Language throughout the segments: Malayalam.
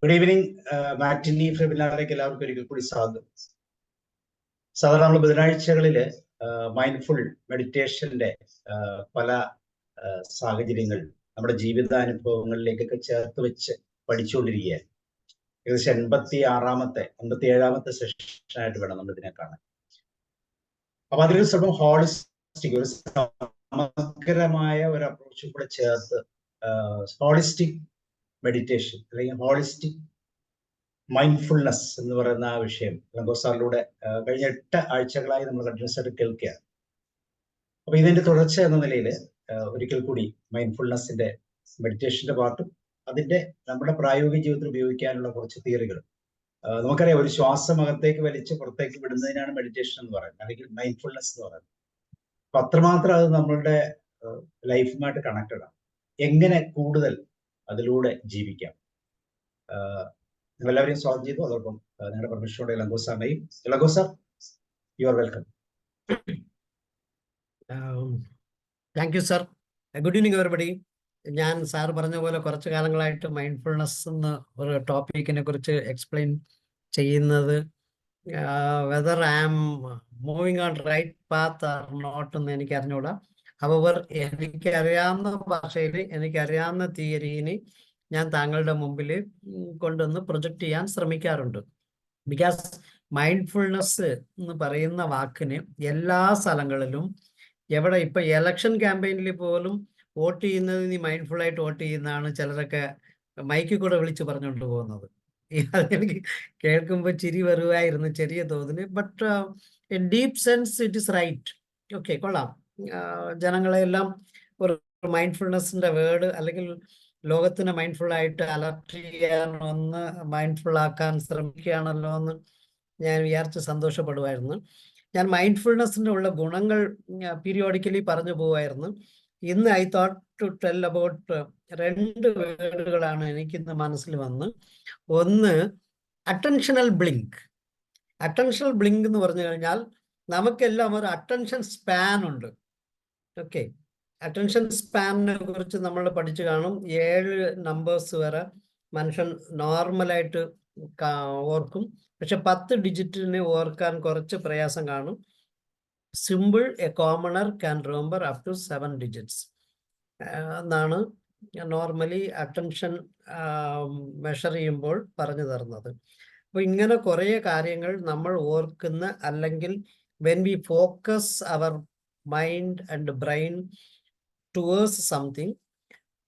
Good evening. മാറ്റിനി വെബിനാറിലേക്ക് എല്ലാവർക്കും ഒരിക്കൽ കൂടി സ്വാഗതം. സാധാരണ നമ്മൾ ബുധനാഴ്ചകളിൽ മൈൻഡ്ഫുൾ മെഡിറ്റേഷന്റെ പല സാഹചര്യങ്ങൾ നമ്മുടെ ജീവിതാനുഭവങ്ങളിലേക്കൊക്കെ ചേർത്ത് വെച്ച് പഠിച്ചുകൊണ്ടിരിക്കുകയാണ്. ഏകദേശം 87ാമത്തെ സെഷനായിട്ട് വേണം നമ്മൾ ഇതിനെ കാണാൻ. അപ്പൊ അതിലൊരു സ്വല്പം ഹോളിസ്റ്റിക്, ഒരു സമഗ്രമായ ഒരു അപ്രോച്ചും കൂടെ ചേർത്ത് ഹോളിസ്റ്റിക് മെഡിറ്റേഷൻ അല്ലെങ്കിൽ ഹോളിസ്റ്റിക് മൈൻഡ്ഫുൾനെസ് എന്ന് പറയുന്ന ആ വിഷയം ലങ്കോസാറിലൂടെ കഴിഞ്ഞ 8 ആഴ്ചകളായി നമ്മൾ കണ്ടിന്യൂസ് ആയിട്ട് കേൾക്കുകയാണ്. അപ്പൊ ഇതിന്റെ തുടർച്ച എന്ന നിലയിൽ ഒരിക്കൽ കൂടി മൈൻഡ്ഫുൾനെസിന്റെ മെഡിറ്റേഷന്റെ പാർട്ടും അതിന്റെ നമ്മുടെ പ്രായോഗിക ജീവിതത്തിൽ ഉപയോഗിക്കാനുള്ള കുറച്ച് തിയറികളും. നമുക്കറിയാം, ഒരു ശ്വാസം അകത്തേക്ക് വലിച്ച് പുറത്തേക്ക് വിടുന്നതിനാണ് മെഡിറ്റേഷൻ എന്ന് പറയുന്നത്, അല്ലെങ്കിൽ മൈൻഡ്ഫുൾനെസ് എന്ന് പറയുന്നത്. അപ്പൊ അത്രമാത്രം അത് നമ്മളുടെ ലൈഫുമായിട്ട് കണക്റ്റഡ് ആണ്. എങ്ങനെ കൂടുതൽ അതിലൂടെ ജീവിക്കാം. നിങ്ങളെല്ലാവരെയും സ്വാഗതം ചെയ്തു. അതോടൊപ്പം നിങ്ങളുടെ പെർമിഷനോടെ ലങ്കോ സാറിനെയും. Lanko sir, you are welcome. Thank you sir. Good evening everybody. ഞാൻ സാർ പറഞ്ഞ പോലെ കുറച്ച് കാലങ്ങളായിട്ട് മൈൻഡ്ഫുൾനെസ് എന്ന ഒരു ടോപ്പിക്കിനെ കുറിച്ച് എക്സ്പ്ലെയിൻ ചെയ്യുന്നത്, whether I am moving on right path or not എന്ന് എനിക്ക് അറിഞ്ഞുകൂടാ. അവർ എനിക്കറിയാവുന്ന ഭാഷയിൽ എനിക്കറിയാവുന്ന തിയറിനെ ഞാൻ താങ്കളുടെ മുമ്പിൽ കൊണ്ടുവന്ന് പ്രൊജക്റ്റ് ചെയ്യാൻ ശ്രമിക്കാറുണ്ട്. ബിക്കോസ് മൈൻഡ്ഫുൾനെസ് എന്ന് പറയുന്ന വാക്കിന് എല്ലാ സ്ഥലങ്ങളിലും, എവിടെ ഇപ്പൊ ഇലക്ഷൻ ക്യാമ്പയിനിൽ പോലും വോട്ട് ചെയ്യുന്നത് നീ മൈൻഡ്ഫുൾ ആയിട്ട് വോട്ട് ചെയ്യുന്നതാണ് ചിലരൊക്കെ മൈക്കിൽ കൂടെ വിളിച്ച് പറഞ്ഞുകൊണ്ട് പോകുന്നത്. അതെനിക്ക് കേൾക്കുമ്പോൾ ചിരി വരുമായിരുന്നു ചെറിയ തോതിന്. But in deep sense it is right. Okay, കൊള്ളാം. ജനങ്ങളെല്ലാം ഒരു മൈൻഡ്ഫുൾനെസ്സിന്റെ വേർഡ് അല്ലെങ്കിൽ ലോകത്തിന് മൈൻഡ്ഫുൾ ആയിട്ട് അലർട്ട് ചെയ്യാൻ, ഒന്ന് മൈൻഡ്ഫുൾ ആക്കാൻ ശ്രമിക്കുകയാണല്ലോ എന്ന് ഞാൻ വിചാരിച്ച് സന്തോഷപ്പെടുമായിരുന്നു. ഞാൻ മൈൻഡ്ഫുൾനെസ്സിൻ്റെ ഉള്ള ഗുണങ്ങൾ പീരിയോഡിക്കലി പറഞ്ഞു പോവായിരുന്നു. ഇന്ന് I thought to tell about 2 വേർഡുകളാണ് എനിക്കിന്ന് മനസ്സിൽ വന്ന്. ഒന്ന്, അറ്റൻഷണൽ ബ്ലിങ്ക്. അറ്റൻഷണൽ ബ്ലിങ്ക് എന്ന് പറഞ്ഞു കഴിഞ്ഞാൽ നമുക്കെല്ലാം ഒരു അറ്റൻഷൻ സ്പാൻ ഉണ്ട്. ഓക്കെ, അറ്റൻഷൻ സ്പാനിനെ കുറിച്ച് നമ്മൾ പഠിച്ചു കാണും. 7 നമ്പേഴ്സ് വരെ മനുഷ്യൻ നോർമലായിട്ട് ഓർക്കും. പക്ഷെ 10 ഡിജിറ്റിനെ ഓർക്കാൻ കുറച്ച് പ്രയാസം കാണും. Simple, a commoner can remember up to 7 digits എന്നാണ് നോർമലി അറ്റൻഷൻ മെഷർ ചെയ്യുമ്പോൾ പറഞ്ഞു തരുന്നത്. അപ്പോൾ ഇങ്ങനെ കുറേ കാര്യങ്ങൾ നമ്മൾ ഓർക്കുന്ന, അല്ലെങ്കിൽ when we focus our mind and brain towards something,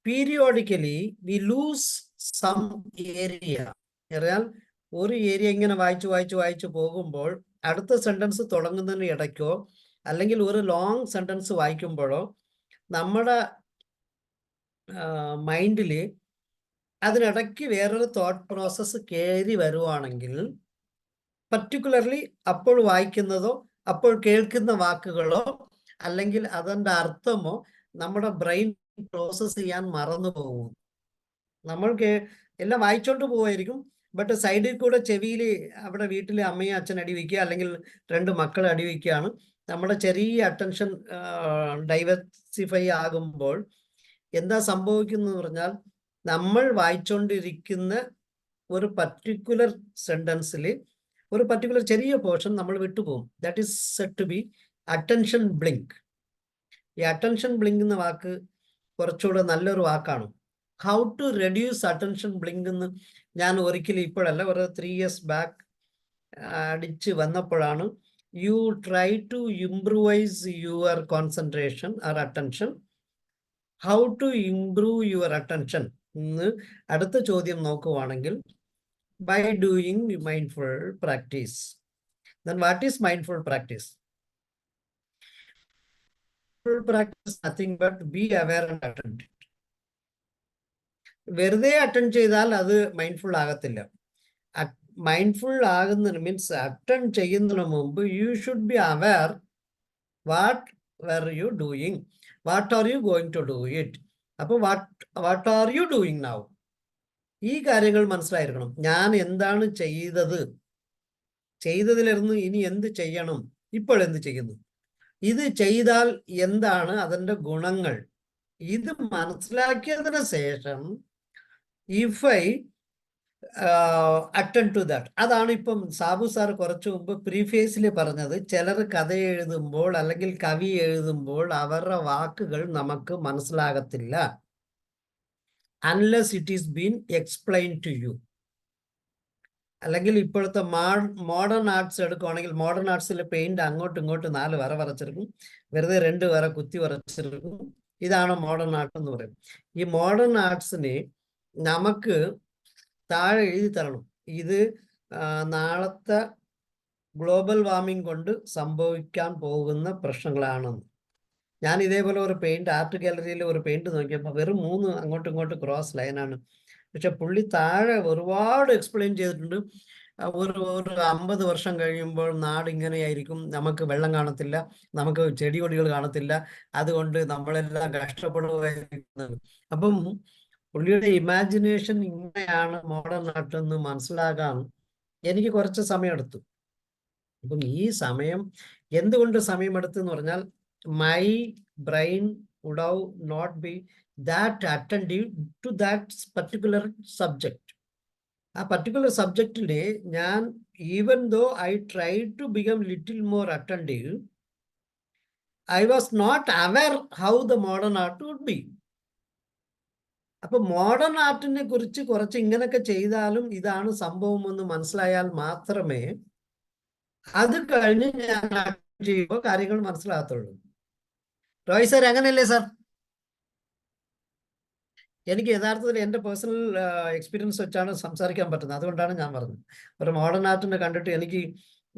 periodically we lose some area. എന്നാൽ ഒരു ഏരിയ ഇങ്ങനെ വായിച്ചു പോകുമ്പോൾ അടുത്ത സെന്റൻസ് തുടങ്ങുന്നതിന് ഇടയ്ക്കോ അല്ലെങ്കിൽ ഒരു ലോങ് സെന്റൻസ് വായിക്കുമ്പോഴോ നമ്മുടെ മൈൻഡിൽ അതിനിടയ്ക്ക് വേറൊരു തോട്ട് പ്രോസസ്സ് കയറി വരുവാണെങ്കിൽ, പർട്ടിക്കുലർലി അപ്പോൾ വായിക്കുന്നതോ അപ്പോൾ കേൾക്കുന്ന വാക്കുകളോ അല്ലെങ്കിൽ അതിൻ്റെ അർത്ഥമോ നമ്മുടെ ബ്രെയിൻ പ്രോസസ്സ് ചെയ്യാൻ മറന്നു പോകും. നമ്മൾ എല്ലാം വായിച്ചോണ്ട് പോവായിരിക്കും, ബട്ട് സൈഡിൽ കൂടെ ചെവിയിൽ അവിടെ വീട്ടിലെ അമ്മയും അച്ഛൻ അടിവയ്ക്കുക, അല്ലെങ്കിൽ 2 മക്കൾ അടിവയ്ക്കുകയാണ്. നമ്മുടെ ചെറിയ അറ്റൻഷൻ ഡൈവേഴ്സിഫൈ ആകുമ്പോൾ എന്താ സംഭവിക്കുന്നത് പറഞ്ഞാൽ, നമ്മൾ വായിച്ചുകൊണ്ടിരിക്കുന്ന ഒരു പർട്ടിക്കുലർ സെന്റൻസിൽ ഒരു പർട്ടിക്കുലർ ചെറിയ പോർഷൻ നമ്മൾ വിട്ടുപോകും. That is said to be attention blink. ഈ അറ്റൻഷൻ ബ്ലിങ്ക് എന്ന വാക്ക് കുറച്ചുകൂടെ നല്ലൊരു വാക്കാണ്. How to reduce attention blink എന്ന് ഞാൻ ഒരിക്കലും ഇപ്പോഴല്ല, ഒരു 3 years ബാക്ക് അടിച്ച് വന്നപ്പോഴാണ്. You try to improvise your concentration or attention. How to improve your attention എന്ന് അടുത്ത ചോദ്യം നോക്കുവാണെങ്കിൽ, by doing mindful practice. Then what is mindful practice? Mindful practice is nothing but be aware and attend. വെറുതെ അറ്റൻഡ് ചെയ്താൽ അത് മൈൻഡ്ഫുൾ ആകത്തില്ല. മൈൻഡ്ഫുൾ ആകുന്നതിന് മീൻസ് അറ്റൻഡ് ചെയ്യുന്നതിന് മുമ്പ് you should be aware what were you doing, what are you going to do it. അപ്പോൾ what are you doing now, ഈ കാര്യങ്ങൾ മനസ്സിലായിരിക്കണം. ഞാൻ എന്താണ് ചെയ്തതിലിരുന്ന് ഇനി എന്ത് ചെയ്യണം, ഇപ്പോൾ എന്ത് ചെയ്യുന്നു, ഇത് ചെയ്താൽ എന്താണ് അതിൻ്റെ ഗുണങ്ങൾ, ഇത് മനസ്സിലാക്കിയതിന് ശേഷം if I attend to that. അതാണ് ഇപ്പം സാബു സാർ കുറച്ചു മുമ്പ് പ്രീഫേസിൽ പറഞ്ഞത്. ചിലർ കഥ എഴുതുമ്പോൾ അല്ലെങ്കിൽ കവി എഴുതുമ്പോൾ അവരുടെ വാക്കുകൾ നമുക്ക് മനസ്സിലാകത്തില്ല unless it is been explain to you. അല്ലെങ്കിൽ ഇപ്പോഴത്തെ മോഡേൺ ആർട്സ് എടുക്കുകയാണെങ്കിൽ മോഡേൺ ആർട്സിൽ പെയിന്റ് അങ്ങോട്ടും ഇങ്ങോട്ടും 4 വര വരച്ചിരിക്കും, വെറുതെ 2 വര കുത്തി വരച്ചിരിക്കും. ഇതാണ് മോഡേൺ ആർട്ട് എന്ന് പറയും. ഈ മോഡേൺ ആർട്സിനെ നമുക്ക് താഴെ എഴുതി തരണം, ഇത് നാളത്തെ ഗ്ലോബൽ വാർമിംഗ് കൊണ്ട് സംഭവിക്കാൻ പോകുന്ന പ്രശ്നങ്ങളാണെന്ന്. ഞാൻ ഇതേപോലെ ഒരു പെയിന്റ് ആർട്ട് ഗാലറിയിൽ ഒരു പെയിന്റ് നോക്കിയപ്പോൾ വെറും 3 അങ്ങോട്ടും ഇങ്ങോട്ടും ക്രോസ് ലൈനാണ്. പക്ഷെ പുള്ളി താഴെ ഒരുപാട് എക്സ്പ്ലെയിൻ ചെയ്തിട്ടുണ്ട്. ഒരു 50 വർഷം കഴിയുമ്പോൾ നാട് ഇങ്ങനെയായിരിക്കും, നമുക്ക് വെള്ളം കാണത്തില്ല, നമുക്ക് ചെടികൊടികൾ കാണത്തില്ല, അതുകൊണ്ട് നമ്മളെല്ലാം കഷ്ടപ്പെടുകയായിരിക്കുന്നത്. അപ്പം പുള്ളിയുടെ ഇമാജിനേഷൻ ഇങ്ങനെയാണ് മോഡേൺ ആർട്ടെന്ന് മനസ്സിലാക്കാൻ എനിക്ക് കുറച്ച് സമയമെടുത്തു. അപ്പം ഈ സമയം എന്തുകൊണ്ട് സമയമെടുത്തു എന്ന് പറഞ്ഞാൽ my brain would have not be that attentive to that particular subject. ആ പർട്ടിക്കുലർ സബ്ജക്റ്റിലെ ഞാൻ even though I try to become little more attentive, I was not aware how the modern art would be. അപ്പൊ മോഡേൺ ആർട്ടിനെ കുറിച്ച് കുറച്ച് ഇങ്ങനെയൊക്കെ ചെയ്താലും ഇതാണ് സംഭവം എന്ന് മനസ്സിലായാൽ മാത്രമേ അത് കഴിഞ്ഞ് ഞാൻ ചെയ്യുമ്പോൾ കാര്യങ്ങൾ മനസ്സിലാകത്തുള്ളൂ. റോയ് സാർ അങ്ങനെയല്ലേ സാർ? എനിക്ക് യഥാർത്ഥത്തിൽ എൻ്റെ പേഴ്സണൽ എക്സ്പീരിയൻസ് വെച്ചാണ് സംസാരിക്കാൻ പറ്റുന്നത്. അതുകൊണ്ടാണ് ഞാൻ പറഞ്ഞത്. ഒരു മോഡേൺ ആർട്ടിനെ കണ്ടിട്ട്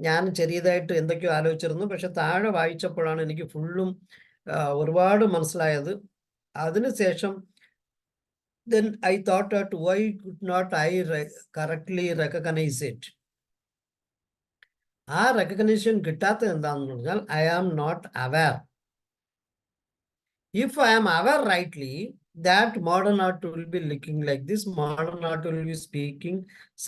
ഞാൻ ചെറിയതായിട്ട് എന്തൊക്കെയോ ആലോചിച്ചിരുന്നു, പക്ഷെ താഴെ വായിച്ചപ്പോഴാണ് എനിക്ക് ഫുള്ളും ഒരുപാട് മനസ്സിലായത്. അതിനുശേഷം then I thought that why could not I correctly recognize it? ആ റെക്കഗ്നേഷൻ കിട്ടാത്തത് എന്താണെന്ന് പറഞ്ഞാൽ I am not aware. If I am aware rightly, that modern art will be looking like this. Modern art will be speaking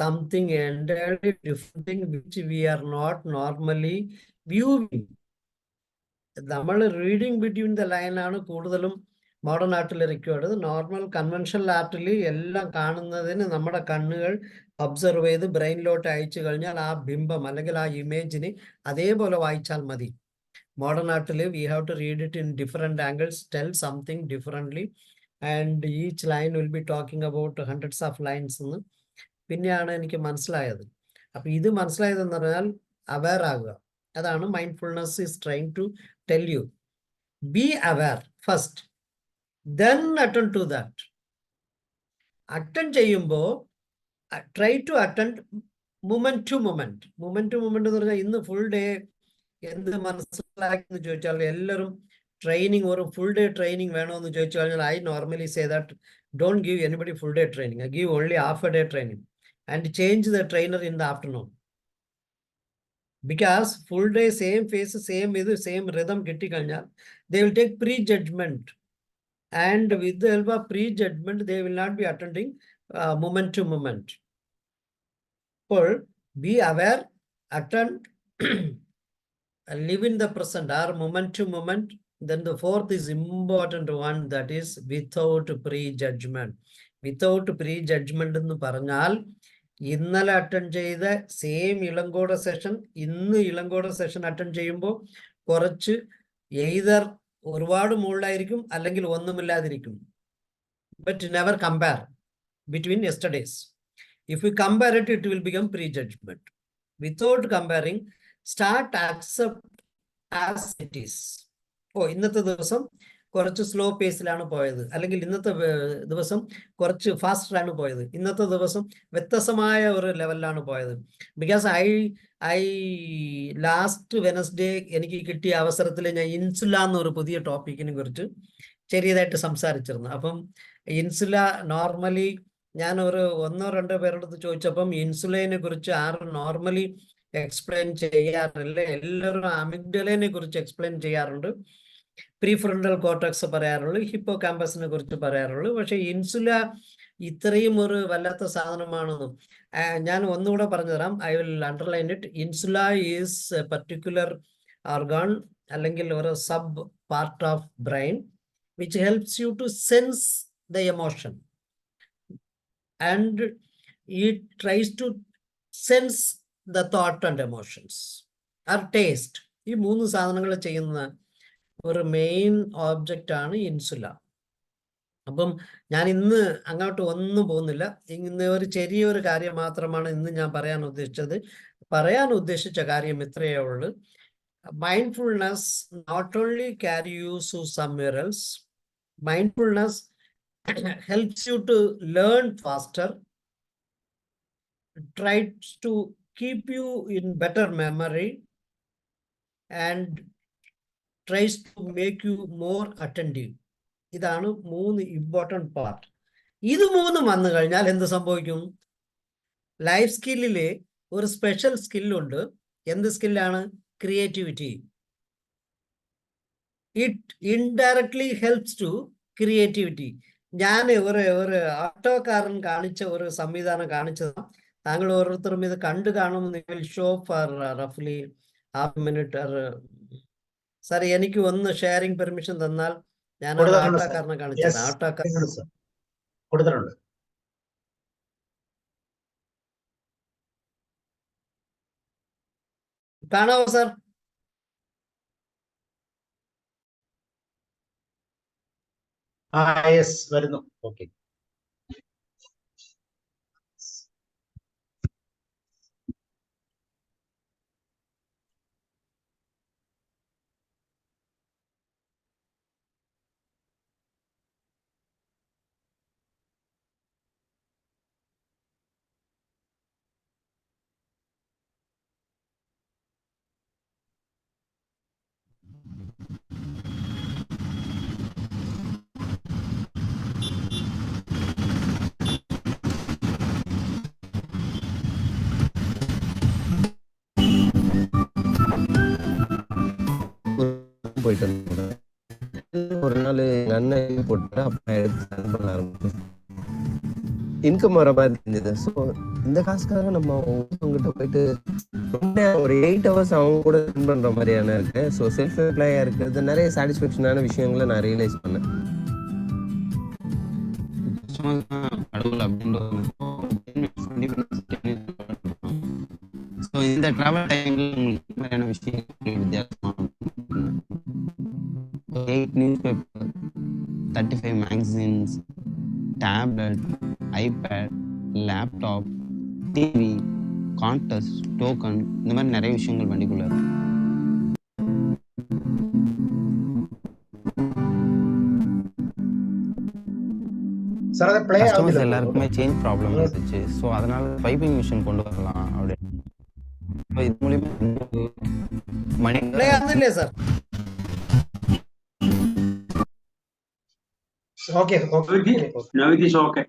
something entirely different thing which we are not normally viewing. നമ്മൾ റീഡിങ് ബിറ്റ്വീൻ ദ ലൈൻ ആണ് കൂടുതലും മോഡേൺ ആർട്ടിൽ റിക്വയർഡ്. നോർമൽ കൺവെൻഷണൽ ആർട്ടിൽ എല്ലാം കാണുന്നതിന് നമ്മുടെ കണ്ണുകൾ ഒബ്സർവ് ചെയ്ത് ബ്രെയിനിലോട്ട് അയച്ചു കഴിഞ്ഞാൽ ആ ബിംബം അല്ലെങ്കിൽ ആ ഇമേജിന് അതേപോലെ വായിച്ചാൽ മതി. മോഡേൺ ആർട്ടിൽ we have to read it in different angles, tell something differently, and each line will be talking about hundreds of lines എന്ന് പിന്നെയാണ് എനിക്ക് മനസ്സിലായത്. അപ്പൊ ഇത് മനസ്സിലായതെന്ന് പറഞ്ഞാൽ അവെയർ ആകുക. അതാണ് mindfulness is trying to tell you. Be aware first, then attend to that. Attend ചെയ്യുമ്പോൾ try to attend moment to moment. Moment to moment എന്ന് പറഞ്ഞാൽ ഇന്ന് ഫുൾ ഡേ എന്ത് മനസ്സിലാക്കി എന്ന് ചോദിച്ചാൽ എല്ലാവരും ട്രെയിനിങ്, ഒരു ഫുൾ ഡേ ട്രെയിനിങ് വേണമെന്ന് ചോദിച്ചു കഴിഞ്ഞാൽ I normally say that don't give anybody full day training, I give only half A day training and change the trainer in the afternoon. Because full day same face, same ഇത് same rhythm കിട്ടിക്കഴിഞ്ഞാൽ they will take pre-judgment, and with the help of pre-judgment they will not be attending moment to moment. അപ്പോൾ be aware, attend, live in the present or moment to moment. Then the fourth is important one, that is without pre-judgment. Without pre-judgment എന്ന് പറഞ്ഞാൽ ഇന്നലെ അറ്റൻഡ് ചെയ്ത സെയിം ഇളങ്കോട സെഷൻ ഇന്ന് ഇളങ്കോട സെഷൻ അറ്റൻഡ് ചെയ്യുമ്പോൾ കുറച്ച് എയ്തർ ഒരുപാട് മുകളിലായിരിക്കും അല്ലെങ്കിൽ ഒന്നുമില്ലാതിരിക്കും. But never compare between yesterdays. If you compare it, it will become pre judgement. Without comparing, start accept as it is. ഇന്നത്തെ ദിവസം കുറച്ച് സ്ലോ പേസിലാണ് പോയത്, അല്ലെങ്കിൽ ഇന്നത്തെ ദിവസം കുറച്ച് ഫാസ്റ്ററാണ് പോയത്, ഇന്നത്തെ ദിവസം വ്യത്യസ്തമായ ഒരു ലെവലിലാണ് പോയത്. ബിക്കോസ് ഐ ലാസ്റ്റ് വെനസ്ഡേ എനിക്ക് കിട്ടിയ അവസരത്തിൽ ഞാൻ ഇൻസുല എന്നൊരു പുതിയ ടോപ്പിക്കിനെ കുറിച്ച് ചെറിയതായിട്ട് സംസാരിച്ചിരുന്നു. അപ്പം ഇൻസുല നോർമലി ഞാൻ ഒരു 1-2 പേരോട് ചോദിച്ചപ്പം ഇൻസുലിനെ കുറിച്ച് ആരും നോർമലി എക്സ്പ്ലെയിൻ ചെയ്യാറില്ല. എല്ലാവരും അമിഗ്ഡലനെ കുറിച്ച് എക്സ്പ്ലെയിൻ ചെയ്യാറുണ്ട്, പ്രീഫ്രണ്ടൽ കോർട്ടക്സ് പറയാറുള്ളൂ, ഹിപ്പോ ക്യാമ്പസിനെ കുറിച്ച് പറയാറുള്ളൂ. പക്ഷെ ഇൻസുല ഇത്രയും ഒരു വല്ലാത്ത സാധനമാണെന്നും ഞാൻ ഒന്നുകൂടെ പറഞ്ഞു തരാം. I will underline it. Insula is a particular organ അല്ലെങ്കിൽ ഒരു sub part of brain which helps you to sense the emotion. And it tries to sense the thought and emotions or taste. ഈ 3 സാധനങ്ങൾ ചെയ്യുന്ന ഒരു മെയിൻ ഓബ്ജക്റ്റ് ആണ് ഇൻസുല. അപ്പം ഞാൻ ഇന്ന് അങ്ങോട്ട് ഒന്നും പോകുന്നില്ല. ഇന്ന് ഒരു ചെറിയൊരു കാര്യം മാത്രമാണ് ഇന്ന് ഞാൻ പറയാൻ ഉദ്ദേശിച്ചത്. പറയാൻ ഉദ്ദേശിച്ച കാര്യം ഇത്രയേ ഉള്ളൂ. Mindfulness not only carry you to somewhere else, mindfulness helps you to learn faster, tries to keep you in better memory, and tries to make you more attentive. ഇതാണ് 3 ഇമ്പോർട്ടൻറ്റ് പാർട്ട്. ഇത് 3 വന്നു കഴിഞ്ഞാൽ എന്ത് സംഭവിക്കും? ലൈഫ് സ്കില്ലിലെ ഒരു സ്പെഷ്യൽ സ്കില്ലുണ്ട്. എന്ത് സ്കില്ലാണ്? Creativity. It indirectly helps to creativity. ഞാൻ ഒരു ആട്ടോക്കാരൻ കാണിച്ച ഒരു സംവിധാനം കാണിച്ചതാണ്. താങ്കൾ ഓരോരുത്തരും ഇത് കണ്ടു കാണുമെന്ന് ഷോ ഫോർ റഫ്ലി ഹാഫ് മിനിറ്റ്. സാർ എനിക്ക് ഒന്ന് ഷെയറിംഗ് പെർമിഷൻ തന്നാൽ ഞാൻ ആട്ടോക്കാരനെ കാണിച്ചത്. ആട്ടോക്കാരൻ കൊടുത്തിട്ടുണ്ട്. കാണാവോ സാർ? യെസ്, വരുന്നു. ഓക്കെ. போயிட்டு இருந்தேன். ஒரு நாள் எங்க அண்ணன் போட்டு அப்பா எடுத்து ரன் பண்ண ஆரம்பிச்சேன். இன்கம் வர மாதிரி இருந்தது. ஸோ இந்த காசுக்காக நம்ம ஒருத்தவங்கிட்ட போயிட்டு ரொம்ப ஒரு 8 hours அவங்க கூட ஸ்பெண்ட் பண்ற மாதிரியான இருக்கு. ஸோ செல்ஃப் எம்ப்ளாயா இருக்கிறது நிறைய சாட்டிஸ்ஃபேக்ஷனான விஷயங்களை நான் ரியலைஸ் பண்ணேன். கடவுள் அப்படின்ற ஸோ இந்த டிராவல் டைம்ல உங்களுக்கு மாதிரியான விஷயங்கள் வித்தியாசமா 8 newspaper, 35 magazines, tablet, iPad, laptop, TV, contest, token, இந்த மாதிரி நிறைய விஷயங்கள் வண்டிக்குள்ள இருக்கு. கஸ்டமர்ஸ் எல்லாருக்குமே சேஞ்ச் ப்ராப்ளம் இருந்துச்சு. ஸோ அதனால பைப்பிங் மிஷின் கொண்டு வரலாம் அப்படின்னு. இது மூலியமா money sir. Okay. Now it is okay.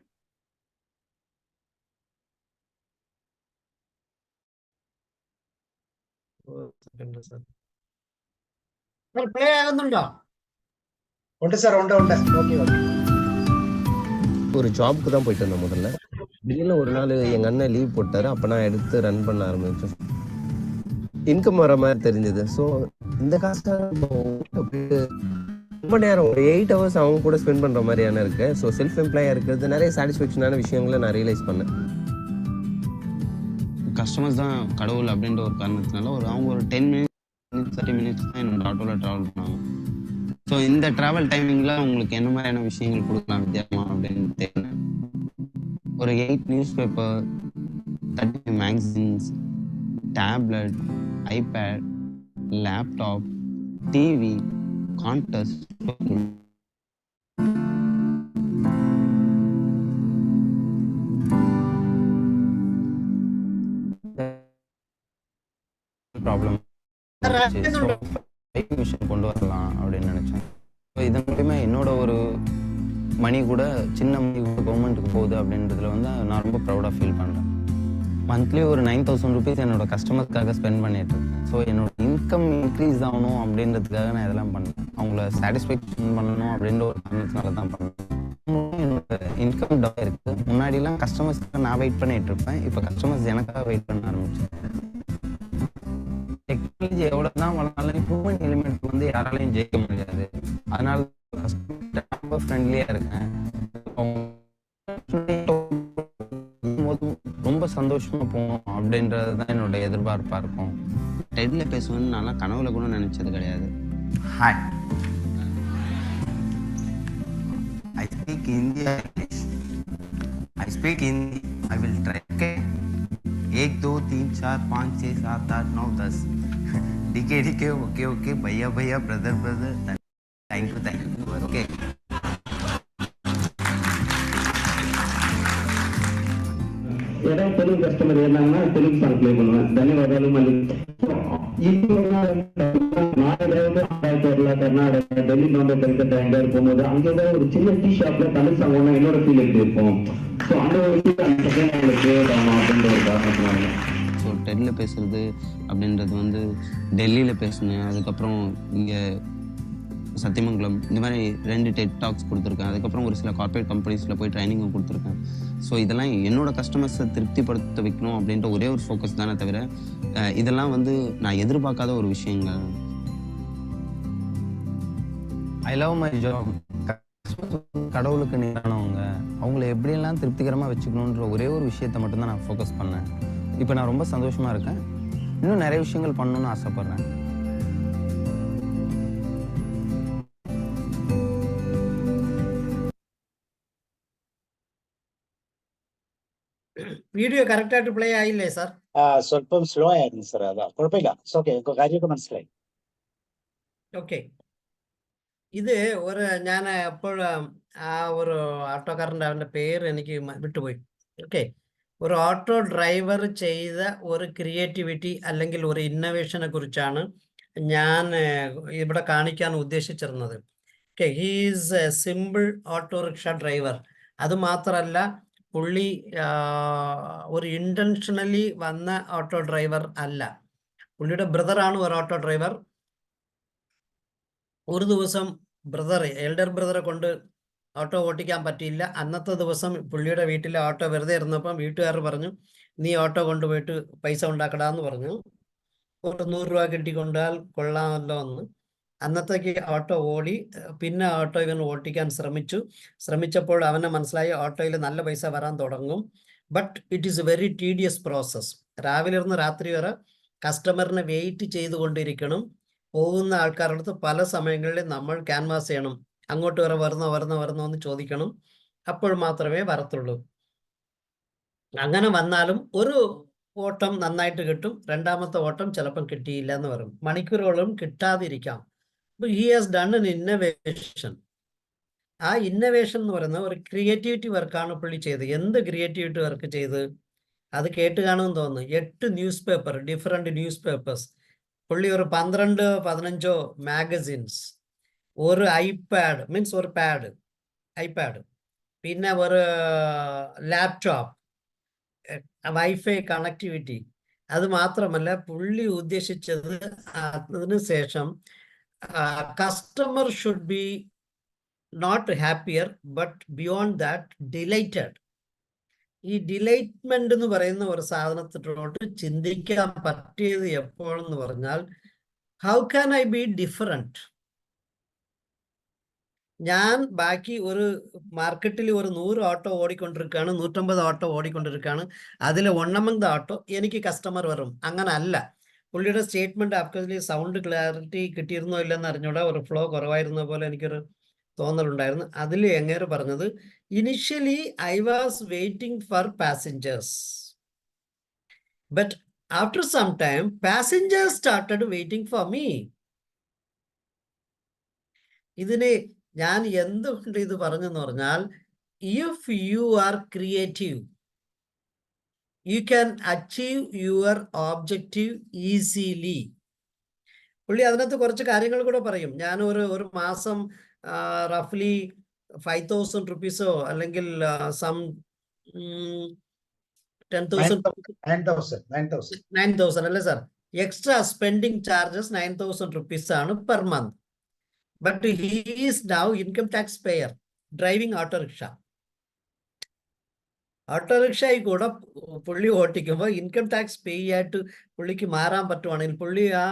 Play ആകുന്നുണ്ടോ? ഉണ്ട് സാർ, ഉണ്ട്. ഓക്കെ. ஒரு ஜாப்க்கு தான் போயிட்டு இருந்தேன் முதல்ல. திடீர்னு ஒரு நாள் எங்க அண்ணன் லீவ் போட்டாரு. அப்ப நான் எடுத்து ரன் பண்ண ஆரம்பிச்சேன். இன்கம் வர மாதிரி தெரிஞ்சது. ஸோ இந்த காசுக்காக ரொம்ப நேரம் ஒரு 8 hours அவங்க கூட ஸ்பெண்ட் பண்ற மாதிரியான இருக்கு. ஸோ செல்ஃப் எம்ப்ளாயா இருக்கிறது நிறைய சாட்டிஸ்ஃபேக்ஷனான விஷயங்களை நான் ரியலைஸ் பண்ணேன். கஸ்டமர்ஸ் தான் கடவுள் அப்படின்ற ஒரு காரணத்தினால அவங்க ஒரு 10 minutes 30 minutes தான் என்னோட ஆட்டோவில் ட்ராவல் பண்ணாங்க. ஸோ இந்த ட்ராவல் டைமிங்கில் உங்களுக்கு என்ன மாதிரியான விஷயங்கள் கொடுக்கலாம் வித்தியாசமா அப்படின்னு தெரியும். ஒரு 8 newspaper, 35 magazines, tablet, iPad, laptop, TV, contest, problem machine கொண்டு வரலாம் அப்படின்னு நினைச்சேன். இதன் மூலியமா என்னோட ஒரு மணி கூட சின்ன மணி கூட கவர்மெண்ட்டுக்கு போகுது அப்படின்றதுல நான் ரொம்ப ப்ரௌடாக ஃபீல் பண்ணுறேன். மந்த்லி ஒரு 9,000 rupees என்னோட கஸ்டமர்ஸ்க்காக ஸ்பெண்ட் பண்ணிட்டு இருக்கேன். ஸோ என்னோட இன்கம் இன்க்ரீஸ் ஆகணும் அப்படின்றதுக்காக நான் இதெல்லாம் பண்ணேன். அவங்கள சாட்டிஸ்ஃபேக்ஷன் பண்ணணும் அப்படின்ற ஒரு காரணத்தினால தான் பண்ணேன். என்னோட இன்கம் டவுன் இருக்கு. முன்னாடிலாம் கஸ்டமர்ஸ்க்கு நான் வெயிட் பண்ணிட்டு இருப்பேன். இப்போ கஸ்டமர்ஸ் எனக்காக வெயிட் பண்ண ஆரம்பிச்சேன். டெக்னாலஜி எவ்வளவுதான் வளர்ந்தாலும் ஹியூமன் எலிமெண்ட் யாராலையும் ஜெயிக்க முடியாது. அதனால ரொம்ப ஃப்ரெண்ட்லியா இருக்கேன். ரொம்ப சந்தோஷமாக போகணும் அப்படின்றது தான் என்னோட எதிர்பார்ப்பாக இருக்கும். டெட்ல பேசுவேன்னு நான் கனவுல கூட நினச்சது கிடையாது. Hi. I speak Hindi and English. I speak Hindi. I will try. Okay. 1 2 3 4 5 6 7 8 9 10. DK okay भैया brother thank you okay. ஏதாவது தெலுங்கு கஸ்டமர் இருந்தாங்கன்னா தெலுங்கு சாங் ப்ளே பண்ணுவேன். ధన్యవాదాలు. మళ్ళీ கேரளா கர்நாடகா டெல்லி பாம்பே கல்கத்தா எங்க இருக்கும்போது அங்க ஏதாவது ஒரு சின்ன டீ ஷாப்ல தமிழ் சாங் ஒண்ணா என்னோட ஃபீல் எப்படி இருக்கும். ஸோ அந்த ஒரு கிரியேட் ஆகணும் அப்படின்ற ஒரு காரணத்தினால ஸோ டெல்லியில் பேசுறது அப்படின்றது வந்து டெல்லியில் பேசினேன். அதுக்கப்புறம் இங்கே சத்தியமங்கலம் இந்த மாதிரி 2 டெட் டாக்ஸ் கொடுத்துருக்கேன். அதுக்கப்புறம் ஒரு சில கார்பரேட் கம்பெனிஸில் போய் ட்ரைனிங்கும் கொடுத்துருக்கேன். ஸோ இதெல்லாம் என்னோடய கஸ்டமர்ஸை திருப்திப்படுத்த வைக்கணும் அப்படின்ற ஒரே ஒரு ஃபோக்கஸ் தானே தவிர இதெல்லாம் வந்து நான் எதிர்பார்க்காத ஒரு விஷயங்கள். I love my job. கடவுளுக்கு நேரானவங்க, அவங்கள எப்படியெல்லாம் திருப்திகரமாக வச்சுக்கணுன்ற ஒரே ஒரு விஷயத்தை மட்டும்தான் நான் ஃபோக்கஸ் பண்ணேன். இப்போ நான் ரொம்ப சந்தோஷமாக இருக்கேன். இன்னும் நிறைய விஷயங்கள் பண்ணணும்னு ஆசைப்பட்றேன். വീഡിയോ കറക്റ്റ് ആയിട്ട് പ്ലേ ആയില്ലേ സാർ? സ്വല്പം സ്ലോ ആയിരുന്നു സാർ. അതാ കുഴപ്പമില്ല. ഓക്കെ, കാര്യമൊക്കെ മനസ്സിലായി. ഓക്കെ. ഇത് ഞാൻ എപ്പോഴും ആ ഒരു ഓട്ടോക്കാരൻ്റെ അവൻ്റെ പേര് എനിക്ക് വിട്ടുപോയി. ഓക്കെ, ഒരു ഓട്ടോ ഡ്രൈവർ ചെയ്ത ഒരു ക്രിയേറ്റിവിറ്റി അല്ലെങ്കിൽ ഒരു ഇന്നോവേഷനെ കുറിച്ചാണ് ഞാൻ ഇവിടെ കാണിക്കാൻ ഉദ്ദേശിച്ചിരുന്നത്. Okay, he is a simple autorickshaw driver. അത് മാത്രമല്ല, പുള്ളി ഒരു ഇൻറ്റൻഷനലി വന്ന ഓട്ടോ ഡ്രൈവർ അല്ല. പുള്ളിയുടെ ബ്രദറാണ് ഒരു ഓട്ടോ ഡ്രൈവർ. ഒരു ദിവസം എൽഡർ ബ്രദറെ കൊണ്ട് ഓട്ടോ ഓട്ടിക്കാൻ പറ്റിയില്ല. അന്നത്തെ ദിവസം പുള്ളിയുടെ വീട്ടിലെ ഓട്ടോ വെറുതെ ഇരുന്നപ്പം വീട്ടുകാർ പറഞ്ഞു, നീ ഓട്ടോ കൊണ്ടുപോയിട്ട് പൈസ ഉണ്ടാക്കടാന്ന് പറഞ്ഞു. ഒരു 100 രൂപ കിട്ടിക്കൊണ്ടാൽ കൊള്ളാമല്ലോ എന്ന്. അന്നത്തേക്ക് ഓട്ടോ ഓടി. പിന്നെ ഓട്ടോ ഇവൻ ഓട്ടിക്കാൻ ശ്രമിച്ചപ്പോൾ അവനെ മനസ്സിലായി ഓട്ടോയിൽ നല്ല പൈസ വരാൻ തുടങ്ങും. But it is A very tedious process. രാവിലെ ഇരുന്ന് രാത്രി വരെ കസ്റ്റമറിനെ വെയിറ്റ് ചെയ്തുകൊണ്ടിരിക്കണം. പോകുന്ന ആൾക്കാരുടെ അടുത്ത് പല സമയങ്ങളിൽ നമ്മൾ ക്യാൻവാസ് ചെയ്യണം. അങ്ങോട്ട് വരെ വരുന്നോ എന്ന് ചോദിക്കണം. അപ്പോൾ മാത്രമേ വരത്തുള്ളൂ. അങ്ങനെ വന്നാലും ഒരു ഓട്ടം നന്നായിട്ട് കിട്ടും, രണ്ടാമത്തെ ഓട്ടം ചിലപ്പം കിട്ടിയില്ല എന്ന് പറയും. മണിക്കൂറുകളും കിട്ടാതിരിക്കാം. He has done an innovation. ആ ഇന്നോവേഷൻ എന്ന് പറയുന്നത് ഒരു ക്രിയേറ്റിവിറ്റി വർക്കാണ് പുള്ളി ചെയ്തത്. എന്ത് ക്രിയേറ്റിവിറ്റി വർക്ക് ചെയ്ത് അത് കേട്ട് കാണുമെന്ന് തോന്നുന്നു. 8 news paper, different news papers. പുള്ളി ഒരു 12-15 മാഗസിൻസ്, ഒരു ഐപാഡ് മീൻസ് ഒരു ഐപാഡ്, പിന്നെ ഒരു ലാപ്ടോപ്പ്, വൈഫൈ കണക്ടിവിറ്റി. അത് മാത്രമല്ല, പുള്ളി ഉദ്ദേശിച്ചത് അതിനു ശേഷം customer should be not happier but beyond that delighted. ഈ ഡിലൈറ്റ്മെന്റ് എന്ന് പറയുന്ന ഒരു സാധനത്തിലോട്ട് ചിന്തിക്കാൻ പറ്റിയത് എപ്പോഴെന്ന് പറഞ്ഞാൽ, how can I be different? ഞാൻ ബാക്കി ഒരു മാർക്കറ്റിൽ ഒരു 100 ഓട്ടോ ഓടിക്കൊണ്ടിരിക്കുകയാണ്, 150 ഓട്ടോ ഓടിക്കൊണ്ടിരിക്കുകയാണ്. അതിൽ 1 ഓട്ടോ എനിക്ക് കസ്റ്റമർ വരും. അങ്ങനെ അല്ല. പുള്ളിയുടെ സ്റ്റേറ്റ്മെന്റ് ആക്ച്വലി സൗണ്ട് ക്ലാരിറ്റി കിട്ടിയിരുന്നോ ഇല്ലെന്ന് അറിഞ്ഞൂടാ. ഒരു ഫ്ലോ കുറവായിരുന്ന പോലെ എനിക്കൊരു തോന്നലുണ്ടായിരുന്നു. അതിൽ എങ്ങനെ പറഞ്ഞത്, initially I was waiting for passengers, but after some time passengers started waiting for me. ഇതിന് ഞാൻ എന്തുകൊണ്ട് ഇത് പറഞ്ഞെന്ന് പറഞ്ഞാൽ, if you are creative you can achieve your objective easily. പുള്ളി അതിനകത്ത് കുറച്ച് കാര്യങ്ങൾ കൂടെ പറയും. ഞാൻ ഒരു മാസം റഫ്ലി 5,000 റുപ്പീസോ അല്ലെങ്കിൽ സം 9,000 അല്ലേ sir, extra spending charges 9,000 rupees ആണ് per month. But he is now income tax payer, driving auto rickshaw. Auto റിക്ഷയിൽ കൂടെ പുള്ളി ഓട്ടിക്കുമ്പോൾ ഇൻകം ടാക്സ് പേ ആയിട്ട് പുള്ളിക്ക് മാറാൻ പറ്റുവാണെങ്കിൽ, പുള്ളി ആ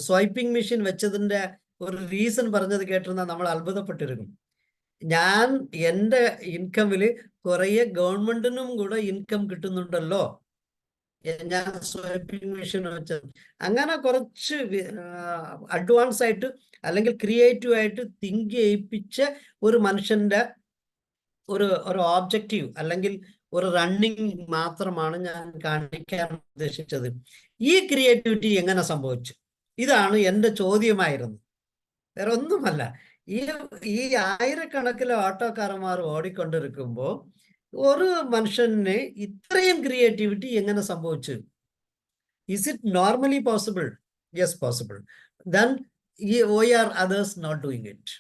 സ്വൈപ്പിംഗ് മെഷീൻ വെച്ചതിൻ്റെ ഒരു റീസൺ പറഞ്ഞത് കേട്ടിരുന്നാൽ നമ്മൾ അത്ഭുതപ്പെട്ടിരിക്കും. ഞാൻ എൻ്റെ ഇൻകമിൽ കുറേ ഗവൺമെന്റിനും കൂടെ ഇൻകം കിട്ടുന്നുണ്ടല്ലോ, ഞാൻ സ്വൈപ്പിംഗ് മെഷീൻ വെച്ചത്. അങ്ങനെ കുറച്ച് അഡ്വാൻസ് ആയിട്ട് അല്ലെങ്കിൽ ക്രിയേറ്റീവ് ആയിട്ട് തിങ്ക് ചെയ്യിപ്പിച്ച ഒരു മനുഷ്യന്റെ ഒരു ഓബ്ജക്റ്റീവ് അല്ലെങ്കിൽ ഒരു റണ്ണിങ് മാത്രമാണ് ഞാൻ കാണിക്കാൻ ഉദ്ദേശിച്ചത്. ഈ ക്രിയേറ്റിവിറ്റി എങ്ങനെ സംഭവിച്ചു? ഇതാണ് എൻ്റെ ചോദ്യമായിരുന്നത്, വേറെ ഒന്നുമല്ല. ഈ ആയിരക്കണക്കിന് ഓട്ടോക്കാരന്മാർ ഓടിക്കൊണ്ടിരിക്കുമ്പോൾ ഒരു മനുഷ്യന് ഇത്രയും ക്രിയേറ്റിവിറ്റി എങ്ങനെ സംഭവിച്ചു? Is it normally possible? Yes, possible. Then why are others not doing it?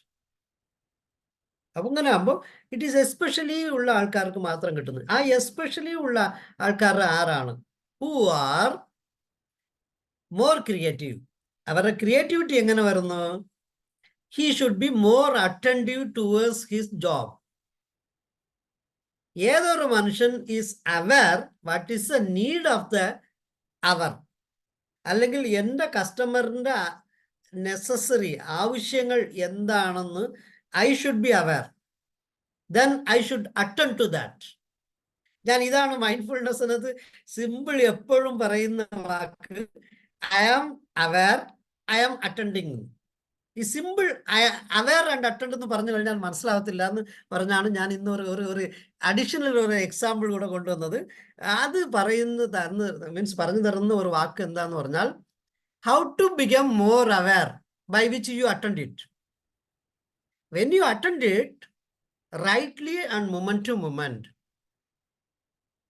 അപ്പൊ ഇങ്ങനെ ആകുമ്പോൾ ഇറ്റ് ഈസ് എസ്പെഷ്യലി ഉള്ള ആൾക്കാർക്ക് മാത്രം കിട്ടുന്നത്. ആ എസ്പെഷ്യലി ഉള്ള ആൾക്കാർ ആരാണ്? Who are more creative. അവരുടെ ക്രിയേറ്റിവിറ്റി എങ്ങനെ വരുന്നു? He should be more attentive towards his job. ഏതൊരു മനുഷ്യൻ is aware what is the need of the hour, അല്ലെങ്കിൽ എൻ്റെ കസ്റ്റമറിൻ്റെ നെസസറി ആവശ്യങ്ങൾ എന്താണെന്ന് I should be aware, then I should attend to that. ഞാൻ ഇതാണ് മൈൻഡ്ഫുൾനെസ്സിനകത്ത് സിമ്പിൾ എപ്പോഴും പറയുന്ന വാക്ക്. I am aware, I am attending. ഈ സിമ്പിൾ അവെയർ ആൻഡ് അറ്റൻഡ് എന്ന് പറഞ്ഞു കഴിഞ്ഞാൽ മനസ്സിലാവത്തില്ല എന്ന് പറഞ്ഞാണ് ഞാൻ ഇന്ന് ഒരു അഡീഷണൽ ഒരു എക്സാമ്പിൾ കൂടെ കൊണ്ടുവന്നത്. അത് മീൻസ് പറഞ്ഞു തരുന്ന ഒരു വാക്ക് എന്താന്ന് പറഞ്ഞാൽ how to become more aware by which you attend it. When you attend it rightly and moment to moment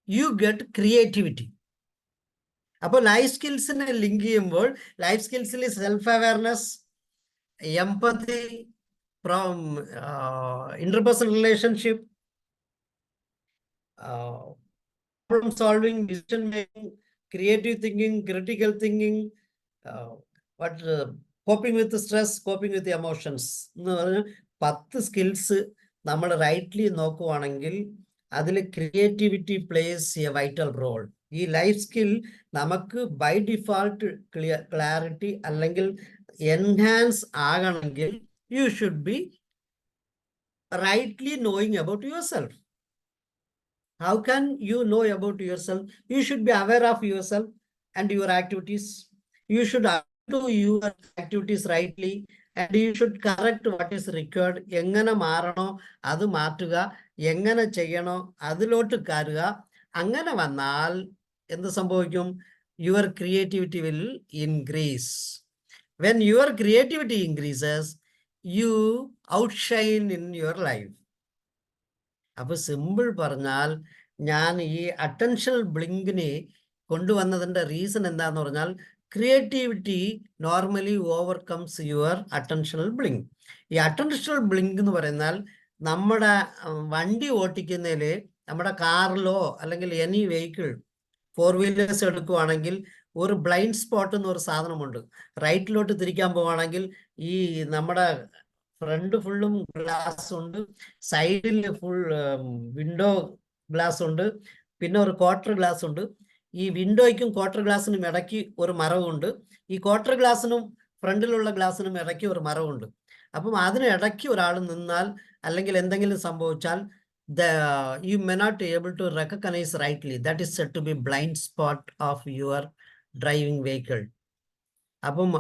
you get creativity. അപ്പോൾ ലൈഫ് സ്കിൽസിനെ ലിങ്ക് ചെയ്യുമ്പോൾ ലൈഫ് സ്കിൽസിൽ self awareness, empathy, from interpersonal relationship, problem solving, decision making, creative thinking, critical thinking, coping with the stress, coping with the emotions എന്ന് പറഞ്ഞ 10 സ്കിൽസ് നമ്മൾ റൈറ്റ്ലി നോക്കുവാണെങ്കിൽ അതിൽ creativity plays a vital role. ഈ ലൈഫ് സ്കിൽ നമുക്ക് ബൈ ഡിഫാൾട്ട് ക്ലാരിറ്റി അല്ലെങ്കിൽ enhance ആകണമെങ്കിൽ you should be rightly knowing about yourself. How can you know about yourself? You should be aware of yourself and your activities. You should do your activities rightly and you should correct what is required. എങ്ങനെ മാറണോ അത് മാറ്റുക, എങ്ങനെ ചെയ്യണോ അതിലോട്ട് കയറുക. അങ്ങനെ വന്നാൽ എന്ത് സംഭവിക്കും? Your creativity will increase. When your creativity increases, you outshine in your life. അപ്പോൾ സിമ്പിൾ പറഞ്ഞാൽ ഞാൻ ഈ അറ്റൻഷണൽ ബ്ലിങ്കിനെ കൊണ്ടുവന്നതിൻ്റെ റീസൺ എന്താന്ന് പറഞ്ഞാൽ creativity normally overcomes your attentional blink. ഈ അറ്റൻഷണൽ ബ്ലിങ്ക് എന്ന് പറയുന്നാൽ നമ്മുടെ വണ്ടി ഓട്ടിക്കുന്നതിൽ നമ്മുടെ കാറിലോ അല്ലെങ്കിൽ എനി വെഹിക്കിൾ 4 വീലേഴ്സ് എടുക്കുവാണെങ്കിൽ ഒരു ബ്ലൈൻഡ് സ്പോട്ട് എന്നൊരു സാധനമുണ്ട്. റൈറ്റിലോട്ട് തിരിക്കാൻ പോവുകയാണെങ്കിൽ ഈ നമ്മുടെ ഫ്രണ്ട് ഫുള്ളും ഗ്ലാസ് ഉണ്ട്, സൈഡിൽ ഫുൾ വിൻഡോ ഗ്ലാസ് ഉണ്ട്, പിന്നെ ഒരു ക്വാർട്ടർ ഗ്ലാസ് ഉണ്ട്. ഈ വിൻഡോയ്ക്കും ക്വാർട്ടർ ഗ്ലാസിനും ഇടയ്ക്ക് ഒരു മരവുണ്ട്. ഈ ക്വാർട്ടർ ഗ്ലാസിനും ഫ്രണ്ടിലുള്ള ഗ്ലാസിനും ഇടയ്ക്ക് ഒരു മരവുണ്ട്. അപ്പം അതിന് ഇടയ്ക്ക് ഒരാൾ നിന്നാൽ അല്ലെങ്കിൽ എന്തെങ്കിലും സംഭവിച്ചാൽ you may not be able to recognize rightly. That is said to be blind spot of your driving vehicle. അപ്പം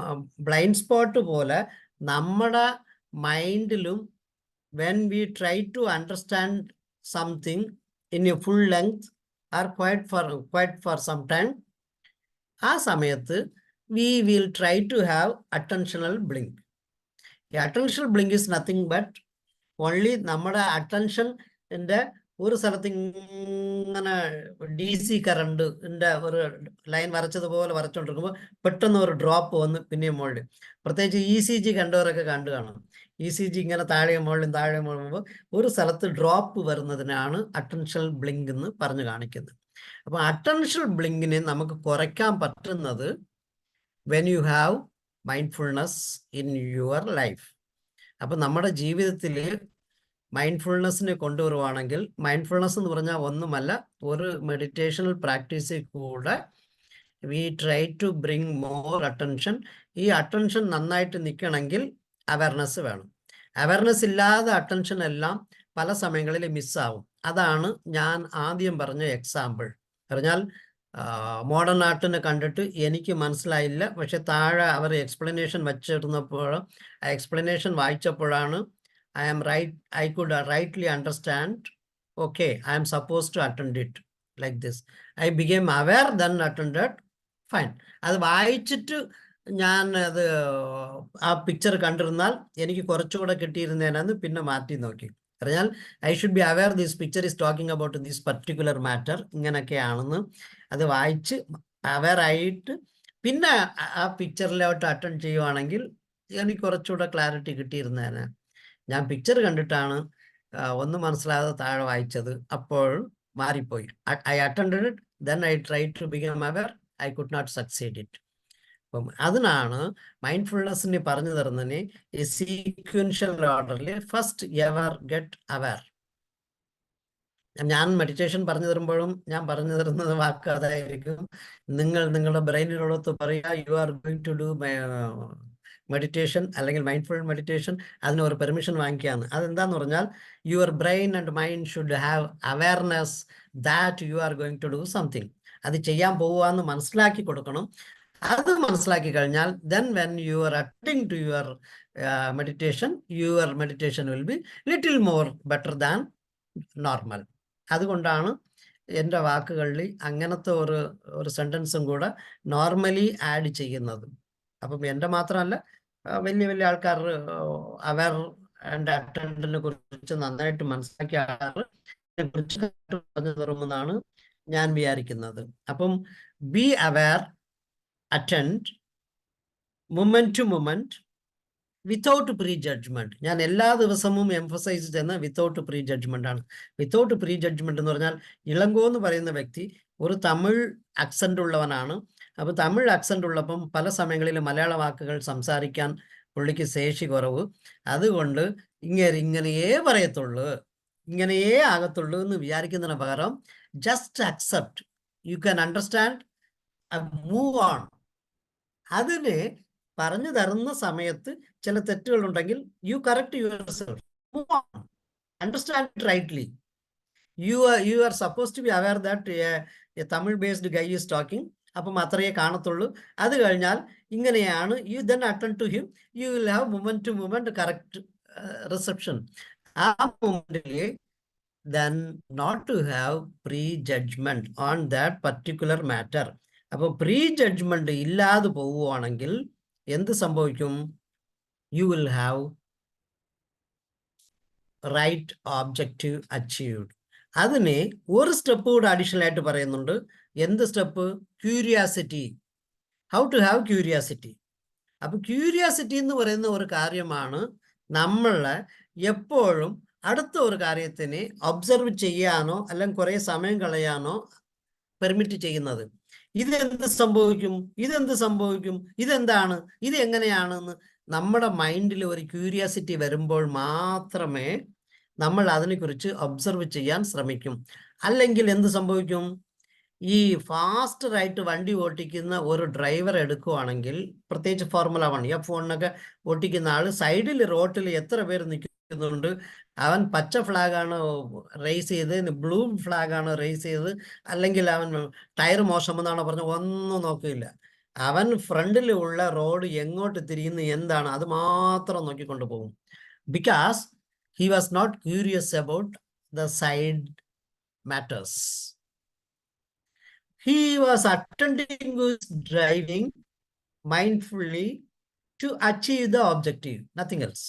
ബ്ലൈൻഡ് സ്പോട്ട് പോലെ നമ്മുടെ മൈൻഡിലും when we try to understand something in a full length or quite for some time, ആ സമയത്ത് we will try to have attentional blink. The attentional blink is nothing but only നമ്മുടെ അറ്റൻഷൻ്റെ ഒരു സ്ഥലത്ത് ഇങ്ങനെ DC കറണ്ടിൻ്റെ ഒരു ലൈൻ വരച്ചതുപോലെ വരച്ചുകൊണ്ടിരിക്കുമ്പോൾ പെട്ടെന്ന് ഒരു ഡ്രോപ്പ് വന്ന് പിന്നെയും മുകളിൽ, പ്രത്യേകിച്ച് ECG കണ്ടവരൊക്കെ കണ്ടു കാണും. ECG ഇങ്ങനെ താഴെ മുകളിലും താഴെ മുകളിൽ ഒരു സ്ഥലത്ത് ഡ്രോപ്പ് വരുന്നതിനാണ് അറ്റൻഷണൽ ബ്ലിങ്ക് എന്ന് പറഞ്ഞു കാണിക്കുന്നത്. അപ്പോൾ അറ്റൻഷണൽ ബ്ലിങ്കിനെ നമുക്ക് കുറയ്ക്കാൻ പറ്റുന്നത് when you have mindfulness in your life. അപ്പം നമ്മുടെ ജീവിതത്തിൽ മൈൻഡ്ഫുൾനെസ്സിനെ കൊണ്ടുവരുവാണെങ്കിൽ, മൈൻഡ്ഫുൾനെസ് എന്ന് പറഞ്ഞാൽ ഒന്നുമല്ല, ഒരു മെഡിറ്റേഷണൽ പ്രാക്ടീസിൽ കൂടെ we try to bring more attention. ഈ അറ്റൻഷൻ നന്നായിട്ട് നിൽക്കണമെങ്കിൽ അവയർനെസ് വേണം. അവയർനെസ് ഇല്ലാതെ അറ്റൻഷൻ എല്ലാം പല സമയങ്ങളിൽ മിസ്സാവും. അതാണ് ഞാൻ ആദ്യം പറഞ്ഞ എക്സാമ്പിൾ. പറഞ്ഞാൽ മോഡേൺ ആർട്ടിനെ കണ്ടിട്ട് എനിക്ക് മനസ്സിലായില്ല, പക്ഷെ താഴെ അവർ എക്സ്പ്ലനേഷൻ വെച്ചിരുന്നപ്പോൾ ആ explanation വായിച്ചപ്പോഴാണ് I could rightly understand, okay, I am supposed to attend it like this. I became aware, then attended, fine. അത് വായിച്ചിട്ട് ഞാൻ അത് ആ പിക്ചർ കണ്ടിരുന്നാൽ എനിക്ക് കുറച്ചുകൂടെ കിട്ടിയിരുന്നേനെന്ന് പിന്നെ മാറ്റി നോക്കി. പറഞ്ഞാൽ I should be aware this picture is talking about this particular matter, ഇങ്ങനെയൊക്കെയാണെന്ന് അത് വായിച്ച് അവെയർ ആയിട്ട് പിന്നെ ആ പിക്ചറിലോട്ട് അറ്റൻഡ് ചെയ്യുവാണെങ്കിൽ എനിക്ക് കുറച്ചുകൂടെ ക്ലാരിറ്റി കിട്ടിയിരുന്നേനെ. ഞാൻ പിക്ചർ കണ്ടിട്ടാണ് ഒന്നും മനസ്സിലാതെ താഴെ വായിച്ചത്, അപ്പോൾ മാറിപ്പോയി. I attended it, then I try to become aware, I could not succeed it. അപ്പം അതിനാണ് മൈൻഡ്ഫുൾനെസ്സിന് പറഞ്ഞു തരുന്നതിന് ഈ സീക്വൻഷ്യൽ ഓർഡറിൽ ഫസ്റ്റ് എവർ ഗെറ്റ് അവെയർ. ഞാൻ മെഡിറ്റേഷൻ പറഞ്ഞു തരുമ്പോഴും ഞാൻ പറഞ്ഞു തരുന്നത് വാക്ക് അതായിരിക്കും. നിങ്ങളുടെ ബ്രെയിനിനോടൊത്ത് പറയുക, you are going to do meditation അല്ലെങ്കിൽ മൈൻഡ്ഫുൾ മെഡിറ്റേഷൻ. അതിന് ഒരു പെർമിഷൻ വാങ്ങിക്കുകയാണ്. അതെന്താന്ന് പറഞ്ഞാൽ your brain and mind should have awareness that you are going to do something. അത് ചെയ്യാൻ പോവുകയെന്ന് മനസ്സിലാക്കി കൊടുക്കണം. അത് മനസ്സിലാക്കി കഴിഞ്ഞാൽ then when you are attending to your meditation will be little more better than normal. അതുകൊണ്ടാണ് എൻ്റെ വാക്കുകളിൽ അങ്ങനത്തെ ഒരു സെൻറ്റൻസും കൂടെ നോർമലി ആഡ് ചെയ്യുന്നത്. അപ്പം എൻ്റെ മാത്രമല്ല, വലിയ വലിയ ആൾക്കാർ അവെയർ ആൻഡ് അറ്റൻഡിനെ കുറിച്ച് നന്നായിട്ട് മനസ്സിലാക്കിയ ആൾക്കാർ കുറിച്ച് പറഞ്ഞു തരുമെന്നാണ് ഞാൻ വിചാരിക്കുന്നത്. അപ്പം be aware, attend, moment to moment, without prejudgment. ഞാൻ എല്ലാ ദിവസവും എംഫസൈസ് ചെയ്യുന്ന വിത്തൗട്ട് പ്രീ ജഡ്ജ്മെന്റ് ആണ്. വിത്തൗട്ട് പ്രീ ജഡ്ജ്മെന്റ് എന്ന് പറഞ്ഞാൽ ഇളങ്കോ എന്ന് പറയുന്ന വ്യക്തി ഒരു തമിഴ് അക്സന്റ് ഉള്ളവനാണ്. അപ്പോൾ തമിഴ് അക്സന്റ് ഉള്ളപ്പം പല സമയങ്ങളിൽ മലയാള വാക്കുകൾ സംസാരിക്കാൻ പുള്ളിക്ക് ശേഷി കുറവ്. അതുകൊണ്ട് ഇങ്ങനെയേ പറയത്തുള്ളൂ, ഇങ്ങനെയേ ആകത്തുള്ളൂ എന്ന് വിചാരിക്കുന്നതിന് പകരം just accept, you can understand, move on. അതിന് പറഞ്ഞു തരുന്ന സമയത്ത് ചില തെറ്റുകളുണ്ടെങ്കിൽ you correct yourself, move on, understand it rightly. You are supposed to be aware that a Tamil based guy is talking. അപ്പം അത്രയേ കാണത്തുള്ളൂ. അത് കഴിഞ്ഞാൽ ഇങ്ങനെയാണ്, you then attend to him, you will have moment to moment correct reception. ആ മൊമെന്റിൽ then not to have pre-judgment on that particular matter. അപ്പോൾ പ്രീ ജഡ്ജ്മെന്റ് ഇല്ലാതെ പോവുകയാണെങ്കിൽ എന്ത് സംഭവിക്കും? You will have right objective achieved. അതിന് ഒരു സ്റ്റെപ്പ് കൂടെ അഡീഷണൽ ആയിട്ട് പറയുന്നുണ്ട്. എന്ത് step? Curiosity. How to have curiosity. അപ്പൊ ക്യൂരിയാസിറ്റി എന്ന് പറയുന്ന ഒരു കാര്യമാണ് നമ്മളെ എപ്പോഴും അടുത്ത ഒരു കാര്യത്തിനെ ഒബ്സർവ് ചെയ്യാനോ അല്ലെങ്കിൽ കുറെ സമയം കളയാനോ പെർമിറ്റ് ചെയ്യുന്നത്. ഇതെന്ത് സംഭവിക്കും, ഇതെന്ത് സംഭവിക്കും, ഇതെന്താണ്, ഇത് എങ്ങനെയാണെന്ന് നമ്മുടെ മൈൻഡിൽ ഒരു ക്യൂരിയാസിറ്റി വരുമ്പോൾ മാത്രമേ നമ്മൾ അതിനെക്കുറിച്ച് ഒബ്സർവ് ചെയ്യാൻ ശ്രമിക്കും. അല്ലെങ്കിൽ എന്ത് സംഭവിക്കും? ഈ ഫാസ്റ്ററായിട്ട് വണ്ടി ഓട്ടിക്കുന്ന ഒരു ഡ്രൈവർ എടുക്കുവാണെങ്കിൽ, പ്രത്യേകിച്ച് ഫോർമുല 1 F1 ഓട്ടിക്കുന്ന ആൾ സൈഡിൽ റോട്ടിൽ എത്ര പേര് നിൽക്കുന്നുണ്ട്? അവൻ പച്ച ഫ്ലാഗാണ് റേസ് ചെയ്ത്, ബ്ലൂ ഫ്ലാഗാണ് റേസ് ചെയ്ത്, അല്ലെങ്കിൽ അവൻ ടയർ മോശമെന്നാണോ പറഞ്ഞത്, ഒന്നും നോക്കില്ല. അവൻ ഫ്രണ്ടിലുള്ള റോഡ് എങ്ങോട്ട് തിരിയുന്നു, എന്താണ്, അത് മാത്രം നോക്കിക്കൊണ്ട് പോകും. Because he was not curious about the side matters. He was attending his driving mindfully to achieve the objective, nothing else.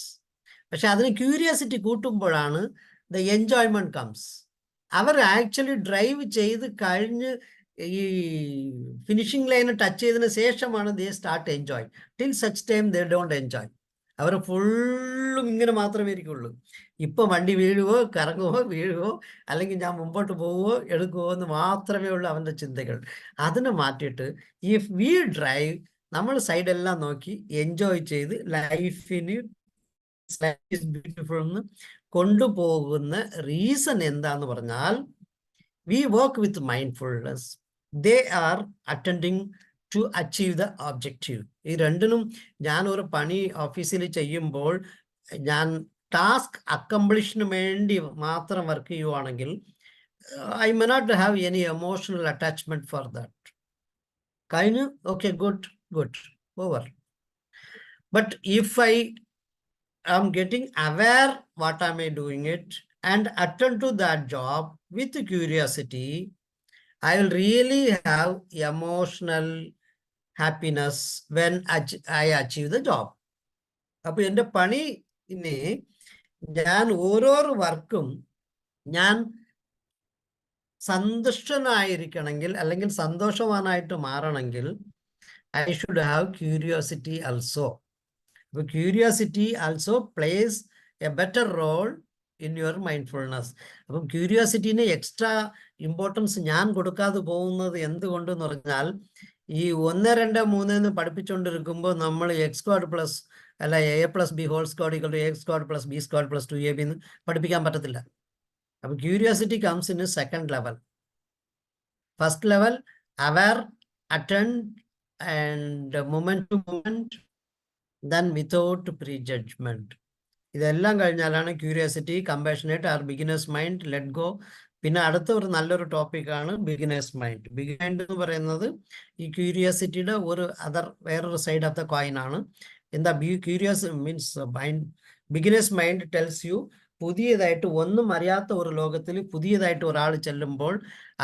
പക്ഷെ അതിന് ക്യൂരിയാസിറ്റി കൂട്ടുമ്പോഴാണ് the enjoyment comes. അവർ ആക്ച്വലി ഡ്രൈവ് ചെയ്ത് കഴിഞ്ഞ് ഈ ഫിനിഷിംഗ് ലൈന് ടച്ച് ചെയ്തതിന് ശേഷമാണ് they start enjoy. Till such time they don't enjoy. അവർ ഫുള്ളും ഇങ്ങനെ മാത്രമേ ഇരിക്കുള്ളൂ. ഇപ്പൊ വണ്ടി വീഴുവോ, കറങ്ങുവോ, വീഴുവോ, അല്ലെങ്കിൽ ഞാൻ മുമ്പോട്ട് പോവുമോ, എടുക്കുവോ എന്ന് മാത്രമേ ഉള്ളൂ അവൻ്റെ ചിന്തകൾ. അതിനെ മാറ്റിയിട്ട് ഇഫ് വി ഡ്രൈവ്, നമ്മൾ സൈഡെല്ലാം നോക്കി എൻജോയ് ചെയ്ത് ലൈഫിന് ബ്യൂട്ടിഫുൾ എന്ന് കൊണ്ടുപോകുന്ന റീസൺ എന്താന്ന് പറഞ്ഞാൽ, we work with mindfulness, they are attending to achieve the objective. ഈ രണ്ടിനും ഞാൻ ഒരു പണി ഓഫീസിൽ ചെയ്യുമ്പോൾ ഞാൻ ടാസ്ക് അക്കംപ്ലിഷിന് വേണ്ടി മാത്രം വർക്ക് ചെയ്യുവാണെങ്കിൽ I may not have any emotional attachment for that. Kind of, okay, good, over. But if I am getting aware what am I doing it and attend to that job with curiosity, I will really have emotional happiness when I achieve the job. അപ്പൊ എൻ്റെ പണി ഇനി ഞാൻ ഓരോരോ വർക്കും ഞാൻ സന്തുഷ്ടനായിരിക്കണമെങ്കിൽ അല്ലെങ്കിൽ സന്തോഷവാനായിട്ട് മാറണമെങ്കിൽ I should have curiosity also. So curiosity also plays a better role in your mindfulness. അപ്പം ക്യൂരിയോസിറ്റിന് എക്സ്ട്രാ ഇമ്പോർട്ടൻസ് ഞാൻ കൊടുക്കാതെ പോകുന്നത് എന്തുകൊണ്ടെന്ന് പറഞ്ഞാൽ ഈ 1, 2, 3 പഠിപ്പിച്ചുകൊണ്ടിരിക്കുമ്പോൾ നമ്മൾ എക്സ് സ്ക്വാഡ് പ്ലസ് അല്ല A+B² = AX² + B² + 2AB എന്ന് പഠിപ്പിക്കാൻ പറ്റത്തില്ല. അപ്പോൾ curiosity comes in second level. First level aware, attend and moment to moment, then without prejudgment. ഇതെല്ലാം കഴിഞ്ഞാലാണ് curiosity, compassionate or beginner's mind, let go. പിന്നെ അടുത്ത ഒരു നല്ലൊരു ടോപ്പിക്കാണ് ബിഗിനേഴ്സ് മൈൻഡ്. ബിഗിനേഴ്സ് എന്ന് പറയുന്നത് ഈ ക്യൂരിയോസിറ്റിയുടെ വേറൊരു സൈഡ് ഓഫ് ദ കോയിൻ ആണ്. എന്താ curios means beginners mind tells U പുതിയതായിട്ട് ഒന്നും അറിയാത്ത ഒരു ലോകത്തിൽ പുതിയതായിട്ട് ഒരാൾ ചെല്ലുമ്പോൾ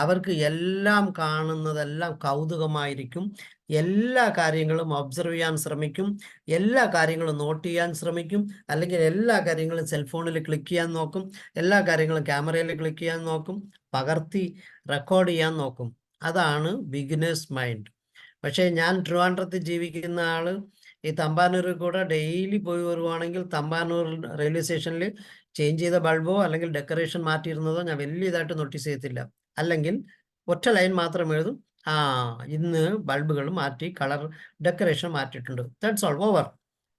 അവർക്ക് എല്ലാം കാണുന്നതെല്ലാം കൗതുകമായിരിക്കും. എല്ലാ കാര്യങ്ങളും ഒബ്സർവ് ചെയ്യാൻ ശ്രമിക്കും, എല്ലാ കാര്യങ്ങളും നോട്ട് ചെയ്യാൻ ശ്രമിക്കും, അല്ലെങ്കിൽ എല്ലാ കാര്യങ്ങളും സെൽഫോണിൽ ക്ലിക്ക് ചെയ്യാൻ നോക്കും, എല്ലാ കാര്യങ്ങളും ക്യാമറയിൽ ക്ലിക്ക് ചെയ്യാൻ നോക്കും, പകർത്തി റെക്കോർഡ് ചെയ്യാൻ നോക്കും. അതാണ് ബിഗിനേഴ്സ് മൈൻഡ്. പക്ഷേ ഞാൻ ട്രിവാൻഡ്രത്ത് ജീവിക്കുന്ന ആള് ഈ തമ്പാനൂരിൽ കൂടെ ഡെയിലി പോയി വരുവാണെങ്കിൽ തമ്പാനൂർ റെയിൽവേ സ്റ്റേഷനിൽ ചേഞ്ച് ചെയ്ത ബൾബോ അല്ലെങ്കിൽ ഡെക്കറേഷൻ മാറ്റിയിരുന്നതോ ഞാൻ വലിയ ഇതായിട്ട് നോട്ടീസ് ചെയ്യത്തില്ല. അല്ലെങ്കിൽ ഒറ്റ ലൈൻ മാത്രം എഴുതും, ഇന്ന് ബൾബുകൾ മാറ്റി കളർ ഡെക്കറേഷൻ മാറ്റിയിട്ടുണ്ട്, ദാറ്റ്സ് ഓൾ, ഓവർ.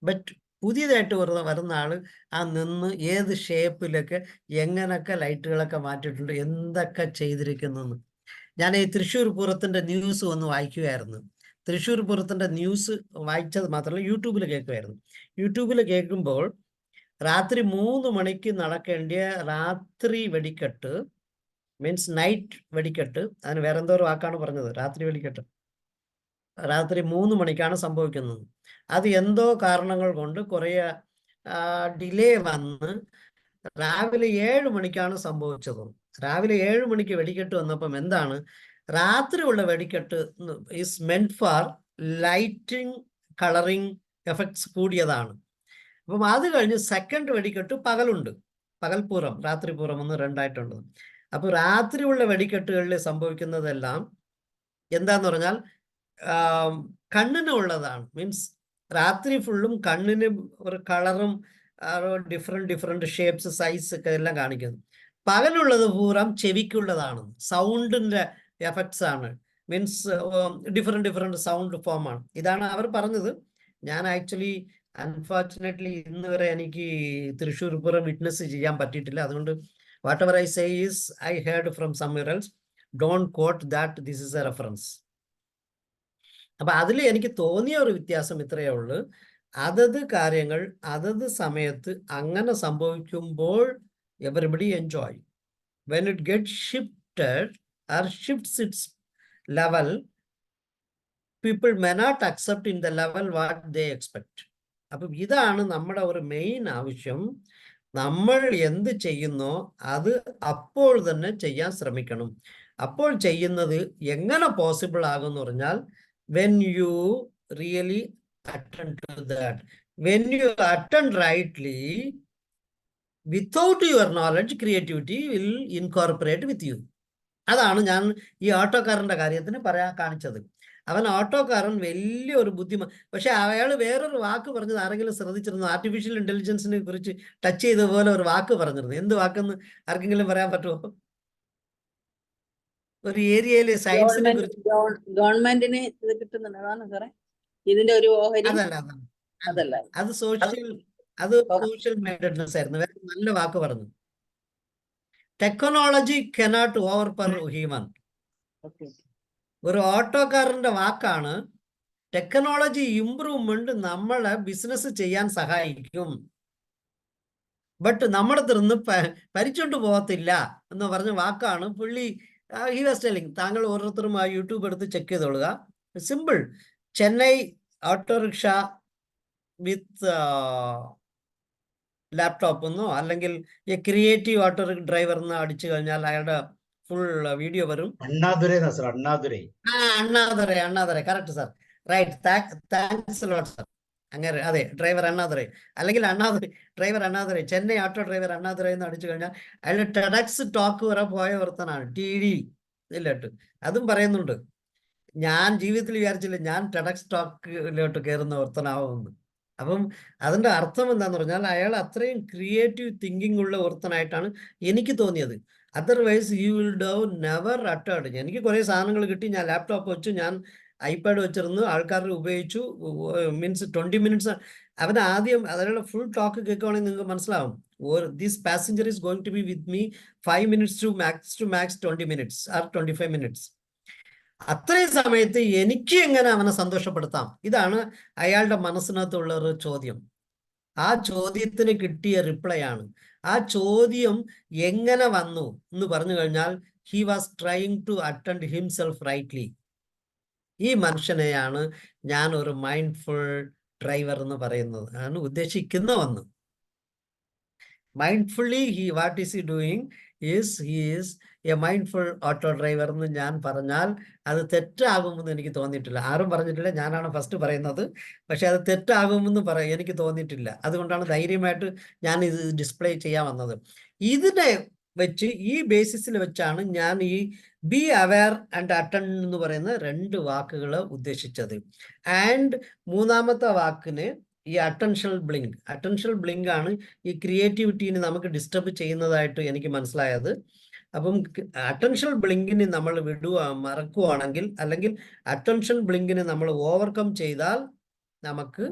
ബട്ട് പുതിയതായിട്ട് വരുന്ന ആള് നിന്ന് ഏത് ഷേപ്പിലൊക്കെ എങ്ങനെയൊക്കെ ലൈറ്റുകളൊക്കെ മാറ്റിയിട്ടുണ്ട്, എന്തൊക്കെ ചെയ്തിരിക്കുന്നു. ഞാൻ ഈ തൃശ്ശൂർ പൂരത്തിന്റെ ന്യൂസ് ഒന്ന് വായിക്കുകയായിരുന്നു. തൃശ്ശൂർ പൂരത്തിന്റെ ന്യൂസ് വായിച്ചത് മാത്രമല്ല യൂട്യൂബിൽ കേൾക്കുമായിരുന്നു. യൂട്യൂബിൽ കേൾക്കുമ്പോൾ രാത്രി 3 മണിക്ക് നടക്കേണ്ട രാത്രി വെടിക്കെട്ട് മീൻസ് നൈറ്റ് വെടിക്കെട്ട്, അതിന് വേറെ എന്തോ ഒരു വാക്കാണ് പറഞ്ഞത്, രാത്രി വെടിക്കെട്ട് രാത്രി 3 മണിക്കാണ് സംഭവിക്കുന്നത്. അത് എന്തോ കാരണങ്ങൾ കൊണ്ട് കുറേ ഡിലേ വന്ന് രാവിലെ 7 മണിക്കാണ് സംഭവിച്ചത്. രാവിലെ 7 മണിക്ക് വെടിക്കെട്ട് വന്നപ്പം എന്താണ്, രാത്രിയുള്ള വെടിക്കെട്ട് is മെന്റ് four lighting colouring effects കൂടിയതാണ്. അപ്പം അത് കഴിഞ്ഞ് സെക്കൻഡ് വെടിക്കെട്ട് പകലുണ്ട്, പകൽപൂരം, രാത്രിപൂരം എന്ന് രണ്ടായിട്ടുണ്ട്. അപ്പോൾ രാത്രിയുള്ള വെടിക്കെട്ടുകളിൽ സംഭവിക്കുന്നതെല്ലാം എന്താന്ന് പറഞ്ഞാൽ കണ്ണിന് ഉള്ളതാണ്. മീൻസ് രാത്രി ഫുള്ളും കണ്ണിന് ഒരു കളറും ഡിഫറെന്റ് ഷേപ്സ് സൈസ് ഒക്കെ എല്ലാം കാണിക്കുന്നു. പകലുള്ളത് പൂരം ചെവിക്കുള്ളതാണ്, സൗണ്ടിന്റെ എഫക്ട്സ് ആണ്. മീൻസ് ഡിഫറെന്റ് സൗണ്ട് ഫോം ആണ്. ഇതാണ് അവർ പറഞ്ഞത്. ഞാൻ ആക്ച്വലി അൺഫോർച്ചുനേറ്റ്ലി ഇന്ന് വരെ എനിക്ക് തൃശ്ശൂർ പൂരം വിറ്റ്നസ് ചെയ്യാൻ പറ്റിയിട്ടില്ല. അതുകൊണ്ട് whatever I say is I heard from somewhere else. Don't quote that, this is a reference. അപ്പൊ അതിൽ എനിക്ക് തോന്നിയ ഒരു വ്യത്യാസം ഇത്രയേ ഉള്ളൂ. അതത് കാര്യങ്ങൾ അതത് സമയത്ത് അങ്ങനെ സംഭവിക്കുമ്പോൾ everybody enjoy. When it gets shifted or shifts its level, people may not accept in the level what they expect. അപ്പം ഇതാണ് നമ്മുടെ ഒരു മെയിൻ ആവശ്യം. നമ്മൾ എന്ത് ചെയ്യുന്നോ അത് അപ്പോൾ തന്നെ ചെയ്യാൻ ശ്രമിക്കണം. അപ്പോൾ ചെയ്യുന്നത് എങ്ങനെ പോസിബിൾ ആകുമെന്ന് പറഞ്ഞാൽ when you really attend to that, when you attend rightly, without your knowledge, creativity will incorporate with you. അതാണ് ഞാൻ ഈ ഓട്ടോക്കാരന്റെ കാര്യത്തിന് കാണിച്ചത്. അവൻ ഓട്ടോക്കാരൻ വലിയൊരു പക്ഷെ അയാൾ വേറൊരു വാക്ക് പറഞ്ഞത് ആരെങ്കിലും ശ്രദ്ധിച്ചിരുന്നു? ആർട്ടിഫിഷ്യൽ ഇന്റലിജൻസിനെ കുറിച്ച് ടച്ച് ചെയ്ത പോലെ ഒരു വാക്ക് പറഞ്ഞിരുന്നു. എന്ത് വാക്കെന്ന് ആർക്കെങ്കിലും പറയാൻ പറ്റുമോ? ഒരു ഏരിയയിലെ സയൻസിനെ കുറിച്ച് ഗവൺമെന്റിന് ഇത് കിട്ടുന്നുണ്ട്, അതാണ് സാറേ ഇതിന്റെ ഒരു ഓഹരി. അതല്ല, അത് സോഷ്യൽ മൈൻഡഡ്നെസ് ആയിരുന്നു. വേറെ നല്ല വാക്ക് പറഞ്ഞു. Technology cannot overpower human. ഒരു ഓട്ടോക്കാരന്റെ വാക്കാണ് ടെക്നോളജി ഇംപ്രൂവ്മെന്റ് നമ്മളെ ബിസിനസ് ചെയ്യാൻ സഹായിക്കും. ബട്ട് നമ്മുടെ അടുത്ത് ഭരിച്ചോണ്ട് പോകത്തില്ല എന്ന് പറഞ്ഞ വാക്കാണ് പുള്ളി. He was telling. താങ്കൾ ഓരോരുത്തരും ആ യൂട്യൂബ് എടുത്ത് ചെക്ക് ചെയ്തോളുക. സിമ്പിൾ. ചെന്നൈ ഓട്ടോറിക്ഷ വിത്ത് ലാപ്ടോപ്പ് എന്നോ അല്ലെങ്കിൽ ഈ ക്രിയേറ്റീവ് ഓട്ടോ ഡ്രൈവർ എന്ന് അടിച്ചു കഴിഞ്ഞാൽ അയാളുടെ ഫുൾ വീഡിയോ വരും. Annadurai sir, Annadurai. Annadurai correct sir. Right. Thanks lot sir. അങ്ങനെ അതെ, ഡ്രൈവർ അണ്ണാദുരൈ അല്ലെങ്കിൽ driver Annadurai, Chennai auto driver Annadurai എന്ന് അടിച്ചു കഴിഞ്ഞാൽ അയാളുടെ ടെഡക്സ് ടോക്ക് വരെ പോയ ഒരുത്തനാണ്. TD ഇല്ലോട്ട് അതും പറയുന്നുണ്ട്. ഞാൻ ജീവിതത്തിൽ വിചാരിച്ചില്ല ഞാൻ ടെഡക്സ് ടോക്കിലോട്ട് കയറുന്ന ഒരുത്തനാവുമെന്ന്. അപ്പം അതിന്റെ അർത്ഥം എന്താന്ന് പറഞ്ഞാൽ അയാൾ അത്രയും ക്രിയേറ്റീവ് തിങ്കിങ് ഉള്ള ഒരുത്തനായിട്ടാണ് എനിക്ക് തോന്നിയത്. Otherwise you will never അട്ടേർഡ്. എനിക്ക് കുറെ സാധനങ്ങൾ കിട്ടി, ഞാൻ ലാപ്ടോപ്പ് വെച്ചു, ഞാൻ ഐപാഡ് വെച്ചിരുന്നു, ആൾക്കാർ ഉപയോഗിച്ചു. മീൻസ് 20 മിനിറ്റ്സ് അവൻ ആദ്യം അതിനുള്ള ഫുൾ ടോക്ക് കേൾക്കുവാണെങ്കിൽ നിങ്ങൾക്ക് മനസ്സിലാവും. This passenger is going to be with me 5 minutes to max 20 minutes or 25 minutes. അത്രയും സമയത്ത് എനിക്ക് എങ്ങനെ അവനെ സന്തോഷപ്പെടുത്താം? ഇതാണ് അയാളുടെ മനസ്സിനകത്തുള്ള ഒരു ചോദ്യം. ആ ചോദ്യത്തിന് കിട്ടിയ റിപ്ലൈ ആണ്. ആ ചോദ്യം എങ്ങനെ വന്നു എന്ന് പറഞ്ഞു കഴിഞ്ഞാൽ he was trying to attend himself rightly. ഈ മനുഷ്യനെയാണ് ഞാൻ ഒരു മൈൻഡ്ഫുൾ ഡ്രൈവർ എന്ന് പറയുന്നത്, ആണ് ഉദ്ദേശിക്കുന്ന ഒന്ന്. Mindfully what is he doing he is A mindful auto driver എന്ന് ഞാൻ പറഞ്ഞാൽ അത് തെറ്റാകുമെന്ന് എനിക്ക് തോന്നിയിട്ടില്ല. ആരും പറഞ്ഞിട്ടില്ല, ഞാനാണ് ഫസ്റ്റ് പറയുന്നത്. പക്ഷെ അത് തെറ്റാകുമെന്ന് എനിക്ക് തോന്നിയിട്ടില്ല. അതുകൊണ്ടാണ് ധൈര്യമായിട്ട് ഞാൻ ഇത് ഡിസ്പ്ലേ ചെയ്യാൻ വന്നത്. ഇതിനെ വെച്ച് ഈ ബേസിസിൽ വെച്ചാണ് ഞാൻ ഈ ബി അവെയർ ആൻഡ് അറ്റൻഡ് എന്ന് പറയുന്ന 2 വാക്കുകൾ ഉദ്ദേശിച്ചത്. ആൻഡ് മൂന്നാമത്തെ വാക്കിന് ഈ അറ്റൻഷണൽ ബ്ലിങ്ക് ആണ് ഈ ക്രിയേറ്റിവിറ്റീനെ നമുക്ക് ഡിസ്റ്റർബ് ചെയ്യുന്നതായിട്ട് എനിക്ക് മനസ്സിലായത്. അപ്പം അറ്റൻഷണൽ ബ്ലിങ്കിനെ നമ്മൾ മറക്കുവാണെങ്കിൽ അല്ലെങ്കിൽ അറ്റൻഷൻ ബ്ലിങ്കിനെ നമ്മൾ ഓവർകം ചെയ്താൽ നമുക്ക്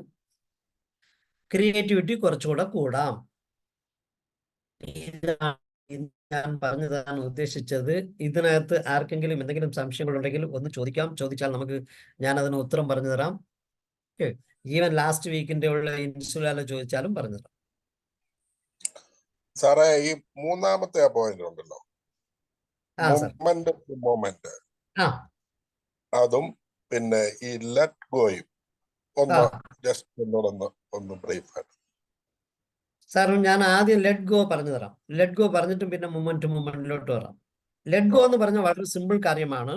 ക്രിയേറ്റിവിറ്റി കുറച്ചുകൂടെ കൂടാം. ഞാൻ പറഞ്ഞു തരാൻ ഉദ്ദേശിച്ചത്. ഇതിനകത്ത് ആർക്കെങ്കിലും എന്തെങ്കിലും സംശയങ്ങളുണ്ടെങ്കിൽ ഒന്ന് ചോദിച്ചാൽ നമുക്ക് ഞാൻ അതിന് ഉത്തരം പറഞ്ഞു തരാം. ഈവൻ ലാസ്റ്റ് വീക്കിന്റെ ഉള്ള ഇൻസുലാല ചോദിച്ചാലും പറഞ്ഞു തരാം. സാറേ, ഈ മൂന്നാമത്തെ പോയിന്റ് ഉണ്ടല്ലോ, മൊമെന്റ്, അതും പിന്നെ ഈ ലെറ്റ് ഗോയും ഒന്ന് ജസ്റ്റ് ഒന്ന് ബ്രീഫ് ആയിട്ട്. സാർ, ഞാൻ ആദ്യം ലെറ്റ് ഗോ പറഞ്ഞു തരാം. ലെറ്റ് ഗോ പറഞ്ഞിട്ടും പിന്നെ മൂവ്മെന്റിലോട്ട് വരാം. ലെറ്റ് ഗോ എന്ന് പറഞ്ഞ വളരെ സിമ്പിൾ കാര്യമാണ്.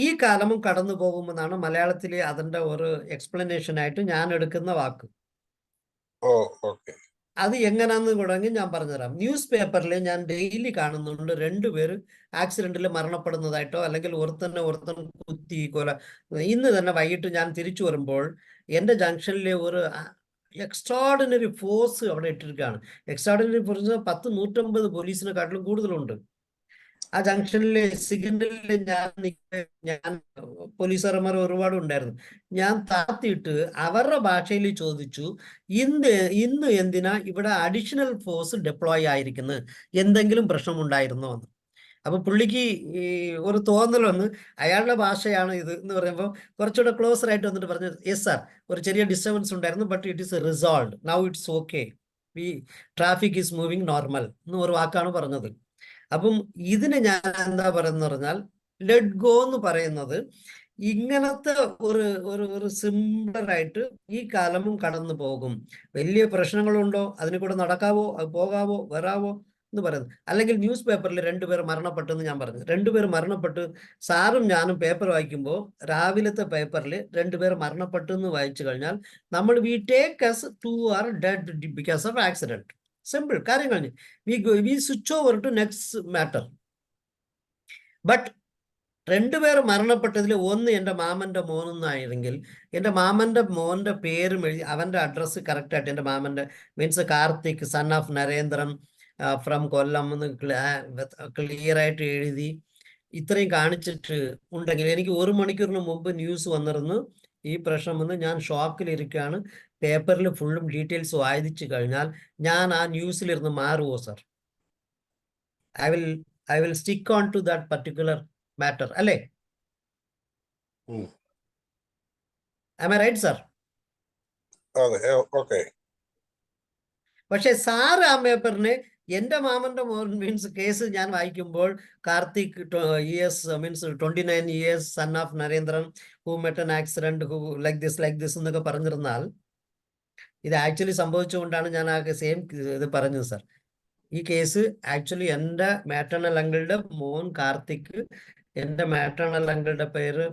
ഈ കാലമും കടന്നു പോകുമെന്നാണ് മലയാളത്തിലെ അതിന്റെ ഒരു എക്സ്പ്ലനേഷൻ ആയിട്ട് ഞാൻ എടുക്കുന്ന വാക്ക്. അത് എങ്ങനെയാന്ന് തുടങ്ങി ഞാൻ പറഞ്ഞുതരാം. ന്യൂസ് പേപ്പറിൽ ഞാൻ ഡെയിലി കാണുന്നുണ്ട് 2 പേര് ആക്സിഡന്റിൽ മരണപ്പെടുന്നതായിട്ടോ അല്ലെങ്കിൽ ഒരുത്തൻ കുത്തി കൊല. ഇന്ന് തന്നെ വൈകിട്ട് ഞാൻ തിരിച്ചു വരുമ്പോൾ എൻ്റെ ജംഗ്ഷനിലെ ഒരു എക്സ്ട്രാഡിനറി ഫോഴ്സ് അവിടെ ഇട്ടിരിക്കുകയാണ്. എക്സ്ട്രാഡിനറി ഫോഴ്സ് 150 പോലീസിനെക്കാട്ടിലും കൂടുതലുണ്ട്. ആ ജംഗ്ഷനിലെ സിഗ്നലിൽ ഞാൻ പോലീസുകാരന്മാർ ഒരുപാട് ഉണ്ടായിരുന്നു. ഞാൻ താത്തിയിട്ട് അവരുടെ ഭാഷയിൽ ചോദിച്ചു, ഇന്ന് എന്തിനാ ഇവിടെ അഡീഷണൽ ഫോഴ്സ് ഡെപ്ലോയ് ആയിരിക്കുന്നത്, എന്തെങ്കിലും പ്രശ്നമുണ്ടായിരുന്നോ എന്ന്. അപ്പൊ പുള്ളിക്ക് ഈ ഒരു തോന്നൽ വന്ന് അയാളുടെ ഭാഷയാണ് ഇത് എന്ന് പറയുമ്പോൾ കുറച്ചുകൂടെ ക്ലോസർ ആയിട്ട് വന്നിട്ട് പറഞ്ഞു, യെസ് സാർ, ഒരു ചെറിയ ഡിസ്റ്റർബൻസ് ഉണ്ടായിരുന്നു, but it is resolved now, it's okay, traffic is moving normal എന്ന് ഒരു വാക്കാണ് പറഞ്ഞത്. അപ്പം ഇതിന് ഞാൻ എന്താ പറയുന്നത് പറഞ്ഞാൽ, ലെറ്റ് ഗോ എന്ന് പറയുന്നത് ഇങ്ങനത്തെ ഒരു സിമ്പിളായിട്ട് ഈ കാലമും കടന്നു പോകും. വലിയ പ്രശ്നങ്ങളുണ്ടോ, അതിന് കൂടെ നടക്കാവോ, പോകാവോ, വരാവോ എന്ന് പറയുന്നത്. അല്ലെങ്കിൽ ന്യൂസ് പേപ്പറിൽ 2 പേർ മരണപ്പെട്ടെന്ന് ഞാൻ പറഞ്ഞു. 2 പേർ മരണപ്പെട്ട് സാറും ഞാനും പേപ്പർ വായിക്കുമ്പോൾ രാവിലത്തെ പേപ്പറിൽ 2 പേർ മരണപ്പെട്ടു എന്ന് വായിച്ചു കഴിഞ്ഞാൽ നമ്മൾ we take as 2 are dead because of accident. Simple കാര്യം കഴിഞ്ഞു. We switch over to next matter. But 2 പേർ മരണപ്പെട്ടതിൽ ഒന്ന് എൻ്റെ മാമൻ്റെ മോനെന്നായിരുന്നെങ്കിൽ എൻ്റെ മാമൻ്റെ മോൻ്റെ പേരും എഴുതി അവൻ്റെ അഡ്രസ്സ് കറക്റ്റായിട്ട് എൻ്റെ മാമൻ്റെ means Karthik son of Narendran from Kollam എന്ന് ക്ലിയർ ആയിട്ട് എഴുതി ഇത്രയും കാണിച്ചിട്ട് ഉണ്ടെങ്കിൽ, എനിക്ക് 1 മണിക്കൂറിന് മുമ്പ് ന്യൂസ് വന്നിരുന്നു ഈ പ്രശ്നം വന്ന്, ഞാൻ ഷോക്കിലിരിക്കുകയാണ്, പേപ്പറിൽ ഫുള്ളും ഡീറ്റെയിൽസ് വായിച്ചു കഴിഞ്ഞാൽ ഞാൻ ആ ന്യൂസിലിരുന്ന് മാറുമോ sir? I will stick on to that particular matter, അല്ലേ? Am I right, sir? അതെ ഓക്കെ. പക്ഷെ സാറ് ആ പേപ്പറിന് എന്റെ മാമന്റെ മോൻ മീൻസ് കേസ് ഞാൻ വായിക്കുമ്പോൾ Karthik years means 29 years son of Narendran who met an accident who like this എന്നൊക്കെ പറഞ്ഞിരുന്നാൽ ഇത് ആക്ച്വലി സംഭവിച്ചുകൊണ്ടാണ് ഞാൻ ആ സെയിം ഇത് പറഞ്ഞത് സാർ. ഈ കേസ് ആക്ച്വലി എൻ്റെ മാറ്റേണൽ അങ്കിളുടെ മോൻ കാർത്തിക്, എൻ്റെ മാറ്റേണൽ അങ്കിളുടെ പേര്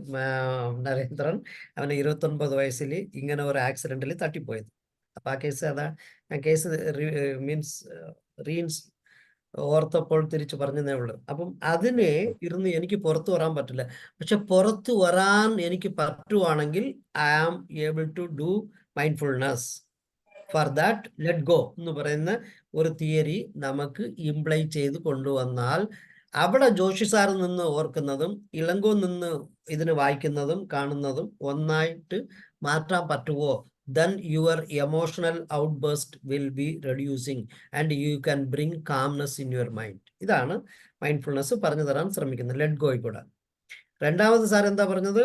നരേന്ദ്രൻ, അവന് 29 വയസ്സിൽ ഇങ്ങനെ ഒരു ആക്സിഡന്റിൽ തട്ടിപ്പോയത്. അപ്പൊ ആ കേസ് അതാ കേസ് മീൻസ് ഓർത്തപ്പോൾ തിരിച്ചു പറഞ്ഞതേ ഉള്ളൂ. അപ്പം അതിനെ ഇരുന്ന് എനിക്ക് പുറത്തു വരാൻ പറ്റില്ല. പക്ഷെ പുറത്തു വരാൻ എനിക്ക് പറ്റുവാണെങ്കിൽ I am able to do mindfulness. For that let go എന്ന് പറയുന്ന ഒരു തിയറി നമുക്ക് ഇംപ്ലൈ ചെയ്ത് കൊണ്ടുവന്നാൽ അവിടെ ജോഷി സാറിൽ നിന്ന് ഓർക്കുന്നതും ഇളങ്കോ നിന്ന് ഇതിന് വായിക്കുന്നതും കാണുന്നതും ഒന്നായിട്ട് മാറ്റാൻ പറ്റുമോ? then your emotional outburst will be reducing and you can bring calmness in your mind. ഇതാണ് മൈൻഡ്ഫുൾനെസ് പറഞ്ഞു തരാൻ ശ്രമിക്കുന്നത് ലെറ്റ് ഗോയിൽ കൂടെ. രണ്ടാമത് സാർ എന്താ പറഞ്ഞത്?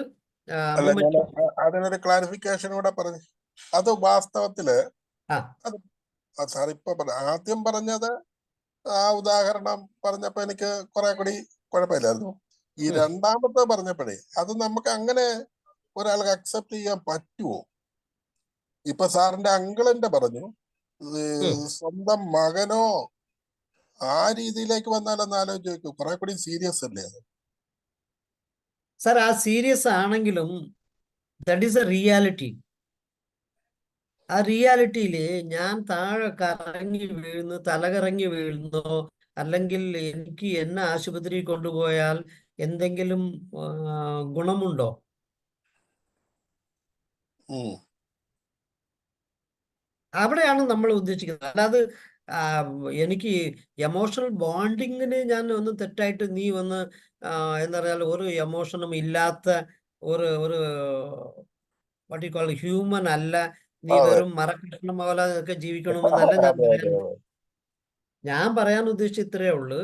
അതിനൊരു ക്ലാരിഫിക്കേഷൻ കൂടെ പറഞ്ഞു. അത് വാസ്തവത്തില് അത് സാർ ഇപ്പൊ ആദ്യം പറഞ്ഞത് ആ ഉദാഹരണം പറഞ്ഞപ്പോ എനിക്ക് കുറെ കൂടി കുഴപ്പമില്ലായിരുന്നു. ഈ രണ്ടാമത്തെ പറഞ്ഞപ്പോഴേ അത് നമുക്ക് അങ്ങനെ ഒരാൾക്ക് അക്സെപ്റ്റ് ചെയ്യാൻ പറ്റുമോ? ഇപ്പൊ സാറിന്റെ അങ്കിളെന്റെ പറഞ്ഞു സ്വന്തം മകനോ ആ രീതിയിലേക്ക് വന്നാലെന്ന് ആലോചിച്ച് നോക്കൂ, കുറെ കൂടി സീരിയസ് അല്ലേ അത്? സാർ ആ സീരിയസ് ആണെങ്കിലും ദാറ്റ് ഈസ് എ റിയാലിറ്റി. ആ റിയാലിറ്റിയില് ഞാൻ താഴെ കറങ്ങി വീഴുന്നു, തലകറങ്ങി വീഴുന്നോ, അല്ലെങ്കിൽ എനിക്ക് എന്നെ ആശുപത്രിയിൽ കൊണ്ടുപോയാൽ എന്തെങ്കിലും ഗുണമുണ്ടോ? അവിടെയാണ് നമ്മൾ ഉദ്ദേശിക്കുന്നത്. അല്ലാതെ എനിക്ക് എമോഷണൽ ബോണ്ടിങ്ങിന് ഞാൻ ഒന്ന് തെറ്റായിട്ട് നീ ഒന്ന് എന്താ പറയാ ഒരു എമോഷനും ഇല്ലാത്ത ഒരു ഹ്യൂമൻ അല്ല, നീ വെറും മരകഷ്ണം പോലെ ഒക്കെ ജീവിക്കണമെന്നല്ല ഞാൻ പറയാൻ ഉദ്ദേശിച്ച ഇത്രയേ ഉള്ളൂ.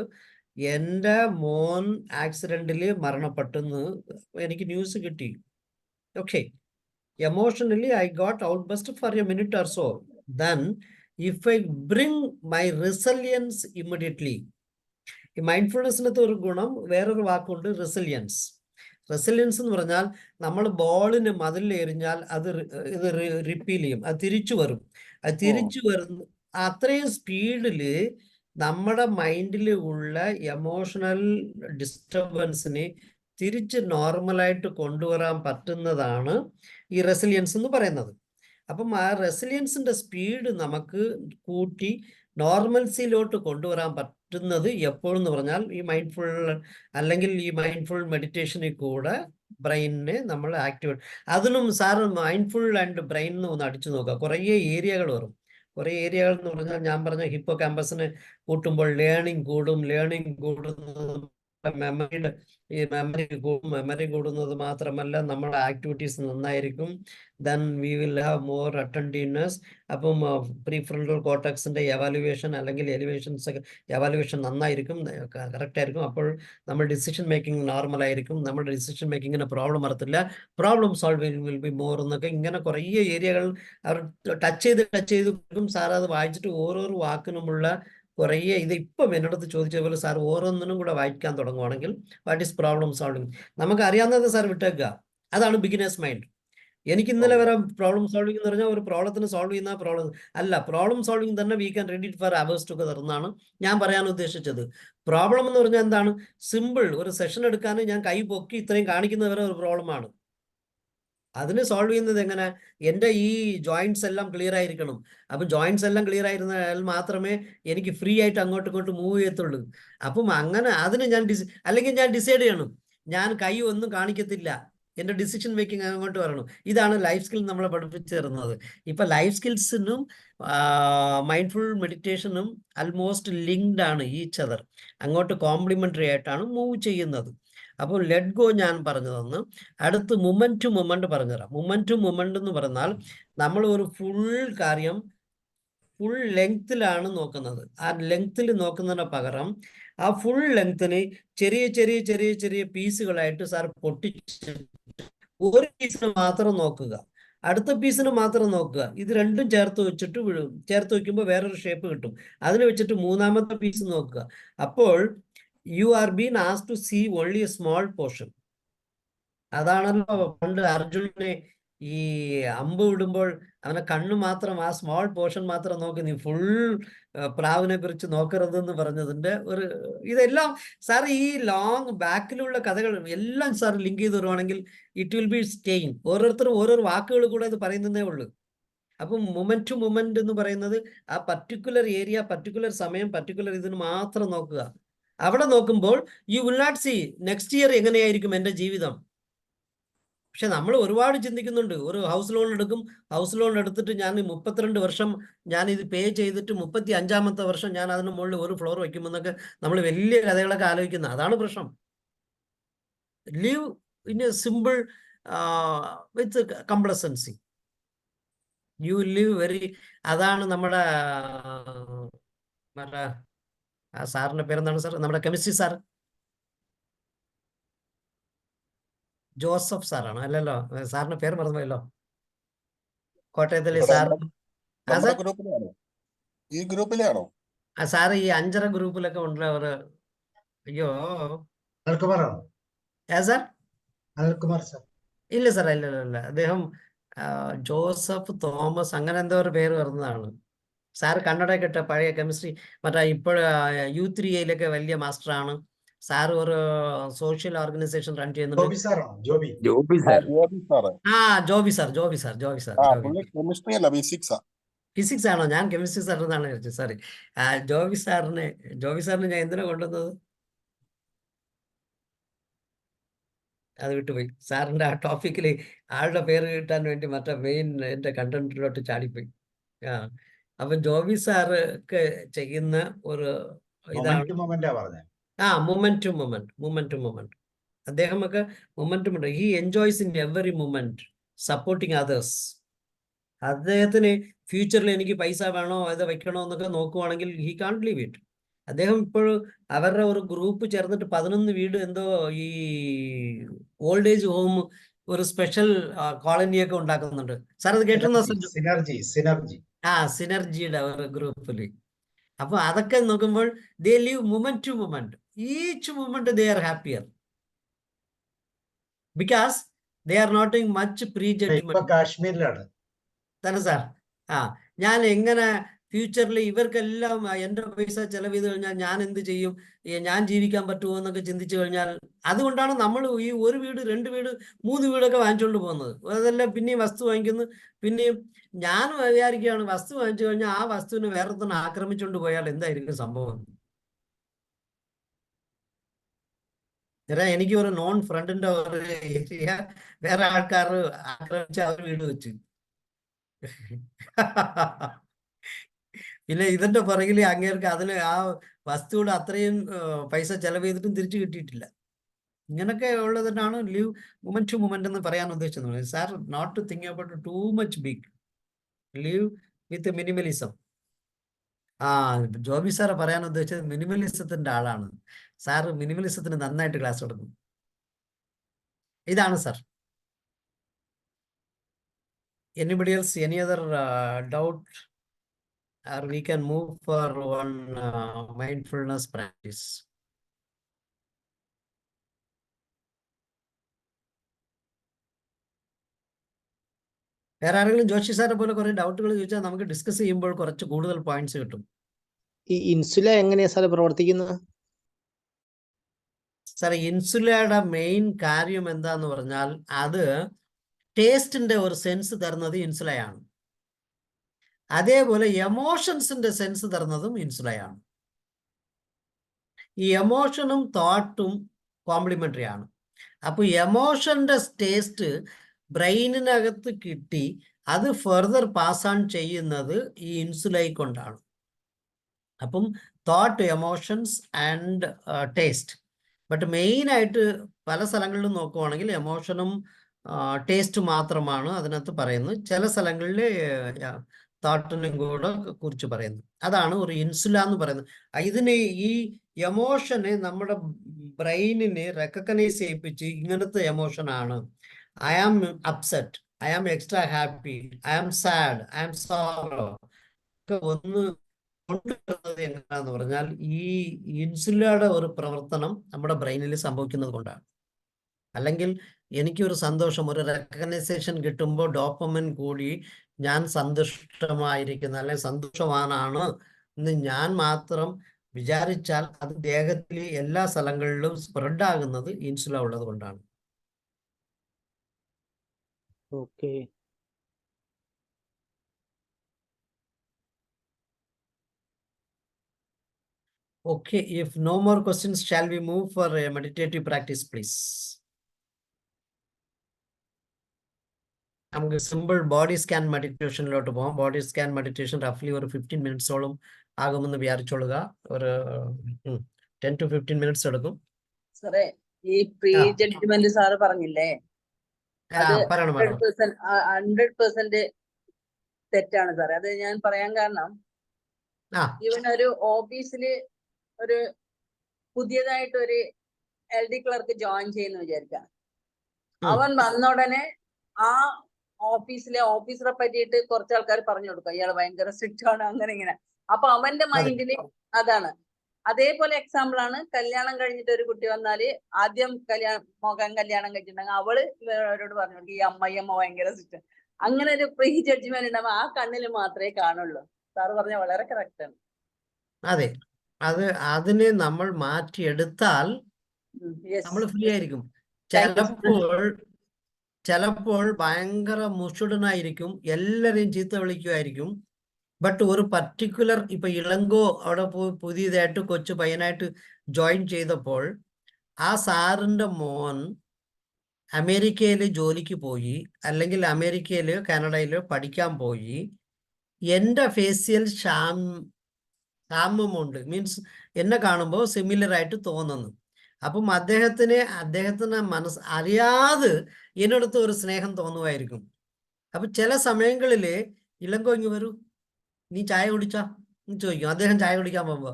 എൻ്റെ മോൻ ആക്സിഡന്റിൽ മരണപ്പെട്ടെന്ന് എനിക്ക് ന്യൂസ് കിട്ടി. Okay, emotionally I got outburst for a minute or so. Then if I bring my resilience immediately, ഈ മൈൻഡ്ഫുൾനെസ്സിനകത്ത് ഒരു ഗുണം വേറൊരു വാക്കുണ്ട്, റെസിലിയൻസ്. റെസിലിയൻസ് എന്ന് പറഞ്ഞാൽ നമ്മൾ ബോളിന് മതിൽ എറിഞ്ഞാൽ അത് ഇത് റിപ്പീൽ ചെയ്യും, അത് തിരിച്ചു വരും. അത് തിരിച്ചു വരുന്ന അത്രയും സ്പീഡില് നമ്മുടെ മൈൻഡിൽ ഉള്ള എമോഷണൽ ഡിസ്റ്റർബൻസിനെ തിരിച്ച് നോർമലായിട്ട് കൊണ്ടുവരാൻ പറ്റുന്നതാണ് ഈ റെസിലിയൻസ് എന്ന് പറയുന്നത്. അപ്പം ആ റെസിലിയൻസിന്റെ സ്പീഡ് നമുക്ക് കൂട്ടി നോർമൽസിയിലോട്ട് കൊണ്ടുവരാൻ പറ്റുന്നത് എപ്പോഴെന്ന് പറഞ്ഞാൽ ഈ മൈൻഡ്ഫുൾ അല്ലെങ്കിൽ ഈ മൈൻഡ്ഫുൾ മെഡിറ്റേഷനിൽ കൂടെ ബ്രെയിനിനെ നമ്മൾ ആക്ടിവേറ്റ്. അതിനും സാറ് മൈൻഡ്ഫുൾ ആൻഡ് ബ്രെയിൻ ഒന്ന് അടിച്ചു നോക്കുക, കുറേ ഏരിയകൾ വരും. കുറേ ഏരിയകൾ എന്ന് പറഞ്ഞാൽ ഞാൻ പറഞ്ഞ ഹിപ്പോ ക്യാമ്പസിനെ കൂട്ടുമ്പോൾ ലേണിംഗ് കൂടുന്നത് മെമ്മറി കൂടുന്നത് മാത്രമല്ല നമ്മുടെ ആക്ടിവിറ്റീസ് നന്നായിരിക്കും. Then we will have more attentiveness. അപ്പം പ്രീ ഫ്രണ്ടൽ കോർട്ടക്സിന്റെ എവാലുവേഷൻ അല്ലെങ്കിൽ എവാലുവേഷൻ നന്നായിരിക്കും, കറക്റ്റ് ആയിരിക്കും. അപ്പോൾ നമ്മൾ ഡിസിഷൻ മേക്കിംഗ് നോർമൽ ആയിരിക്കും, നമ്മുടെ ഡിസിഷൻ മേക്കിങ്ങിന് പ്രോബ്ലം വരത്തില്ല, problem solving will be more എന്നൊക്കെ ഇങ്ങനെ കുറേ ഏരിയകൾ അവർ ടച്ച് ചെയ്ത് കൊടുക്കും. സാർ അത് വായിച്ചിട്ട് ഓരോരോ വാക്കിനുമുള്ള കുറേ ഇത് ഇപ്പം എന്നോടത്ത് ചോദിച്ച പോലെ സാർ ഓരോന്നിനും കൂടെ വായിക്കാൻ തുടങ്ങുവാണെങ്കിൽ വാട്ട് ഈസ് പ്രോബ്ലം സോൾവിങ് നമുക്ക് അറിയാവുന്നത് സാർ വിട്ടേക്കുക. അതാണ് ബിഗിനേഴ്സ് മൈൻഡ്. എനിക്ക് ഇന്നലെ വരെ പ്രോബ്ലം സോൾവിങ് എന്ന് പറഞ്ഞാൽ ഒരു പ്രോബ്ലത്തിന് സോൾവ് ചെയ്യുന്ന പ്രോബ്ലം അല്ല, പ്രോബ്ലം സോൾവിങ് തന്നെ we can read it for hours together എന്നാണ് ഞാൻ പറയാൻ ഉദ്ദേശിച്ചത്. പ്രോബ്ലം എന്ന് പറഞ്ഞാൽ എന്താണ്? സിമ്പിൾ, ഒരു സെഷൻ എടുക്കാൻ ഞാൻ കൈ പൊക്കി ഇത്രയും കാണിക്കുന്നത് വരെ ഒരു പ്രോബ്ലമാണ്. അതിന് സോൾവ് ചെയ്യുന്നത് എങ്ങനെ? എൻ്റെ ഈ ജോയിന്റ്സ് എല്ലാം ക്ലിയർ ആയിരിക്കണം. അപ്പം ജോയിന്റ്സ് എല്ലാം ക്ലിയർ ആയിരുന്നാൽ മാത്രമേ എനിക്ക് ഫ്രീ ആയിട്ട് അങ്ങോട്ടും ഇങ്ങോട്ടും മൂവ് ചെയ്യത്തുള്ളൂ. അപ്പം അങ്ങനെ അതിന് ഞാൻ അല്ലെങ്കിൽ ഞാൻ ഡിസൈഡ് ചെയ്യണം, ഞാൻ കൈ ഒന്നും കാണിക്കത്തില്ല, എൻ്റെ ഡിസിഷൻ മേക്കിംഗ് അങ്ങോട്ട് വരണം. ഇതാണ് ലൈഫ് സ്കിൽ നമ്മളെ പഠിപ്പിച്ചു തരുന്നത്. ഇപ്പം ലൈഫ് സ്കിൽസിനും മൈൻഡ്ഫുൾ മെഡിറ്റേഷനും ആൽമോസ്റ്റ് ലിങ്ക്ഡ് ആണ്, ഈച്ച് അതർ, അങ്ങോട്ട് കോംപ്ലിമെന്ററി ആയിട്ടാണ് മൂവ് ചെയ്യുന്നത്. അപ്പോൾ ലെറ്റ് ഗോ ഞാൻ പറഞ്ഞു തന്നു. അടുത്ത് മൊമെന്റ് ടു മൊമെന്റ് പറഞ്ഞുതരാം. മൊമെന്റ് ടു മൊമെന്റ് എന്ന് പറഞ്ഞാൽ നമ്മൾ ഒരു ഫുൾ കാര്യം ഫുൾ ലെങ്ത്തിലാണ് നോക്കുന്നത്. ആ ലെങ്ത്തിൽ നോക്കുന്നതിന് പകരം ആ ഫുൾ ലെങ്ത്തിന് ചെറിയ ചെറിയ ചെറിയ ചെറിയ പീസുകളായിട്ട് സാർ പൊട്ടിച്ച് ഒരു പീസിന് മാത്രം നോക്കുക. അടുത്ത പീസിന് മാത്രം നോക്കുക. ഇത് രണ്ടും ചേർത്ത് വെച്ചിട്ട് ചേർത്ത് വെക്കുമ്പോൾ വേറൊരു ഷേപ്പ് കിട്ടും. അതിന് വെച്ചിട്ട് മൂന്നാമത്തെ പീസ് നോക്കുക. അപ്പോൾ you are been asked to see only a small portion. അതാണല്ലോ പണ്ട് അർജുനനെ ഈ അമ്പ് വിടുമ്പോൾ അവനെ കണ്ണു മാത്രം, ആ സ്മോൾ പോർഷൻ മാത്രം നോക്കി, നീ ഫുൾ പ്രാവിനെ കുറിച്ച് നോക്കരുതെന്ന് പറഞ്ഞതിന്റെ ഒരു ഇതെല്ലാം സാർ ഈ ലോങ് ബാക്കിലുള്ള കഥകൾ എല്ലാം സാർ ലിങ്ക് ചെയ്ത് വരുവാണെങ്കിൽ ഇറ്റ് വിൽ ബി സ്റ്റേയിങ്. ഓരോരുത്തരും ഓരോരോ വാക്കുകൾ കൂടെ ഇത് പറയുന്നതേ ഉള്ളൂ. അപ്പം മൊമെന്റ് ടു മൊമെന്റ് എന്ന് പറയുന്നത് ആ പർട്ടിക്കുലർ ഏരിയ, പർട്ടിക്കുലർ സമയം, പർട്ടിക്കുലർ ഇതിന് മാത്രം നോക്കുക. അവിടെ നോക്കുമ്പോൾ you will not see next year എങ്ങനെയായിരിക്കും എൻ്റെ ജീവിതം. പക്ഷെ നമ്മൾ ഒരുപാട് ചിന്തിക്കുന്നുണ്ട്. ഒരു ഹൗസ് ലോൺ എടുക്കും, ഹൗസ് ലോൺ എടുത്തിട്ട് ഞാൻ 32 വർഷം ഞാൻ ഇത് പേ ചെയ്തിട്ട് 35ാമത്തെ വർഷം ഞാൻ അതിന് മുകളിൽ ഒരു ഫ്ലോർ വയ്ക്കുമെന്നൊക്കെ നമ്മൾ വലിയ കഥകളൊക്കെ ആലോചിക്കുന്നത്. അതാണ് പ്രശ്നം. Live in a simple with complacency. You live very. അതാണ് നമ്മുടെ മറ്റേ ആ സാറിന്റെ പേരെന്താണ് സാർ? നമ്മുടെ കെമിസ്ട്രി സാർ ജോസഫ് സാറാണ്. അല്ലല്ലോ, സാറിന്റെ പേര് മറന്നുപോയല്ലോ. കോട്ടയത്തിലെ സാർ. ഈ ഗ്രൂപ്പിലാണോ സാറ് ഈ 5 ഗ്രൂപ്പിലൊക്കെ ഉണ്ട്. അവർ അയ്യോ സാർ ഇല്ല സാർ, ഇല്ല. അദ്ദേഹം ജോസഫ് തോമസ് അങ്ങനെ എന്തോ ഒരു പേര് വരുന്നതാണ്. സാറ് കണ്ണടയൊക്കെ ഇട്ട പഴയ കെമിസ്ട്രി മറ്റേ ഇപ്പോൾ U3A വലിയ മാസ്റ്ററാണ്. സാറ് ഒരു സോഷ്യൽ ഓർഗനൈസേഷൻ റൺ ചെയ്യുന്നുണ്ട്. ഫിസിക്സ് ആണോ? ഞാൻ കെമിസ്ട്രി സാർ എന്നാണ് വിചാരിച്ചത്. സോറി. ജോബി സാറിനെ ഞാൻ എന്തിനാ കൊണ്ടുവന്നത്? അത് വിട്ടുപോയി. സാറിന്റെ ആ ടോപ്പിക്കിൽ ആളുടെ പേര് കിട്ടാൻ വേണ്ടി മറ്റേ മെയിൻ എന്റെ കണ്ടന്റിലോട്ട് ചാടിപ്പോയി. അപ്പം ജോബി സാർക്ക് ചെയ്യുന്ന ഒരു ഇതാണ് മൊമെന്റ് ടു മൊമെന്റ്. അദ്ദേഹമൊക്കെ മൊമെന്റും ഉണ്ട്. He enjoys in every moment supporting others. അദ്ദേഹത്തിന് ഫ്യൂച്ചറിൽ എനിക്ക് പൈസ വേണോ അത് വെക്കണോ എന്നൊക്കെ നോക്കുവാണെങ്കിൽ ഹി കാൺട്ട് ലീവ് ഇറ്റ്. അദ്ദേഹം ഇപ്പോഴും അവരുടെ ഒരു ഗ്രൂപ്പ് ചേർന്നിട്ട് 11 വീട് എന്തോ ഈ ഓൾഡ് ഏജ് ഹോം ഒരു സ്പെഷ്യൽ കോളനിയൊക്കെ ഉണ്ടാക്കുന്നുണ്ട്. സാർ അത് കേട്ടിരുന്നോ? സിനർജിയുടെ ഒരു ഗ്രൂപ്പില്. അപ്പൊ അതൊക്കെ നോക്കുമ്പോൾ they live moment to moment. Each moment they are happier because they are not doing much pre judgement. കാശ്മീരിലാണ് തന്നെ സാർ. ഞാൻ എങ്ങനെ ഫ്യൂച്ചറിൽ ഇവർക്കെല്ലാം എൻ്റെ പൈസ ചെലവ് ചെയ്ത് കഴിഞ്ഞാൽ ഞാൻ എന്ത് ചെയ്യും, ഞാൻ ജീവിക്കാൻ പറ്റുമോ എന്നൊക്കെ ചിന്തിച്ചു കഴിഞ്ഞാൽ, അതുകൊണ്ടാണ് നമ്മൾ ഈ 1 വീട് 2 വീട് 3 വീടൊക്കെ വാങ്ങിച്ചുകൊണ്ട് പോകുന്നത്. അതെല്ലാം പിന്നെയും വസ്തു വാങ്ങിക്കുന്നു. പിന്നെയും ഞാൻ വിചാരിക്കുകയാണ് വസ്തു വാങ്ങിച്ചു കഴിഞ്ഞാൽ ആ വസ്തുവിനെ വേറെ തന്നെ ആക്രമിച്ചുകൊണ്ട് പോയാൽ എന്തായിരിക്കും സംഭവം. എനിക്ക് ഒരു നോൺ ഫ്രണ്ടിന്റെ ഒരു ഏരിയ വേറെ ആൾക്കാർ ആക്രമിച്ച് അവർ വീട് വെച്ചു. പിന്നെ ഇതിന്റെ പുറകിൽ അങ്ങേർക്ക് അതിന് ആ വസ്തുവിടെ അത്രയും പൈസ ചെലവ് ചെയ്തിട്ടും തിരിച്ചു കിട്ടിയിട്ടില്ല. ഇങ്ങനൊക്കെ ഉള്ളതിനാണ് ലിവ് മൊമെന്റ് ടു മൊമെന്റ് എന്ന് പറയാൻ ഉദ്ദേശിച്ചത്. Sir not to think about too much big, live with minimalism. Joby sir പറയാൻ ഉദ്ദേശിച്ചത് മിനിമലിസത്തിന്റെ ആളാണ്. സാറ് മിനിമലിസത്തിന് നന്നായിട്ട് ക്ലാസ് കൊടുക്കും. ഇതാണ് sir. Anybody else? Any other doubt? Or we can move for one mindfulness practice. വേറെ ആരെങ്കിലും ജോഷി സാറെ പോലെ കുറെ ഡൗട്ടുകൾ ചോദിച്ചാൽ നമുക്ക് ഡിസ്കസ് ചെയ്യുമ്പോൾ കുറച്ച് കൂടുതൽ പോയിന്റ്സ് കിട്ടും. ഈ ഇൻസുല എങ്ങനെയാ സാർ പ്രവർത്തിക്കുന്നത്? സാർ ഇൻസുലയുടെ മെയിൻ കാര്യം എന്താന്ന് പറഞ്ഞാൽ അത് ടേസ്റ്റിന്റെ ഒരു സെൻസ് തരുന്നത് ഇൻസുലയാണ്. അതേപോലെ എമോഷൻസിന്റെ സെൻസ് തരുന്നതും ഇൻസുലയാണ്. ഈ എമോഷനും തോട്ടും കോംപ്ലിമെന്ററി ആണ്. അപ്പൊ എമോഷന്റെ ടേസ്റ്റ് ബ്രെയിനിനകത്ത് കിട്ടി അത് ഫർദർ പാസ് ഓൺ ചെയ്യുന്നത് ഈ ഇൻസുലൈ കൊണ്ടാണ്. അപ്പം thought, emotions and taste. But മെയിനായിട്ട് പല സ്ഥലങ്ങളിലും നോക്കുവാണെങ്കിൽ എമോഷനും ടേസ്റ്റ് മാത്രമാണ് അതിനകത്ത് പറയുന്നത്. ചില സ്ഥലങ്ങളിൽ തോട്ടിനും കൂടെ കുറിച്ച് പറയുന്നു. അതാണ് ഒരു ഇൻസുല എന്ന് പറയുന്നത്. ഇതിന് ഈ എമോഷനെ നമ്മുടെ ബ്രെയിനിനെ റെക്കഗ്നൈസ് ചെയ്യിപ്പിച്ച് ഇങ്ങനത്തെ എമോഷനാണ്. I am upset, I am extra happy, I am sad, I am sorrow ഒക്കെ ഒന്ന് കൊണ്ടുവരുന്നത് എങ്ങനെയാന്ന് പറഞ്ഞാൽ ഈ ഇൻസുലയുടെ ഒരു പ്രവർത്തനം നമ്മുടെ ബ്രെയിനിൽ സംഭവിക്കുന്നത് കൊണ്ടാണ്. അല്ലെങ്കിൽ എനിക്കൊരു സന്തോഷം, ഒരു റെക്കഗ്നൈസേഷൻ കിട്ടുമ്പോൾ ഡോപ്പമിൻ കൂടി ഞാൻ സന്തുഷ്ടമായിരിക്കുന്ന അല്ലെങ്കിൽ സന്തോഷവാനാണ് എന്ന് ഞാൻ മാത്രം വിചാരിച്ചാൽ അത് ദേഹത്തിൽ എല്ലാ സ്ഥലങ്ങളിലും സ്പ്രെഡ് ആകുന്നത് ഇൻസുല ഉള്ളത് കൊണ്ടാണ്. Okay. Okay, if no more questions, shall we move for a meditative practice, please? നമുക്ക് സിമ്പിൾ ബോഡി സ്കാൻ മെഡിറ്റേഷനിലോട്ട് പോകാം. ബോഡി സ്കാൻ മെഡിറ്റേഷൻ റഫ്ലി ഒരു 15 മിനിറ്റ്സോളം ആകുമെന്ന് വിചാരിച്ചോളുക. ഒരു 10 to 15 മിനിറ്റ്സ് എടുക്കും. സാറേ, ഈ പ്രീ ജഡ്ജ്മെന്റ് സാറ് പറഞ്ഞില്ലേ, അത് 100% തെറ്റാണ് സാറേ. അത് ഞാൻ പറയാൻ കാരണം, ഇവൻ ഒരു ഓഫീസില് ഒരു പുതിയതായിട്ട് ഒരു LD ക്ലർക്ക് ജോയിൻ ചെയ്യുന്ന വിചാരിക്കാം. അവൻ വന്ന ഉടനെ ആ ഓഫീസിലെ ഓഫീസറെ പറ്റിയിട്ട് കുറച്ച് ആൾക്കാർ പറഞ്ഞു കൊടുക്കും, ഇയാൾ ഭയങ്കര സ്ട്രിക്റ്റ് ആണ്, അങ്ങനെ ഇങ്ങനെ. അപ്പൊ അവന്റെ മൈൻഡില് അതാണ്. അതേപോലെ എക്സാമ്പിൾ ആണ്, കല്യാണം കഴിഞ്ഞിട്ട് ഒരു കുട്ടി വന്നാല് ആദ്യം കല്യാണം കഴിച്ചിട്ടുണ്ടെങ്കിൽ അവള് അവരോട് പറഞ്ഞു കൊടുക്കും, ഈ അമ്മയമ്മ ഭയങ്കര സ്ട്രിക്റ്റ്. അങ്ങനെ ഒരു പ്രീ ജഡ്ജ്മെന്റ് ഉണ്ടാവുമ്പോൾ ആ കണ്ണിൽ മാത്രമേ കാണുള്ളൂ. സാറ് പറഞ്ഞ വളരെ കറക്റ്റ് ആണ്. അതെ, അതിനെ നമ്മൾ മാറ്റിയെടുത്താൽ നമ്മൾ ഫ്രീ ആയിരിക്കും. ചിലപ്പോൾ ഭയങ്കര മുഷുടനായിരിക്കും, എല്ലാരെയും ചീത്ത വിളിക്കുമായിരിക്കും. ബട്ട് ഒരു പർട്ടിക്കുലർ ഇപ്പൊ ഇളങ്കോ അവിടെ പുതിയതായിട്ട് കൊച്ചു പയ്യനായിട്ട് ജോയിൻ ചെയ്തപ്പോൾ ആ സാറിന്റെ മോൻ അമേരിക്കയിൽ ജോലിക്ക് പോയി, അല്ലെങ്കിൽ അമേരിക്കയിൽ കാനഡയിൽ പഠിക്കാൻ പോയി. എൻ്റെ ഫേസിയൽ ഷാമുമുണ്ട്, മീൻസ് എന്നെ കാണുമ്പോൾ സിമിലർ ആയിട്ട് തോന്നുന്നു. അപ്പം അദ്ദേഹത്തിന് അറിയാതെ എന്നടുത്ത് ഒരു സ്നേഹം തോന്നുമായിരിക്കും. അപ്പൊ ചില സമയങ്ങളിൽ ഇളങ്കോ ഇങ്ങ് വരൂ, നീ ചായ കുടിച്ചാ എന്ന് ചോദിക്കും. അദ്ദേഹം ചായ കുടിക്കാൻ പോകുമ്പോ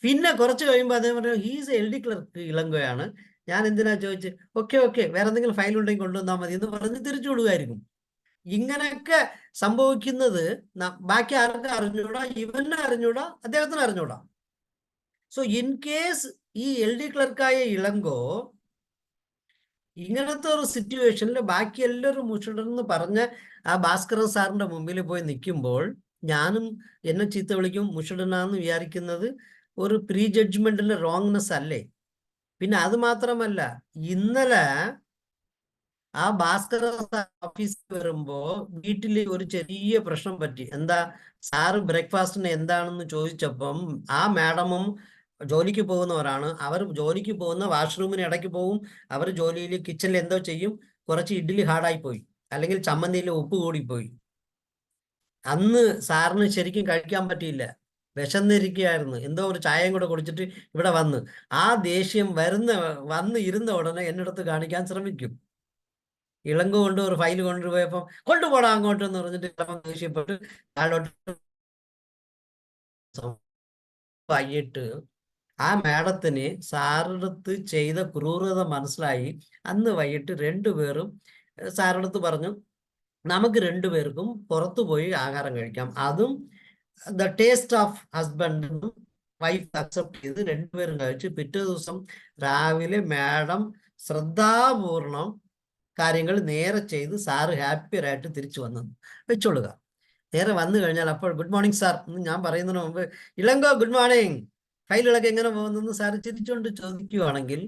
പിന്നെ കുറച്ച് കഴിയുമ്പോൾ അദ്ദേഹം പറഞ്ഞു, ഹീസ് LD ക്ലർക്ക് ഇളങ്കോയാണ്, ഞാൻ എന്തിനാ ചോദിച്ച്, ഓക്കെ വേറെ എന്തെങ്കിലും ഫയൽ ഉണ്ടെങ്കിൽ കൊണ്ടുവന്നാൽ മതി എന്ന് പറഞ്ഞ് തിരിച്ചു വിടുമായിരിക്കും. ഇങ്ങനെയൊക്കെ സംഭവിക്കുന്നത് ബാക്കി ആർക്കും അറിഞ്ഞൂടാ, ഇവനെ അറിഞ്ഞൂടാ, അദ്ദേഹത്തിന് അറിഞ്ഞൂടാ. സോ ഇൻ കേസ് ഈ LD ക്ലർക്കായ ഇളങ്കോ ഇങ്ങനത്തെ ഒരു സിറ്റുവേഷനിൽ ബാക്കി എല്ലാവരും മുഷിടെന്ന് പറഞ്ഞ് ആ ഭാസ്കരൻ സാറിന്റെ മുമ്പിൽ പോയി നിൽക്കുമ്പോൾ ഞാനും എന്നെ ചീത്ത വിളിക്കും, മുഷിടനാന്ന് വിചാരിക്കുന്നത് ഒരു പ്രീ ജഡ്ജ്മെന്റിന്റെ റോങ്നെസ് അല്ലേ? പിന്നെ അത് മാത്രമല്ല, ഇന്നലെ ആ ഭാസ്കര ഓഫീസിൽ വരുമ്പോ വീട്ടിൽ ഒരു ചെറിയ പ്രശ്നം പറ്റി. എന്താ, സാറ് ബ്രേക്ക്ഫാസ്റ്റിന് എന്താണെന്ന് ചോദിച്ചപ്പം ആ മാഡമും ജോലിക്ക് പോകുന്നവരാണ്. അവർ ജോലിക്ക് പോകുന്ന വാഷ്റൂമിന് ഇടയ്ക്ക് പോകും, അവർ ജോലിയിൽ കിച്ചണിൽ എന്തോ ചെയ്യും, കുറച്ച് ഇഡ്ഡലി ഹാർഡായി പോയി, അല്ലെങ്കിൽ ചമ്മന്തിയിൽ ഉപ്പ് കൂടിപ്പോയി. അന്ന് സാറിന് ശരിക്കും കഴിക്കാൻ പറ്റിയില്ല, വിശന്നിരിക്കുകയായിരുന്നു. എന്തോ ഒരു ചായയും കൂടെ കുടിച്ചിട്ട് ഇവിടെ വന്ന് ആ ദേഷ്യം വന്ന് ഇരുന്ന ഉടനെ എന്നടുത്ത് കാണിക്കാൻ ശ്രമിക്കും. ഇളങ്കോ കൊണ്ട് ഒരു ഫയൽ കൊണ്ടുപോയപ്പം കൊണ്ടുപോടാ അങ്ങോട്ട് എന്ന് പറഞ്ഞിട്ട് ഇളവൻ ദേഷ്യപ്പെട്ട് താഴോട്ട് വൈകിട്ട് ആ മാഡത്തിന് സാറിനടുത്ത് ചെയ്ത ക്രൂരത മനസ്സിലായി. അന്ന് വൈകിട്ട് രണ്ടുപേരും സാറിനടുത്ത് പറഞ്ഞു, നമുക്ക് രണ്ടുപേർക്കും പുറത്തു പോയി ആഹാരം കഴിക്കാം. അതും ദ ടേസ്റ്റ് ഓഫ് ഹസ്ബൻഡും വൈഫ് അക്സെപ്റ്റ് ചെയ്ത് രണ്ടുപേരും കഴിച്ച് പിറ്റേ ദിവസം രാവിലെ മാഡം ശ്രദ്ധാപൂർണം കാര്യങ്ങൾ നേരെ ചെയ്ത് സാറ് ഹാപ്പിയറായിട്ട് തിരിച്ചു വന്നു വെച്ചോളുക. നേരെ വന്നു കഴിഞ്ഞാൽ അപ്പോൾ ഗുഡ് മോർണിംഗ് സാർ എന്ന് ഞാൻ പറയുന്നതിന് മുമ്പ്, ഇളങ്കോ ഗുഡ് മോർണിംഗ്, ഫയലുകളൊക്കെ എങ്ങനെ പോകുന്നെന്ന് സാറ് ചിരിച്ചുകൊണ്ട് ചോദിക്കുകയാണെങ്കിൽ,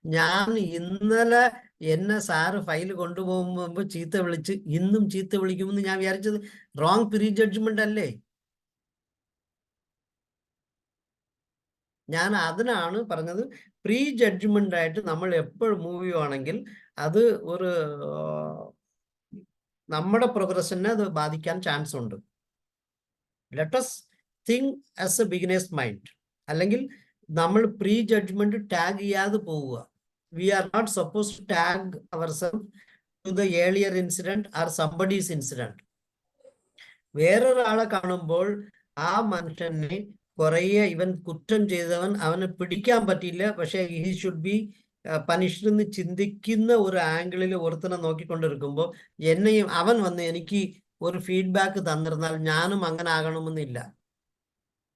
ഞാൻ ഇന്നലെ എന്നെ സാറ് ഫയൽ കൊണ്ടുപോകുമ്പോൾ ചീത്ത വിളിച്ച് ഇന്നും ചീത്ത വിളിക്കുമെന്ന് ഞാൻ വിചാരിച്ചത് റോങ് പ്രീ ജഡ്ജ്മെന്റ് അല്ലേ? ഞാൻ അതിനാണ് പറഞ്ഞത്, പ്രീ ജഡ്ജ്മെന്റ് ആയിട്ട് നമ്മൾ എപ്പോഴും മൂവ് ചെയ്യുവാണെങ്കിൽ അത് ഒരു നമ്മുടെ പ്രോഗ്രസ്സിനെ അത് ബാധിക്കാൻ ചാൻസ് ഉണ്ട്. Let us think as a beginner's mind. അല്ലെങ്കിൽ നമ്മൾ പ്രീ ജഡ്ജ്മെന്റ് ടാഗ് ചെയ്യാതെ പോവുക. We are not suppose to tag ourselves to the earlier incident or somebody's incident. വേറൊരാളെ കാണുമ്പോൾ ആ മനുഷ്യനെ കുറേ ഇവൻ കുറ്റം ചെയ്തവൻ, അവനെ പിടിക്കാൻ പറ്റിയില്ല, പക്ഷെ he should be പനിഷ്ഡ് എന്ന് ചിന്തിക്കുന്ന ഒരു ആംഗിളിൽ ഒരുത്തനെ നോക്കിക്കൊണ്ടിരിക്കുമ്പോൾ എന്നെയും അവൻ വന്ന് എനിക്ക് ഒരു ഫീഡ്ബാക്ക് തന്നിരുന്നാൽ ഞാനും അങ്ങനെ ആകണമെന്നില്ല.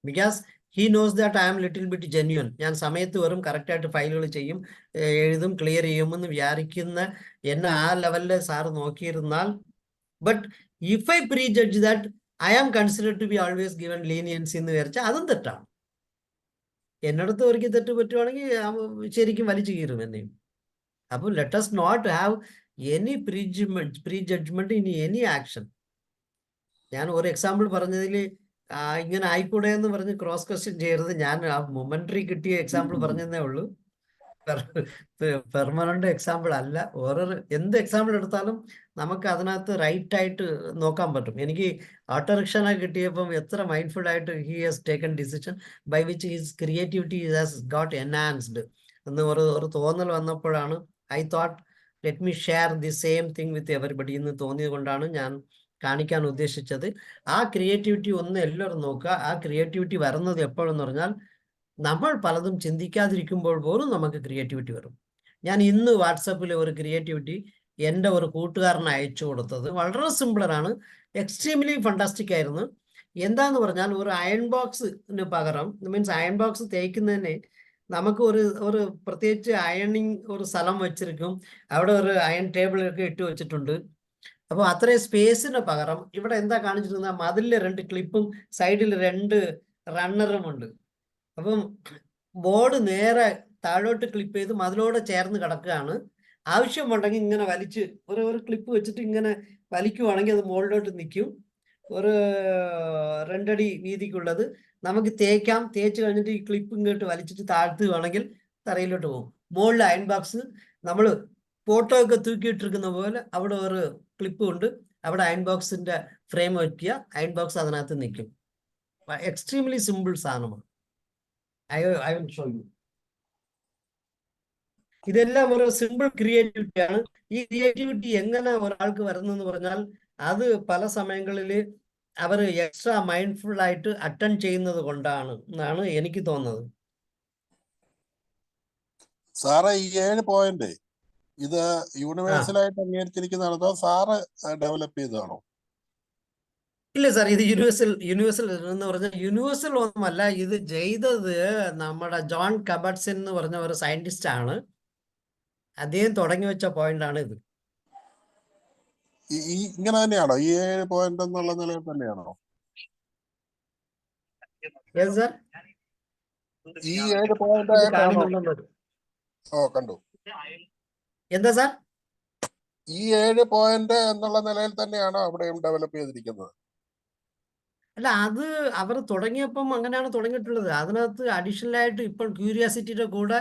Because he knows that I am little bit genuine. ഞാൻ സമയത്ത് വരും, കറക്റ്റായിട്ട് ഫയലുകൾ ചെയ്യും, എഴുതും, ക്ലിയർ ചെയ്യുമെന്ന് വിചാരിക്കുന്ന എന്നെ ആ ലെവലിൽ സാറ് നോക്കിയിരുന്നാൽ, but if I pre judge that I am considered to be always given leniency എന്ന് വിചാരിച്ചാൽ അതും തെറ്റാണ്. എന്നടുത്ത് ഒരിക്കൽ തെറ്റ് പറ്റുവാണെങ്കിൽ ശരിക്കും വലിച്ചു കീറും എന്നെയും. അപ്പോൾ let us not have any prejudgment in any action. ഞാൻ ഒരു എക്സാമ്പിൾ പറഞ്ഞതിൽ ഇങ്ങനെ ആയിക്കൂടെ എന്ന് പറഞ്ഞ് ക്രോസ് ക്വസ്റ്റ്യൻ ചെയ്യരുത്. ഞാൻ ആ മൊമെന്ററി കിട്ടിയ എക്സാമ്പിൾ പറഞ്ഞതേ ഉള്ളൂ, പെർമനന്റ് എക്സാമ്പിൾ അല്ല. ഓരോ എന്ത് എക്സാമ്പിൾ എടുത്താലും നമുക്ക് അതിനകത്ത് റൈറ്റ് ആയിട്ട് നോക്കാൻ പറ്റും. എനിക്ക് ഓട്ടോറിക്ഷനെ കിട്ടിയപ്പം എത്ര മൈൻഡ്ഫുൾ ആയിട്ട് he has taken decision by which his creativity has got enhanced എന്ന് ഒരു തോന്നൽ വന്നപ്പോഴാണ് I thought let me share the same thing with everybody എന്ന് തോന്നിയത് കൊണ്ടാണ് ഞാൻ കാണിക്കാൻ ഉദ്ദേശിച്ചത്. ആ ക്രിയേറ്റിവിറ്റി ഒന്ന് എല്ലാവരും നോക്കുക. ആ ക്രിയേറ്റിവിറ്റി വരുന്നത് എപ്പോഴെന്ന് പറഞ്ഞാൽ നമ്മൾ പലതും ചിന്തിക്കാതിരിക്കുമ്പോൾ പോലും നമുക്ക് ക്രിയേറ്റിവിറ്റി വരും. ഞാൻ ഇന്ന് വാട്സപ്പിൽ ഒരു ക്രിയേറ്റിവിറ്റി എൻ്റെ ഒരു കൂട്ടുകാരന് അയച്ചു കൊടുത്തത് വളരെ സിമ്പിളറാണ്, എക്സ്ട്രീംലി ഫണ്ടാസ്റ്റിക് ആയിരുന്നു. എന്താന്ന് പറഞ്ഞാൽ ഒരു അയൺ ബോക്സിന് പകരം, മീൻസ് അയൺ ബോക്സ് തേക്കുന്നതിന് നമുക്ക് ഒരു പ്രത്യേകിച്ച് അയണിങ് ഒരു സ്ഥലം വെച്ചിരിക്കും, അവിടെ ഒരു അയൺ ടേബിളൊക്കെ ഇട്ട് വെച്ചിട്ടുണ്ട്. അപ്പോൾ അത്രയും സ്പേസിന് പകരം ഇവിടെ എന്താ കാണിച്ചിരുന്നത്, മതിലിൽ 2 ക്ലിപ്പും സൈഡിൽ 2 റണ്ണറും ഉണ്ട്. അപ്പം ബോർഡ് നേരെ താഴോട്ട് ക്ലിപ്പ് ചെയ്ത് മതിലോടെ ചേർന്ന് കിടക്കുകയാണ്. ആവശ്യമുണ്ടെങ്കിൽ ഇങ്ങനെ വലിച്ച് ഒരു ക്ലിപ്പ് വെച്ചിട്ട് ഇങ്ങനെ വലിക്കുവാണെങ്കിൽ അത് മുകളിലോട്ട് നിൽക്കും. ഒരു 2 അടി വീതിക്കുള്ളത് നമുക്ക് തേക്കാം. തേച്ച് കഴിഞ്ഞിട്ട് ഈ ക്ലിപ്പ് ഇങ്ങോട്ട് വലിച്ചിട്ട് താഴ്ത്തുകയാണെങ്കിൽ തറയിലോട്ട് പോകും. മുകളിൽ അയൺ ബോക്സ് നമ്മൾ ഫോട്ടോ ഒക്കെ തൂക്കിയിട്ടിരിക്കുന്ന പോലെ അവിടെ ഒരു ക്ലിപ്പ് ഉണ്ട്, അവിടെ അയൺ ബോക്സിന്റെ ഫ്രെയിം വയ്ക്കുക, അയൺ ബോക്സ് അതിനകത്ത് നിൽക്കും. എക്സ്ട്രീംലി സിമ്പിൾ സാധനമാണ്. I will show you. ഇതെല്ലാം ഒരു സിമ്പിൾ ക്രിയേറ്റിവിറ്റിയാണ്. ഈ ക്രിയേറ്റിവിറ്റി എങ്ങനെ ഒരാൾക്ക് വരുന്നെന്ന് പറഞ്ഞാൽ അത് പല സമയങ്ങളിൽ അവർ എക്സ്ട്രാ മൈൻഡ്ഫുൾ ആയിട്ട് അറ്റൻഡ് ചെയ്യുന്നത് കൊണ്ടാണ് എന്നാണ് എനിക്ക് തോന്നുന്നത്. സാറേ, ഈ 7 പോയിന്റ് ഇത് യൂണിവേഴ്സലായിട്ട് അംഗീകരിച്ചിരിക്കുന്നതാണോ അതോ സാറ് ഡെവലപ്പ് ചെയ്തതാണോ? ഇല്ല സാർ, ഇത് യൂണിവേഴ്സൽ എന്ന് പറഞ്ഞാൽ യൂണിവേഴ്സൽ ഒന്നുമല്ല. ഇത് ചെയ്തത് നമ്മുടെ ജോൺ കബർട്ട്സൺ എന്ന് പറഞ്ഞ ഒരു സയന്റിസ്റ്റ് ആണ്. അദ്ദേഹം തുടങ്ങി വെച്ച പോയിന്റ് ആണ് ഇത്. ഇങ്ങനെ തന്നെയാണോ ഈ 7 പോയിന്റ് എന്നുള്ള നിലയിൽ തന്നെയാണോ? സാർ ഈ 7 പോയിന്റ് കണ്ടു. എന്താ സാർ, ഈ 7 പോയിന്റ് എന്നുള്ള നിലയിൽ തന്നെയാണോ അവിടെയും ഡെവലപ്പ് ചെയ്തിരിക്കുന്നത്? അല്ല, അത് അവർ തുടങ്ങിയപ്പം അങ്ങനെയാണ് തുടങ്ങിയിട്ടുള്ളത്. അതിനകത്ത് അഡീഷണൽ ആയിട്ട് ഇപ്പോൾ ക്യൂരിയോസിറ്റിയുടെ കൂടെ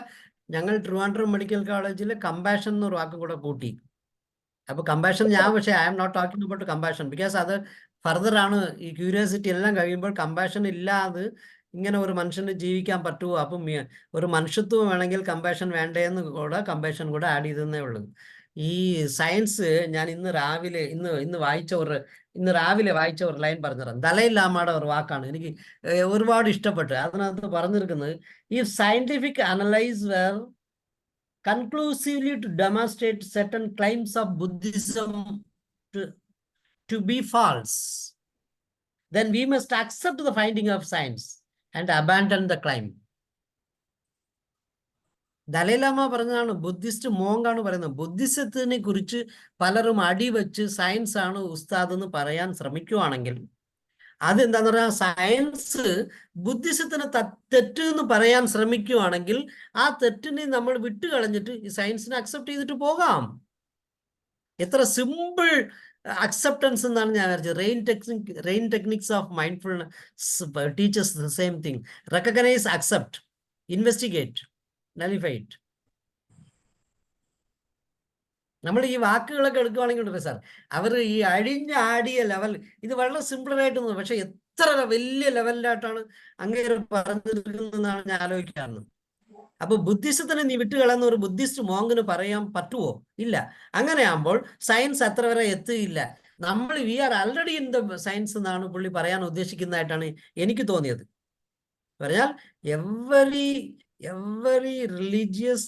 ഞങ്ങൾ ട്രിവാൻഡ്രം മെഡിക്കൽ കോളേജിൽ കമ്പാഷൻ എന്നൊരു വാക്കും കൂടെ കൂട്ടി. അപ്പോൾ കമ്പാഷൻ പക്ഷേ I am not talking about compassion because അത് ഫർദർ ആണ്. ഈ ക്യൂരിയോസിറ്റി എല്ലാം കഴിയുമ്പോൾ കമ്പാഷൻ ഇല്ലാതെ ഇങ്ങനെ ഒരു മനുഷ്യന് ജീവിക്കാൻ പറ്റുമോ? അപ്പം ഒരു മനുഷ്യത്വം വേണമെങ്കിൽ കമ്പാഷൻ വേണ്ടേന്ന് കൂടെ കമ്പാഷൻ കൂടെ ആഡ് ചെയ്തേ ഉള്ളൂ. ഈ സയൻസ് ഞാൻ ഇന്ന് രാവിലെ വായിച്ച ഒരു ലൈൻ പറഞ്ഞുതരാം. ദലൈ ലാമയുടെ ഒരു വാക്കാണ്, എനിക്ക് ഒരുപാട് ഇഷ്ടപ്പെട്ടു. അതിനകത്ത് പറഞ്ഞിരിക്കുന്നത്, ഈ scientific analyse were conclusively to demonstrate certain claims of Buddhism to be false, then we must accept the finding of science and abandon the claim. Dalai Lama പറഞ്ഞതാണ്, ബുദ്ധിസ്റ്റ് മോങ്കാണ് പറയുന്നത്. ബുദ്ധിസത്തിനെ കുറിച്ച് പലരും അടിവെച്ച് സയൻസ് ആണ് ഉസ്താദ് എന്ന് പറയാൻ ശ്രമിക്കുവാണെങ്കിൽ അതെന്താന്ന് പറഞ്ഞാൽ സയൻസ് ബുദ്ധിസത്തിന് തെറ്റ് എന്ന് പറയാൻ ശ്രമിക്കുവാണെങ്കിൽ ആ തെറ്റിനെ നമ്മൾ വിട്ടുകളഞ്ഞിട്ട് ഈ സയൻസിനെ അക്സെപ്റ്റ് ചെയ്തിട്ട് പോകാം. എത്ര സിമ്പിൾ അക്സെപ്റ്റൻസ് എന്നാണ് ഞാൻ വിചാരിച്ചത്. RAIN techniques of mindfulness teachers the same thing. Recognise, accept, investigate, nullify it. നമ്മൾ ഈ വാക്കുകളൊക്കെ എടുക്കുകയാണെങ്കിൽ സാർ, അവർ ഈ അഴിഞ്ഞാടിയ ലെവൽ ഇത് വളരെ സിമ്പിളായിട്ട് തോന്നുന്നു. പക്ഷെ എത്ര വലിയ ലെവലിലായിട്ടാണ് അങ്ങേര് പറഞ്ഞിരിക്കുന്നതെന്നാണ് ഞാൻ ആലോചിക്കാറുള്ളത്. അപ്പൊ ബുദ്ധിസത്തിനെ നീ വിട്ടുകളെന്ന് ഒരു ബുദ്ധിസ്റ്റ് മോങ്ങിന് പറയാൻ പറ്റുമോ? ഇല്ല. അങ്ങനെയാകുമ്പോൾ സയൻസ് അത്ര വരെ എത്തുകയില്ല. നമ്മൾ we are already in the science എന്നാണ് പുള്ളി പറയാൻ ഉദ്ദേശിക്കുന്നതായിട്ടാണ് എനിക്ക് തോന്നിയത്. പറഞ്ഞാൽ every religious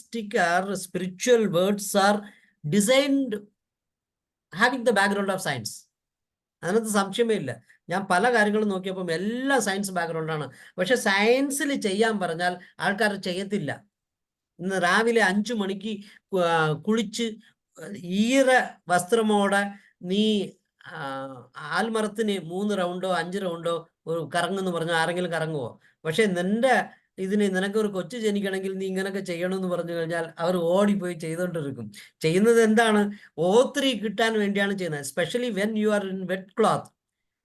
or spiritual words are designed having the background of science. അതിനകത്ത് സംശയമേ ഇല്ല. ഞാൻ പല കാര്യങ്ങളും നോക്കിയപ്പം എല്ലാ സയൻസ് ബാക്ക്ഗ്രൗണ്ടാണ്. പക്ഷെ സയൻസിൽ ചെയ്യാൻ പറഞ്ഞാൽ ആൾക്കാർ ചെയ്യത്തില്ല. ഇന്ന് രാവിലെ 5 മണിക്ക് കുളിച്ച് ഈറ വസ്ത്രമോടെ നീ ആൽമരത്തിന് 3 റൗണ്ടോ 5 റൗണ്ടോ കറങ്ങുന്നു പറഞ്ഞാൽ ആരെങ്കിലും കറങ്ങുമോ? പക്ഷെ നിന്റെ നിനക്ക് ഒരു കൊച്ചു ജനിക്കണമെങ്കിൽ നീ ഇങ്ങനെയൊക്കെ ചെയ്യണമെന്ന് പറഞ്ഞു കഴിഞ്ഞാൽ അവർ ഓടിപ്പോയി ചെയ്തോണ്ടിരിക്കും. ചെയ്യുന്നത് എന്താണ്? O3 കിട്ടാൻ വേണ്ടിയാണ് ചെയ്യുന്നത്. Especially when you are in wet cloth,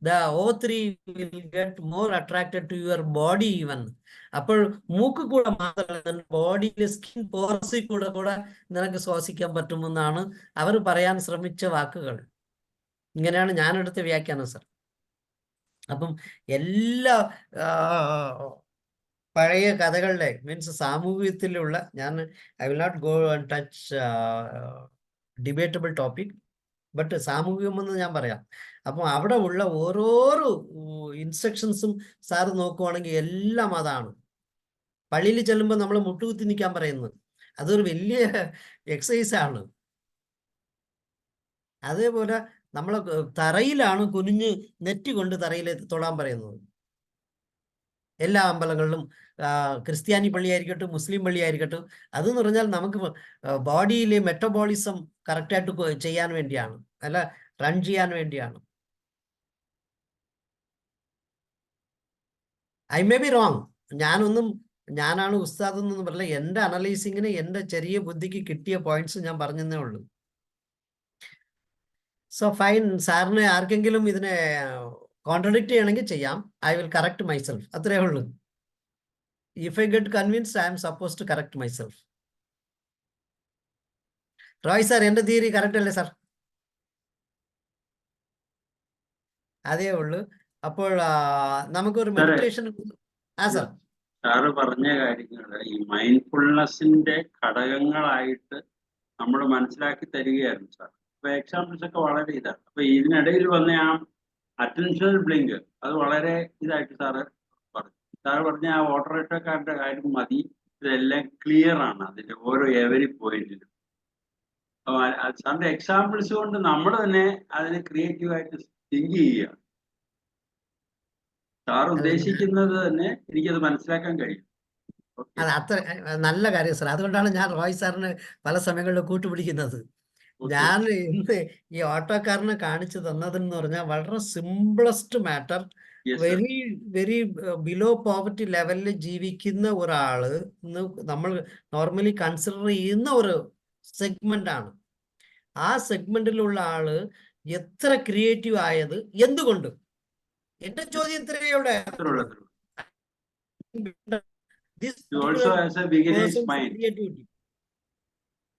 the O3 will get more attracted to your body even. അപ്പോൾ മൂക്ക് കൂടെ മാത്രമല്ല, ബോഡിയിലെ സ്കിൻ പോർസിൽ കൂടെ നിനക്ക് ശ്വസിക്കാൻ പറ്റുമെന്നാണ് അവർ പറയാൻ ശ്രമിച്ച വാക്കുകൾ. ഇങ്ങനെയാണ് ഞാനെടുത്ത വ്യാഖ്യാനം സർ. അപ്പം എല്ലാ പഴയ കഥകളുടെ മീൻസ് സാമൂഹ്യത്തിലുള്ള I will not go and touch debatable topic, but സാമൂഹികമെന്ന് ഞാൻ പറയാം. അപ്പം അവിടെ ഉള്ള ഓരോരോ ഇൻസ്ട്രക്ഷൻസും സാറ് നോക്കുവാണെങ്കിൽ എല്ലാം അതാണ്. പള്ളിയിൽ ചെല്ലുമ്പോൾ നമ്മൾ മുട്ടുകുത്തി നിൽക്കാൻ പറയുന്നത് അതൊരു വലിയ എക്സസൈസ് ആണ്. അതേപോലെ നമ്മൾ തറയിലാണ് കുനിഞ്ഞ് നെറ്റ് കൊണ്ട് തറയിൽ തൊടാൻ പറയുന്നത്. എല്ലാ അമ്പലങ്ങളിലും ക്രിസ്ത്യാനി പള്ളിയായിരിക്കട്ടെ മുസ്ലിം പള്ളിയായിരിക്കട്ടെ, അതെന്ന് പറഞ്ഞാൽ നമുക്ക് ബോഡിയിലെ മെറ്റബോളിസം കറക്റ്റായിട്ട് ചെയ്യാൻ വേണ്ടിയാണ്, അല്ല റൺ ചെയ്യാൻ വേണ്ടിയാണ്. I may be wrong. ഞാനാണ് ഉസ്താദ് എന്നൊന്നും പറയില്ല. എൻ്റെ അനലൈസിങ്ങിന് എൻ്റെ ചെറിയ ബുദ്ധിക്ക് കിട്ടിയ പോയിന്റ്സ് ഞാൻ പറഞ്ഞതേ ഉള്ളൂ. So fine. സാറിന് ആർക്കെങ്കിലും ഇതിനെ കോൺട്രഡിക്റ്റ് ചെയ്യണമെങ്കിൽ ചെയ്യാം. I will correct myself. അത്രേ ഉള്ളൂ. If I get convinced I am suppose to correct myself. Roy sir, എൻ്റെ തിയറി കറക്റ്റ് അല്ലേ സാർ? അതേ ഉള്ളൂ. അപ്പോൾ നമുക്കൊരു മെഡിറ്റേഷൻ. സാർ സാറ് പറഞ്ഞ കാര്യങ്ങൾ ഈ മൈൻഡ്ഫുൾനെസിന്റെ ഘടകങ്ങളായിട്ട് നമ്മൾ മനസ്സിലാക്കി തരികയായിരുന്നു സാർ. അപ്പൊ എക്സാമ്പിൾസ് ഒക്കെ വളരെ ഇതാണ്. അപ്പൊ ഇതിനിടയിൽ വന്ന ആ അറ്റൻഷണൽ ബ്ലിങ്ക് അത് വളരെ ഇതായിട്ട് സാറ് പറഞ്ഞു. സാറ് പറഞ്ഞ ആ ഓട്ടോറിക്ഷക്കാരുടെ കാര്യം മതി, ഇതെല്ലാം ക്ലിയർ ആണ് അതിന്റെ ഓരോ എവരി പോയിന്റിലും. സാറിന്റെ എക്സാമ്പിൾസ് കൊണ്ട് നമ്മൾ തന്നെ അതിനെ ക്രിയേറ്റീവായിട്ട് തിങ്ക് ചെയ്യുക. സാർ ഉദ്ദേശിക്കുന്നത് തന്നെ എനിക്കത് മനസ്സിലാക്കാൻ കഴിയും. അത് അത്ര നല്ല കാര്യം സാർ. അതുകൊണ്ടാണ് ഞാൻ റോയ് സാറിന് പല സമയങ്ങളിലും കൂട്ടുപിടിക്കുന്നത്. ഞാൻ ഇന്ന് ഈ ഓട്ടോക്കാരനെ കാണിച്ചു തന്നതെന്ന് പറഞ്ഞാൽ വളരെ simplest matter. Very very below poverty ലെവലിൽ ജീവിക്കുന്ന ഒരാള് നമ്മൾ നോർമലി കൺസിഡർ ചെയ്യുന്ന ഒരു സെഗ്മെന്റ് ആണ്. ആ സെഗ്മെന്റിലുള്ള ആള് എത്ര ക്രിയേറ്റീവ് ആയത് എന്തുകൊണ്ട്? എന്റെ ചോദ്യം ഇത്രയുള്ള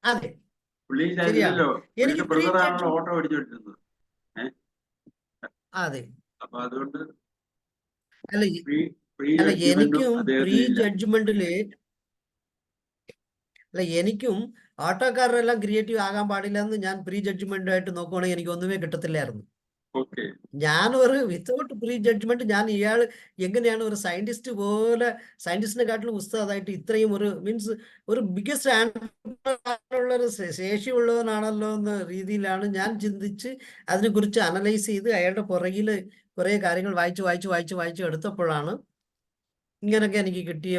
അതെ ശരിയാണ്. എനിക്ക് അതെ അല്ല എനിക്കും പ്രീ ജഡ്ജ്മെന്റില് എനിക്കും ഓട്ടോക്കാരെല്ലാം ക്രിയേറ്റീവ് ആകാൻ പാടില്ല എന്ന് ഞാൻ പ്രീ ജഡ്ജ്മെന്റായിട്ട് നോക്കുവാണെങ്കിൽ എനിക്ക് ഒന്നുമേ കിട്ടത്തില്ലായിരുന്നു. ഞാൻ ഒരു വിത്തൗട്ട് പ്രീ ജഡ്ജ്മെന്റ് ഇയാൾ എങ്ങനെയാണ് ഒരു സയന്റിസ്റ്റ് പോലെ സയന്റിസ്റ്റിനെക്കാട്ടിലും ഉസ്താദായിട്ട് ഇത്രയും ഒരു മീൻസ് ഒരു ബിഗസ്റ്റ് ഉള്ള ഒരു ശേഷിയുള്ളവനാണല്ലോ എന്ന രീതിയിലാണ് ഞാൻ ചിന്തിച്ച് അതിനെക്കുറിച്ച് അനലൈസ് ചെയ്ത് അയാളുടെ പുറകിൽ കുറെ കാര്യങ്ങൾ വായിച്ചു എടുത്തപ്പോഴാണ് ഇങ്ങനൊക്കെ എനിക്ക് കിട്ടിയ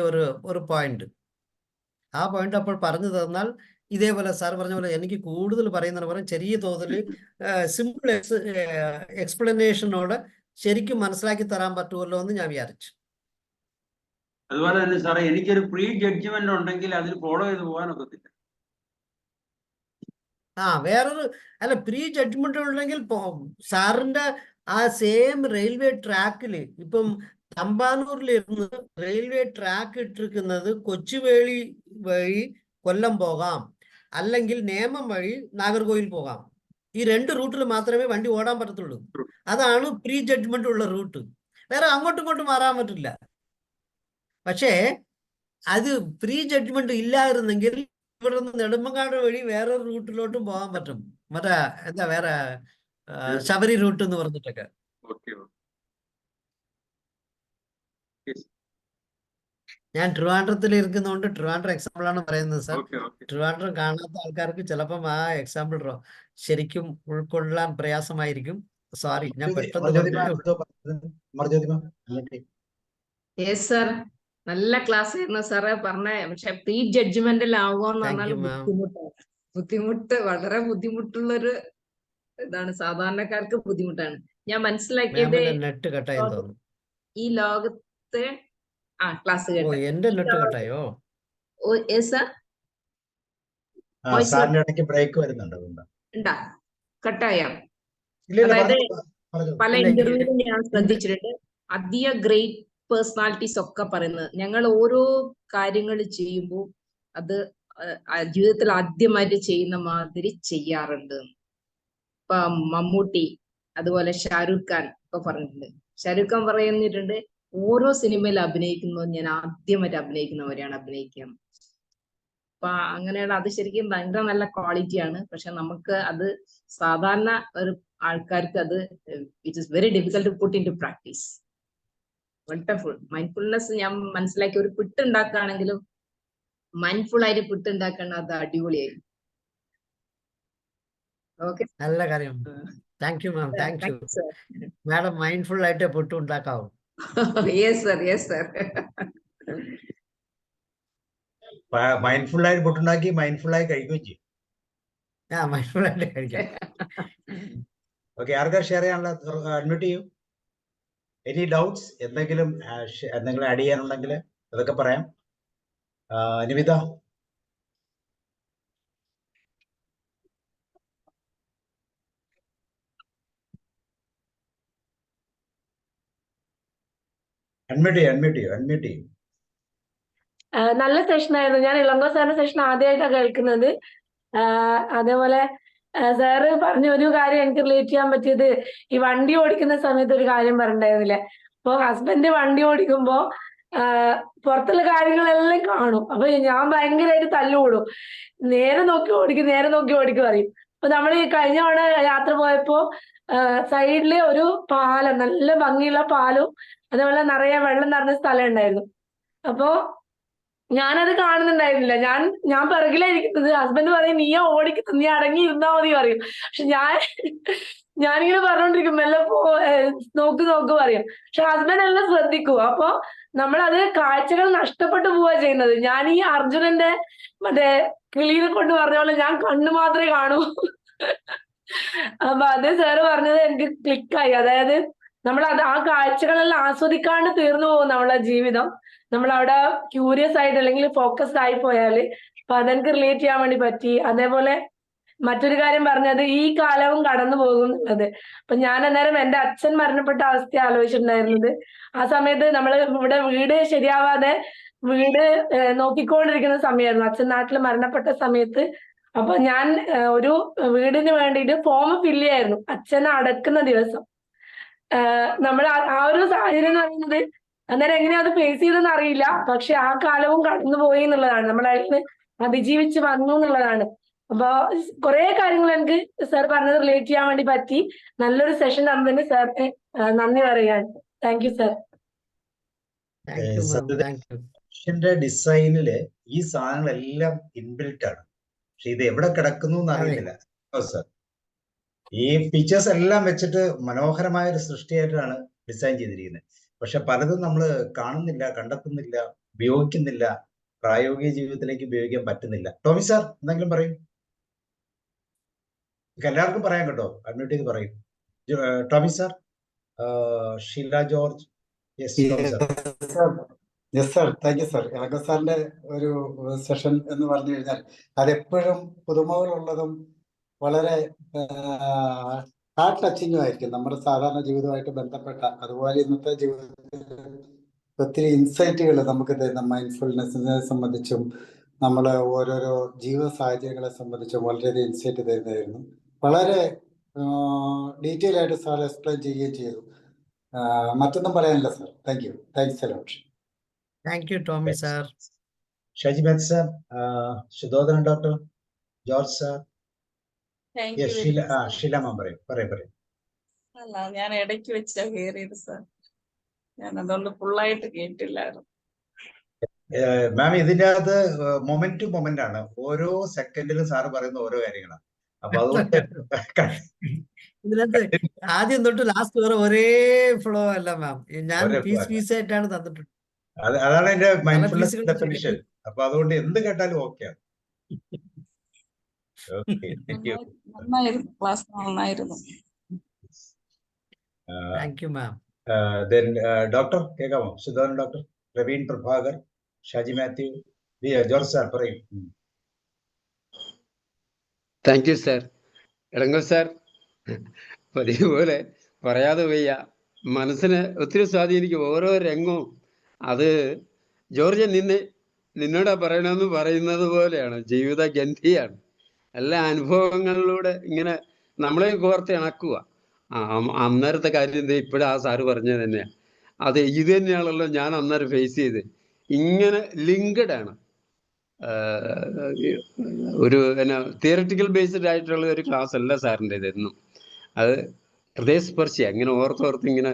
ഒരു പോയിന്റ്. ആ പോയിന്റ് അപ്പോൾ പറഞ്ഞു തന്നാൽ ഇതേപോലെ സാർ പറഞ്ഞ പോലെ എനിക്ക് കൂടുതൽ പറയുന്നതിന് പറയാം ചെറിയ തോതിൽ സിമ്പിൾ എക്സ്പ്ലനേഷനോട് ശരിക്കും മനസ്സിലാക്കി തരാൻ പറ്റുമല്ലോ എന്ന് ഞാൻ വിചാരിച്ചു. അതുപോലെ തന്നെ സാറേ എനിക്കൊരു പ്രീ ജഡ്ജ്മെന്റ് ഉണ്ടെങ്കിൽ അതിൽ ഫോളോ ചെയ്ത് പോകാനൊക്കത്തില്ല. വേറൊരു അല്ല പ്രീ ജഡ്ജ്മെന്റ് ഉണ്ടെങ്കിൽ സാറിന്റെ ആ സെയിം റെയിൽവേ ട്രാക്കില് ഇപ്പം തമ്പാനൂരിലിരുന്ന് റെയിൽവേ ട്രാക്ക് ഇട്ടിരിക്കുന്നത് കൊച്ചുവേളി വഴി കൊല്ലം പോകാം, അല്ലെങ്കിൽ നേമം വഴി നാഗർകോവിൽ പോകാം. ഈ 2 റൂട്ടിൽ മാത്രമേ വണ്ടി ഓടാൻ പറ്റത്തുള്ളൂ. അതാണ് പ്രീ ജഡ്ജ്മെന്റ് ഉള്ള റൂട്ട്. വേറെ അങ്ങോട്ടും ഇങ്ങോട്ടും മാറാൻ പറ്റില്ല. പക്ഷേ അത് പ്രീ ജഡ്ജ്മെന്റ് ഇല്ലായിരുന്നെങ്കിൽ ഇവിടെ നിന്ന് നെടുമങ്ങാട് വഴി വേറെ റൂട്ടിലോട്ടും പോകാൻ പറ്റും. മറ്റേ എന്താ വേറെ ശബരി റൂട്ട് എന്ന് പറഞ്ഞിട്ടൊക്കെ. ഞാൻ ട്രിവാൻഡ്രത്തിൽ ഇരിക്കുന്നതുകൊണ്ട് ട്രിവാൻഡ്രം എക്സാമ്പിൾ ആണ് പറയുന്നത് സാർ. ഓക്കെ ഓക്കെ ട്രിവാൻഡ്രം കാണാത്ത ആൾക്കാർക്ക് ചിലപ്പം ആ എക്സാമ്പിൾ ശരിക്കും ഉൾക്കൊള്ളാൻ പ്രയാസമായിരിക്കും. സോറി, ഞാൻ പെട്ടെന്ന് മർജ്യോതിമ യെസ് സർ, നല്ല ക്ലാസ് ആയിരുന്നു സാറേ പറഞ്ഞ. പക്ഷെ പ്രീ ജഡ്ജ്മെന്റിൽ ആവുകയെന്ന് താങ്ക് പറഞ്ഞാൽ യു മാം. ബുദ്ധിമുട്ട് വളരെ ബുദ്ധിമുട്ടുള്ളൊരു ഇതാണ്. സാധാരണക്കാർക്ക് ബുദ്ധിമുട്ടാണ്. ഞാൻ മനസ്സിലാക്കിയത് മാമിന്റെ നെറ്റ് കട്ടായി തോന്നുന്നു. ഈ ലോകത്തെ ക്ലാസ് ഓ, കേട്ട എന്റെ നെറ്റ് കട്ടായോ? സർ സാറിന്റെ ഇടയ്ക്ക് ബ്രേക്ക് വരുന്നുണ്ട്, അതുകൊണ്ട് ഉണ്ടാ കട്ടായ. ഇല്ല അതായത് പറഞ്ഞു. പല ഇന്റർവ്യൂവിലും ഞാൻ ശ്രദ്ധിച്ചിട്ടുണ്ട്, അധിക ഗ്രേറ്റ് പേഴ്സണാലിറ്റീസ് ഒക്കെ പറയുന്നത് ഞങ്ങൾ ഓരോ കാര്യങ്ങൾ ചെയ്യുമ്പോൾ അത് ജീവിതത്തിൽ ആദ്യമായിട്ട് ചെയ്യുന്ന മാതിരി ചെയ്യാറുണ്ട്. ഇപ്പൊ മമ്മൂട്ടി അതുപോലെ ഷാരൂഖ് ഖാൻ ഒക്കെ പറഞ്ഞിട്ടുണ്ട്. ഷാരൂഖ് ഖാൻ പറയുന്നിട്ടുണ്ട്, ഓരോ സിനിമയിൽ അഭിനയിക്കുമ്പോൾ ഞാൻ ആദ്യമായിട്ട് അഭിനയിക്കുന്നവരെയാണ് അഭിനയിക്കുക. അപ്പൊ അങ്ങനെയുള്ള അത് ശരിക്കും ഭയങ്കര നല്ല ക്വാളിറ്റിയാണ്. പക്ഷെ നമുക്ക് അത് സാധാരണ ഒരു ആൾക്കാർക്ക് അത് it is very difficult to put in to practice. Wonderful mindfulness ഞാൻ മനസ്സിലാക്കി. ഒരു പിട്ട് ഉണ്ടാക്കുകയാണെങ്കിലും മൈൻഡ്ഫുൾ ആയിട്ട് പിട്ട് ഉണ്ടാക്കണം, അത് അടിപൊളിയായി. ഓക്കെ, നല്ല കാര്യം. Thank you ma'am, thank you madam. Mindful ആയിട്ട് പുട്ട് ഉണ്ടാക്കാവും. Yes sir, yes sir. Mindful ആയിട്ട് പുട്ടുണ്ടാക്കി മൈൻഡ്ഫുൾ ആയി കഴിക്കുകയും ചെയ്യും. മൈൻഡ്ഫുൾ ആയിട്ട് കഴിക്കാം. ഓക്കെ, ആർക്കാർ ഷെയർ ചെയ്യാനുള്ള അഡ്മിറ്റ് ചെയ്യൂ. എനി ഡൗട്ട്സ്, എന്തെങ്കിലും ആഡ് ചെയ്യാനുണ്ടെങ്കിൽ അതൊക്കെ പറയാം. നിവിത. അൺമ്യൂട്ട് ചെയ്യൂ. നല്ല സെഷൻ ആയിരുന്നു. ഞാൻ ഇളങ്കോ സാറിന്റെ സെഷൻ ആദ്യമായിട്ടാണ് കേൾക്കുന്നത്. അതേപോലെ സാറ് പറഞ്ഞ ഒരു കാര്യം എനിക്ക് റിലേറ്റ് ചെയ്യാൻ പറ്റിയത്, ഈ വണ്ടി ഓടിക്കുന്ന സമയത്ത് ഒരു കാര്യം പറഞ്ഞിട്ടുണ്ടായിരുന്നില്ലേ. അപ്പൊ ഹസ്ബൻഡ് വണ്ടി ഓടിക്കുമ്പോ പുറത്തുള്ള കാര്യങ്ങളെല്ലാം കാണും. അപ്പൊ ഞാൻ ഭയങ്കരമായിട്ട് തല്ലുകൂടും. നേരെ നോക്കി ഓടിക്കും പറയും. അപ്പൊ നമ്മൾ ഈ കഴിഞ്ഞ തവണ യാത്ര പോയപ്പോ സൈഡില് ഒരു പാലം, നല്ല ഭംഗിയുള്ള പാലും അതേപോലെ നിറയെ വെള്ളം നിറഞ്ഞ സ്ഥലം ഉണ്ടായിരുന്നു. അപ്പോ ഞാനത് കാണുന്നുണ്ടായിരുന്നില്ല. ഞാൻ പിറകിലായിരിക്കുന്നത്. ഹസ്ബൻഡ് പറയും, നീയാ ഓടിക്കുന്നത്, നീ അടങ്ങി ഇരുന്നാ മതി പറയും. പക്ഷെ ഞാനിങ്ങനെ പറഞ്ഞോണ്ടിരിക്കും, മെല്ലെ നോക്ക് പറയും. പക്ഷെ ഹസ്ബൻഡ് എല്ലാം ശ്രദ്ധിക്കും. അപ്പൊ നമ്മളത് കാഴ്ചകൾ നഷ്ടപ്പെട്ടു പോവാ ചെയ്യുന്നത്. ഞാൻ ഈ അർജുനന്റെ മറ്റേ കിളീനെ കൊണ്ട് പറഞ്ഞ പോലെ ഞാൻ കണ്ണു മാത്രമേ കാണൂ. അപ്പൊ അത് സാറ് പറഞ്ഞത് എനിക്ക് ക്ലിക്കായി. അതായത് നമ്മൾ ആ കാഴ്ചകളെല്ലാം ആസ്വദിക്കാണ്ട് തീർന്നു പോകും നമ്മളെ ജീവിതം. നമ്മൾ അവിടെ ക്യൂരിയസ് ആയിട്ട് അല്ലെങ്കിൽ ഫോക്കസ്ഡ് ആയി പോയാല്. അപ്പൊ അതെനിക്ക് റിലേറ്റ് ചെയ്യാൻ വേണ്ടി പറ്റി. അതേപോലെ മറ്റൊരു കാര്യം പറഞ്ഞത്, ഈ കാലവും കടന്നു പോകും എന്നുള്ളത്. അപ്പൊ ഞാൻ അന്നേരം എന്റെ അച്ഛൻ മരണപ്പെട്ട അവസ്ഥ ആലോചിച്ചിട്ടുണ്ടായിരുന്നത്. ആ സമയത്ത് നമ്മൾ ഇവിടെ വീട് ശരിയാവാതെ വീട് നോക്കിക്കൊണ്ടിരിക്കുന്ന സമയമായിരുന്നു, അച്ഛൻ നാട്ടിൽ മരണപ്പെട്ട സമയത്ത്. അപ്പൊ ഞാൻ ഒരു വീടിന് വേണ്ടിയിട്ട് ഫോം ഫില്ല് ചെയ്യായിരുന്നു അച്ഛനെ അടക്കുന്ന ദിവസം. നമ്മൾ ആ ഒരു സാഹചര്യം എന്ന് പറയുന്നത് അന്നേരം എങ്ങനെയാ അത് ഫേസ് ചെയ്തെന്ന് അറിയില്ല. പക്ഷെ ആ കാലവും കടന്നുപോയി എന്നുള്ളതാണ്, നമ്മളതിന് അതിജീവിച്ച് വന്നു എന്നുള്ളതാണ്. അപ്പൊ കുറെ കാര്യങ്ങൾ എനിക്ക് സാർ പറഞ്ഞത് റിലേറ്റ് ചെയ്യാൻ വേണ്ടി പറ്റി. നല്ലൊരു സെഷൻ തന്നതിന് സാറിന് നന്ദി പറയാൻ. Thank you sir. ഡിസൈനില് ഈ സാധനങ്ങളെല്ലാം ഇൻബിൽറ്റ് ആണ്. പക്ഷെ ഇത് എവിടെ കിടക്കുന്നു എന്ന് അറിയുന്നില്ല സർ. ഈ ഫീച്ചേഴ്സ് എല്ലാം വെച്ചിട്ട് മനോഹരമായ ഒരു സൃഷ്ടിയായിട്ടാണ് ഡിസൈൻ ചെയ്തിരിക്കുന്നത്. പക്ഷെ പലതും നമ്മൾ കാണുന്നില്ല, കണ്ടെത്തുന്നില്ല, ഉപയോഗിക്കുന്നില്ല, പ്രായോഗിക ജീവിതത്തിലേക്ക് ഉപയോഗിക്കാൻ പറ്റുന്നില്ല. ടോമി സാർ എന്തെങ്കിലും പറയും. എല്ലാവർക്കും പറയാം കേട്ടോ, അഡ്മിറ്റ് ചെയ്ത് പറയും. Tomy sir, Sheela George. Yes sir, thank you sir. Elango സാറിന്റെ ഒരു സെഷൻ എന്ന് പറഞ്ഞു കഴിഞ്ഞാൽ അതെപ്പോഴും പുതുമകളുള്ളതും വളരെ ഹാർട്ട് ടച്ചിങ്ങും ആയിരിക്കും, നമ്മുടെ സാധാരണ ജീവിതമായിട്ട് ബന്ധപ്പെട്ട. അതുപോലെ ഇന്നത്തെ ജീവിതത്തിൽ ഒത്തിരി ഇൻസൈറ്റുകൾ നമുക്ക് തരുന്ന മൈൻഡ്ഫുൾനെസ്സിനെ സംബന്ധിച്ചും നമ്മളെ ഓരോരോ ജീവിത സാഹചര്യങ്ങളെ സംബന്ധിച്ചും വളരെയധികം ഇൻസൈറ്റ് തരുന്നതായിരുന്നു. വളരെ ഡീറ്റെയിൽ ആയിട്ട് സാർ എക്സ്പ്ലെയിൻ ചെയ്യുകയും ചെയ്തു. മറ്റൊന്നും പറയാനില്ല sir. Thank you. Thanks a lot. Thank you Tomy sir. Shaji Meth sir, Sudhodhanan doctor, George sir. Sheela ma'am പറയും. അല്ല, ഞാൻ ഇടയ്ക്ക് വെച്ചാ കയറിയത് സാർ. ഞാൻ അതുകൊണ്ട് ഫുള്ളായിട്ട് കേട്ടില്ലായിരുന്നു. മാം ഇതിന്റെ അകത്ത് മൊമെന്റ് ടു മൊമെന്റ് ആണ്. ഓരോ സെക്കൻഡിലും സാറ് പറയുന്ന ഓരോ കാര്യങ്ങളാണ്. അപ്പൊ അതുകൊണ്ട് ഇതിനകത്ത് ആദ്യം തൊട്ട് ലാസ്റ്റ് വരെ ഒരേ ഫ്ലോ അല്ല മാം. ഞാൻ ഒരേ പീസ് flow അല്ല. പീസ് ആയിട്ടാണ് തന്നിട്ടുള്ളത്. അതാണ് എന്റെ പല മൈൻഡ്ഫുൾനെസ് പീസുകൾ ഡെഫിനിഷൻ. അപ്പൊ അതുകൊണ്ട് എന്ത് കേട്ടാലും ഓക്കെയാണ്. Okay, thank you. നന്നായിരുന്നു, ക്ലാസ് നന്നായിരുന്നു. Thank you ma'am. ഡോക്ടർ കേൾക്കാമോ? Sudhakaran doctor, Praveen Prabhakar, Shaji Mathew, George sir പറയും. Thank you sir. Ilangal sir പതിവ് പോലെ പറയാതെ വയ്യ, മനസ്സിനെ ഒത്തിരി സ്വാധീനിക്കും ഓരോ രംഗവും. അത് ജോർജ് നിന്നോടാ പറയണമെന്ന് പറയുന്നത് പോലെയാണ്, ജീവിത ഗന്ധിയാണ്. എല്ലാ അനുഭവങ്ങളിലൂടെ ഇങ്ങനെ നമ്മളെ കോർത്ത് ഇണക്കുക. അന്നേരത്തെ കാര്യം ഇപ്പോഴും ആ സാറ് പറഞ്ഞത് തന്നെയാണ്. അത് ഇത് തന്നെയാണല്ലോ ഞാൻ അന്നേരം ഫേസ് ചെയ്ത്. ഇങ്ങനെ ലിങ്ക്ഡ് ആണ്. ഒരു തിയററ്റിക്കൽ ബേസ്ഡ് ആയിട്ടുള്ള ഒരു ക്ലാസ് അല്ല സാറിൻ്റെ ഇതെന്നും. അത് ഹൃദയസ്പർശിയ. ഇങ്ങനെ ഓർത്തോർത്ത് ഇങ്ങനെ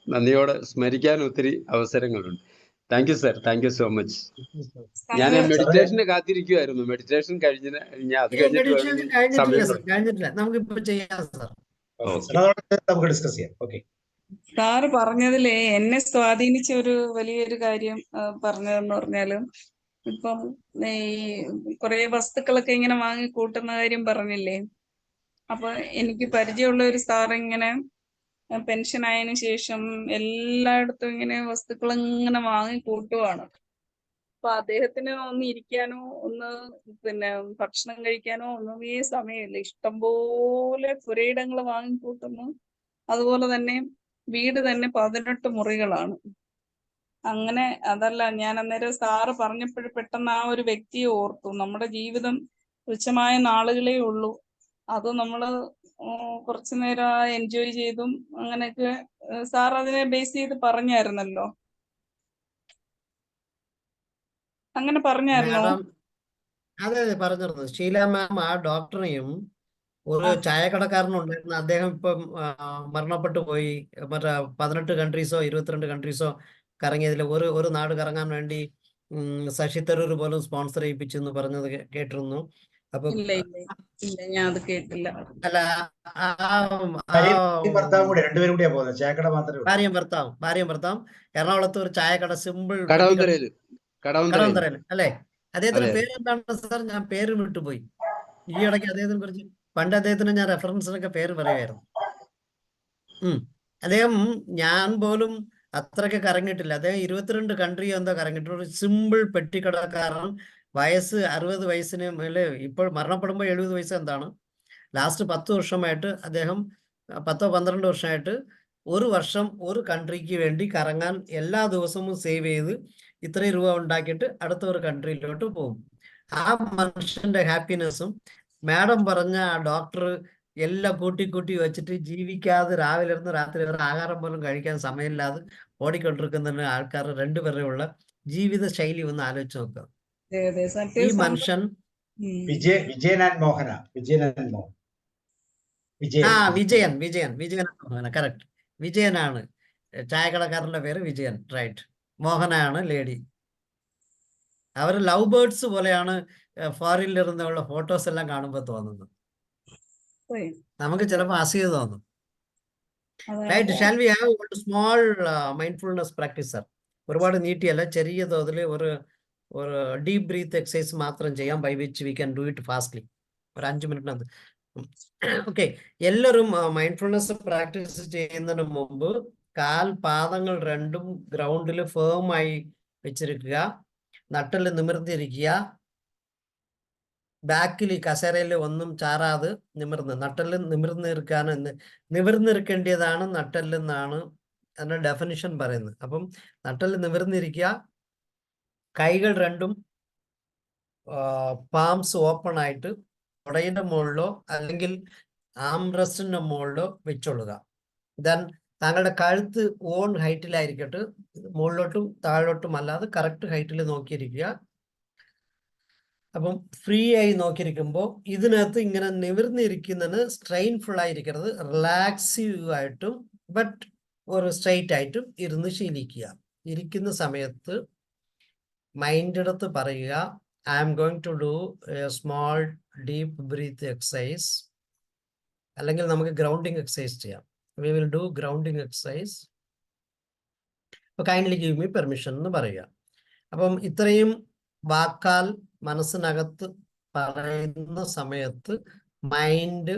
നന്ദിയോടെ സ്മരിക്കാൻ ഒത്തിരി അവസരങ്ങളുണ്ട്. Thank you sir, thank you so much. ഞാൻ മെഡിറ്റേഷന് കാത്തിരിക്കുമായിരുന്നു. മെഡിറ്റേഷൻ കഴിഞ്ഞാൽ അത് കഴിഞ്ഞിട്ടില്ല, നമുക്കിപ്പോ ചെയ്യാം സാർ. നമുക്ക് ഡിസ്കസ് ചെയ്യാം. ഓക്കെ. സാറ് പറഞ്ഞതിലേ എന്നെ സ്വാധീനിച്ച ഒരു വലിയൊരു കാര്യം പറഞ്ഞതെന്ന് പറഞ്ഞാല്, ഇപ്പം ഈ കുറെ വസ്തുക്കളൊക്കെ ഇങ്ങനെ വാങ്ങി കൂട്ടുന്ന കാര്യം പറഞ്ഞില്ലേ. അപ്പൊ എനിക്ക് പരിചയമുള്ള ഒരു സാറ് ഇങ്ങനെ പെൻഷൻ ആയതിനു ശേഷം എല്ലായിടത്തും ഇങ്ങനെ വസ്തുക്കൾ ഇങ്ങനെ വാങ്ങി കൂട്ടുവാണ്. അപ്പൊ അദ്ദേഹത്തിന് ഒന്ന് ഇരിക്കാനോ ഒന്ന് ഭക്ഷണം കഴിക്കാനോ ഒന്നുമേ സമയമില്ല. ഇഷ്ടംപോലെ പുരയിടങ്ങൾ വാങ്ങിക്കൂട്ടുന്നു. അതുപോലെ തന്നെ വീട് തന്നെ 18 മുറികളാണ്. അങ്ങനെ അതല്ല, ഞാൻ അന്നേരം സാറ് പറഞ്ഞപ്പോൾ പെട്ടെന്ന് ആ ഒരു വ്യക്തിയെ ഓർത്തു. നമ്മുടെ ജീവിതം തുച്ഛമായ നാളുകളേ ഉള്ളൂ. അത് നമ്മള് കുറച്ചു നേരം എൻജോയ് ചെയ്തും അങ്ങനെയൊക്കെ സാർ അതിനെ ബേസ് ചെയ്ത് പറഞ്ഞായിരുന്നല്ലോ. അങ്ങനെ പറഞ്ഞായിരുന്നോ? അതെ പറഞ്ഞിരുന്നു. ഷീല മാം ആ ഡോക്ടറെയും ഒരു ചായക്കടക്കാരനുണ്ടായിരുന്നു. അദ്ദേഹം ഇപ്പം മരണപ്പെട്ടു പോയി. മറ്റേ 18 കൺട്രീസോ 22 കൺട്രീസോ കറങ്ങിയതിൽ ഒരു നാട് കറങ്ങാൻ വേണ്ടി ശശി തരൂർ പോലും സ്പോൺസർ ചെയ്യിപ്പിച്ചു എന്ന് പറഞ്ഞത് കേട്ടിരുന്നു. അപ്പൊ ഞാൻ അത് കേട്ടില്ല. അല്ല, ഭാര്യയും ഭർത്താവും എറണാകുളത്ത് ഒരു ചായക്കട, സിമ്പിൾ കടവന്തരയിൽ അല്ലേ? അദ്ദേഹത്തിന്റെ പേര് എന്താണ് സാർ? ഞാൻ പേര് വിട്ടുപോയി. ഈ ഇടയ്ക്ക് അദ്ദേഹത്തിനെ കുറിച്ച് പണ്ട് അദ്ദേഹത്തിന് ഞാൻ റെഫറൻസിനൊക്കെ പേര് പറയുമായിരുന്നു. അദ്ദേഹം ഞാൻ പോലും അത്രയ്ക്ക് കറങ്ങിയിട്ടില്ല. അദ്ദേഹം 22 കൺട്രി എന്തോ കറങ്ങിയിട്ടുണ്ട്. ഒരു സിമ്പിൾ പെട്ടിക്കടക്കാരൻ. വയസ്സ് 60 വയസ്സിന് മേലെ. ഇപ്പോൾ മരണപ്പെടുമ്പോൾ 70 വയസ്സ് എന്താണ്. ലാസ്റ്റ് 10 വർഷമായിട്ട് അദ്ദേഹം 10-12 വർഷമായിട്ട് ഒരു വർഷം ഒരു കൺട്രിക്ക് വേണ്ടി കറങ്ങാൻ എല്ലാ ദിവസവും സേവ് ചെയ്ത് ഇത്രയും രൂപ ഉണ്ടാക്കിയിട്ട് അടുത്ത ഒരു കൺട്രിയിലോട്ട് പോകും. ആ മനുഷ്യന്റെ ഹാപ്പിനെസ്സും മാഡം പറഞ്ഞ ആ ഡോക്ടർ എല്ലാം കൂട്ടി വെച്ചിട്ട് ജീവിക്കാതെ രാവിലെ ഇരുന്ന് രാത്രി വരെ ആഹാരം പോലും കഴിക്കാൻ സമയമില്ലാതെ ഓടിക്കൊണ്ടിരിക്കുന്ന ആൾക്കാർ രണ്ടുപേരെയുള്ള ജീവിത ശൈലി ഒന്ന് ആലോചിച്ച് നോക്കുക. ഈ മനുഷ്യൻ വിജയൻ മോഹന കറക്റ്റ്. വിജയനാണ് ചായക്കടക്കാരന്റെ പേര്, വിജയൻ. റൈറ്റ്. മോഹനാണ് ലേഡി. അവർ ലവ് ബേർഡ്സ് പോലെയാണ് ഫോറിനിലിരുന്നുള്ള ഫോട്ടോസ് എല്ലാം കാണുമ്പോൾ തോന്നുന്നത്. നമുക്ക് ചിലപ്പോൾ അസൂയ തോന്നും. റൈറ്റ്. ഷാൽ വി ഹാവ് ഒരു സ്മോൾ മൈൻഡ്ഫുൾനെസ് പ്രാക്ടീസ് സർ? ഒരുപാട് നീട്ടിയല്ല, ചെറിയ തോതിൽ ഒരു ഡീപ് ബ്രീത്ത് എക്സസൈസ് മാത്രം ചെയ്യാം. By which we can do it fastly. ഒരു 5 മിനിറ്റിനകത്ത്. ഓക്കെ. എല്ലാവരും മൈൻഡ്ഫുൾനെസ് പ്രാക്ടീസ് ചെയ്യുന്നതിന് മുമ്പ് പാദങ്ങൾ രണ്ടും ഗ്രൗണ്ടിൽ ഫേമായി വെച്ചിരിക്കുക. നട്ടല് നിമിർന്നിരിക്കുക. ബാക്കിൽ കസേരയിൽ ഒന്നും ചാറാതെ നട്ടല് നിവർന്നിരിക്കേണ്ടതാണ് നട്ടല്ലെന്നാണ് അതിന്റെ ഡെഫിനിഷൻ പറയുന്നത്. അപ്പം നട്ടല് നിവർന്നിരിക്കുക. കൈകൾ രണ്ടും പാംസ് ഓപ്പൺ ആയിട്ട് തുടയുടെ മുകളിലോ അല്ലെങ്കിൽ ആംറസ്റ്റിന്റെ മുകളിലോ വെച്ചോളുക. ദെൻ താങ്കളുടെ കഴുത്ത് ഓൺ ഹൈറ്റിലായിരിക്കട്ടെ, മുകളിലോട്ടും താഴോട്ടും അല്ലാതെ കറക്റ്റ് ഹൈറ്റിൽ നോക്കിയിരിക്കുക. അപ്പം ഫ്രീ ആയി നോക്കിയിരിക്കുമ്പോൾ ഇതിനകത്ത് ഇങ്ങനെ നിവർന്നിരിക്കുന്നതിന് സ്ട്രെയിൻഫുൾ ആയിരിക്കരുത്. റിലാക്സീവ് ആയിട്ടും ബട്ട് ഒരു സ്ട്രെയിറ്റ് ആയിട്ടും ഇരുന്ന് ശീലിക്കുക. ഇരിക്കുന്ന സമയത്ത് മൈൻഡ് എടുത്ത് പറയുക, I am going to do a small deep breath exercise, അല്ലെങ്കിൽ നമുക്ക് ഗ്രൗണ്ടിങ് എക്സസൈസ് ചെയ്യാം. We will do grounding exercise, kindly give me permission എന്ന് പറയുക. അപ്പം ഇത്രയും വാക്കാൽ മനസ്സിനകത്ത് പറയുന്ന സമയത്ത് മൈൻഡ്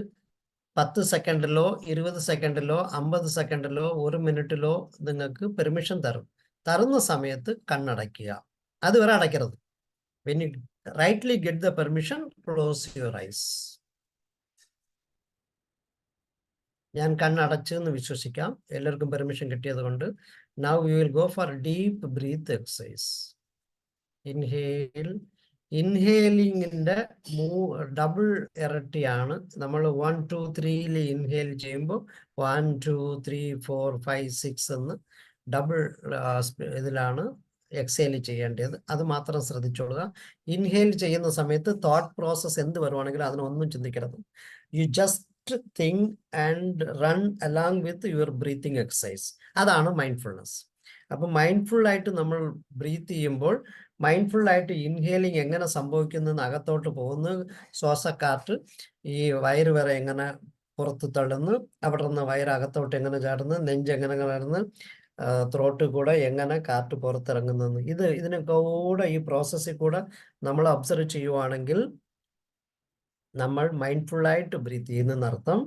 10 സെക്കൻഡിലോ 20 സെക്കൻഡിലോ 50 സെക്കൻഡിലോ 1 മിനിറ്റിലോ നിങ്ങൾക്ക് പെർമിഷൻ തരുന്ന സമയത്ത് കണ്ണടയ്ക്കുക. അതുവരെ അടയ്ക്കരുത്. When you rightly get the permission, close your eyes. ഞാൻ കണ്ണടച്ചു എന്ന് വിശ്വസിക്കാം. എല്ലാവർക്കും പെർമിഷൻ കിട്ടിയത് കൊണ്ട്. Now we will go for deep breath exercise. Inhale. ഇൻഹേലിങ്ങിന്റെ ഡബിൾ ഇരട്ടിയാണ്. നമ്മൾ 1 2 3 ഇൻഹേൽ ചെയ്യുമ്പോൾ 1 2 3 4 5 6 എന്ന് ഡബിൾ ഇതിലാണ് എക്സേൽ ചെയ്യേണ്ടത്. അത് മാത്രം ശ്രദ്ധിച്ചോളുക. ഇൻഹേൽ ചെയ്യുന്ന സമയത്ത് തോട്ട് പ്രോസസ് എന്ത് വരുവാണെങ്കിലും അതിനൊന്നും ചിന്തിക്കരുത്. You just think and run along with your breathing exercise. അതാണ് മൈൻഡ്ഫുൾനെസ്. അപ്പം മൈൻഡ്ഫുൾ ആയിട്ട് നമ്മൾ ബ്രീത്ത് ചെയ്യുമ്പോൾ മൈൻഡ്ഫുൾ ആയിട്ട് ഇൻഹേലിംഗ് എങ്ങനെ സംഭവിക്കുന്നതെന്ന് അകത്തോട്ട് പോകുന്നു. ശ്വാസക്കാറ്റ് ഈ വയറ് വരെ എങ്ങനെ പുറത്ത് തള്ളുന്നു, അവിടെ നിന്ന് വയറകത്തോട്ട് എങ്ങനെ ചാടുന്നു, നെഞ്ച് എങ്ങനെ കയറുന്നു, ത്രോട്ട് കൂടെ എങ്ങനെ കാറ്റ് പുറത്തിറങ്ങുന്നു. ഇതിനെ കൂടെ ഈ പ്രോസസ്സിൽ കൂടെ നമ്മൾ ഒബ്സർവ് ചെയ്യുവാണെങ്കിൽ നമ്മൾ മൈൻഡ്ഫുള്ളായിട്ട് ബ്രീത്ത് ചെയ്യുന്നതിനർത്ഥം.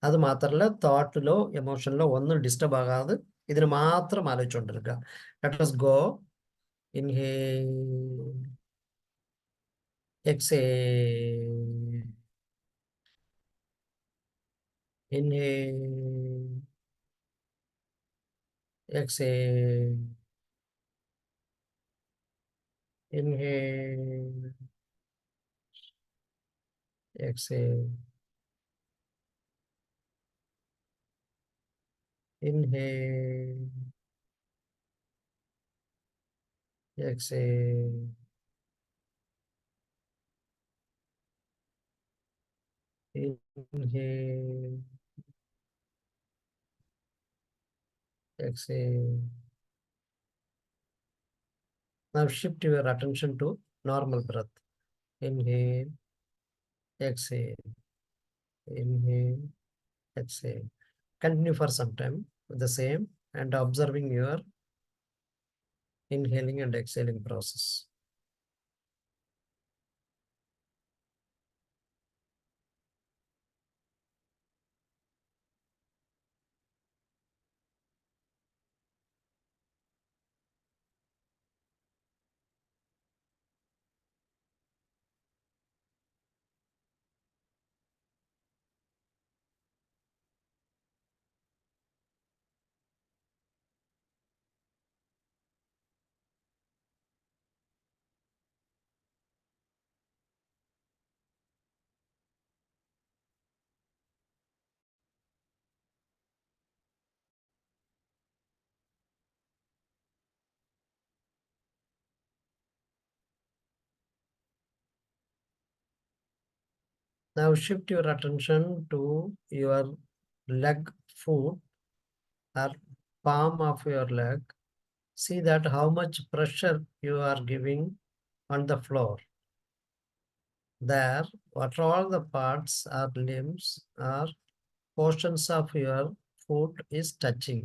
അത് മാത്രമല്ല തോട്ടിലോ എമോഷനിലോ ഒന്നും ഡിസ്റ്റർബ് ആകാതെ ഇതിന് മാത്രം ആലോചിച്ചുകൊണ്ടിരിക്കുക. Let us go. Inhale, exhale, inhale, exhale, inhale, exhale, inhale, exhale, inhale, exhale. Now shift your attention to normal breath. Inhale, exhale, inhale, exhale. Continue for some time with the same and observing your inhaling and exhaling process. Now shift your attention to your leg foot or palm of your leg. See that how much pressure you are giving on the floor. There, what all the parts or limbs or portions of your foot is touching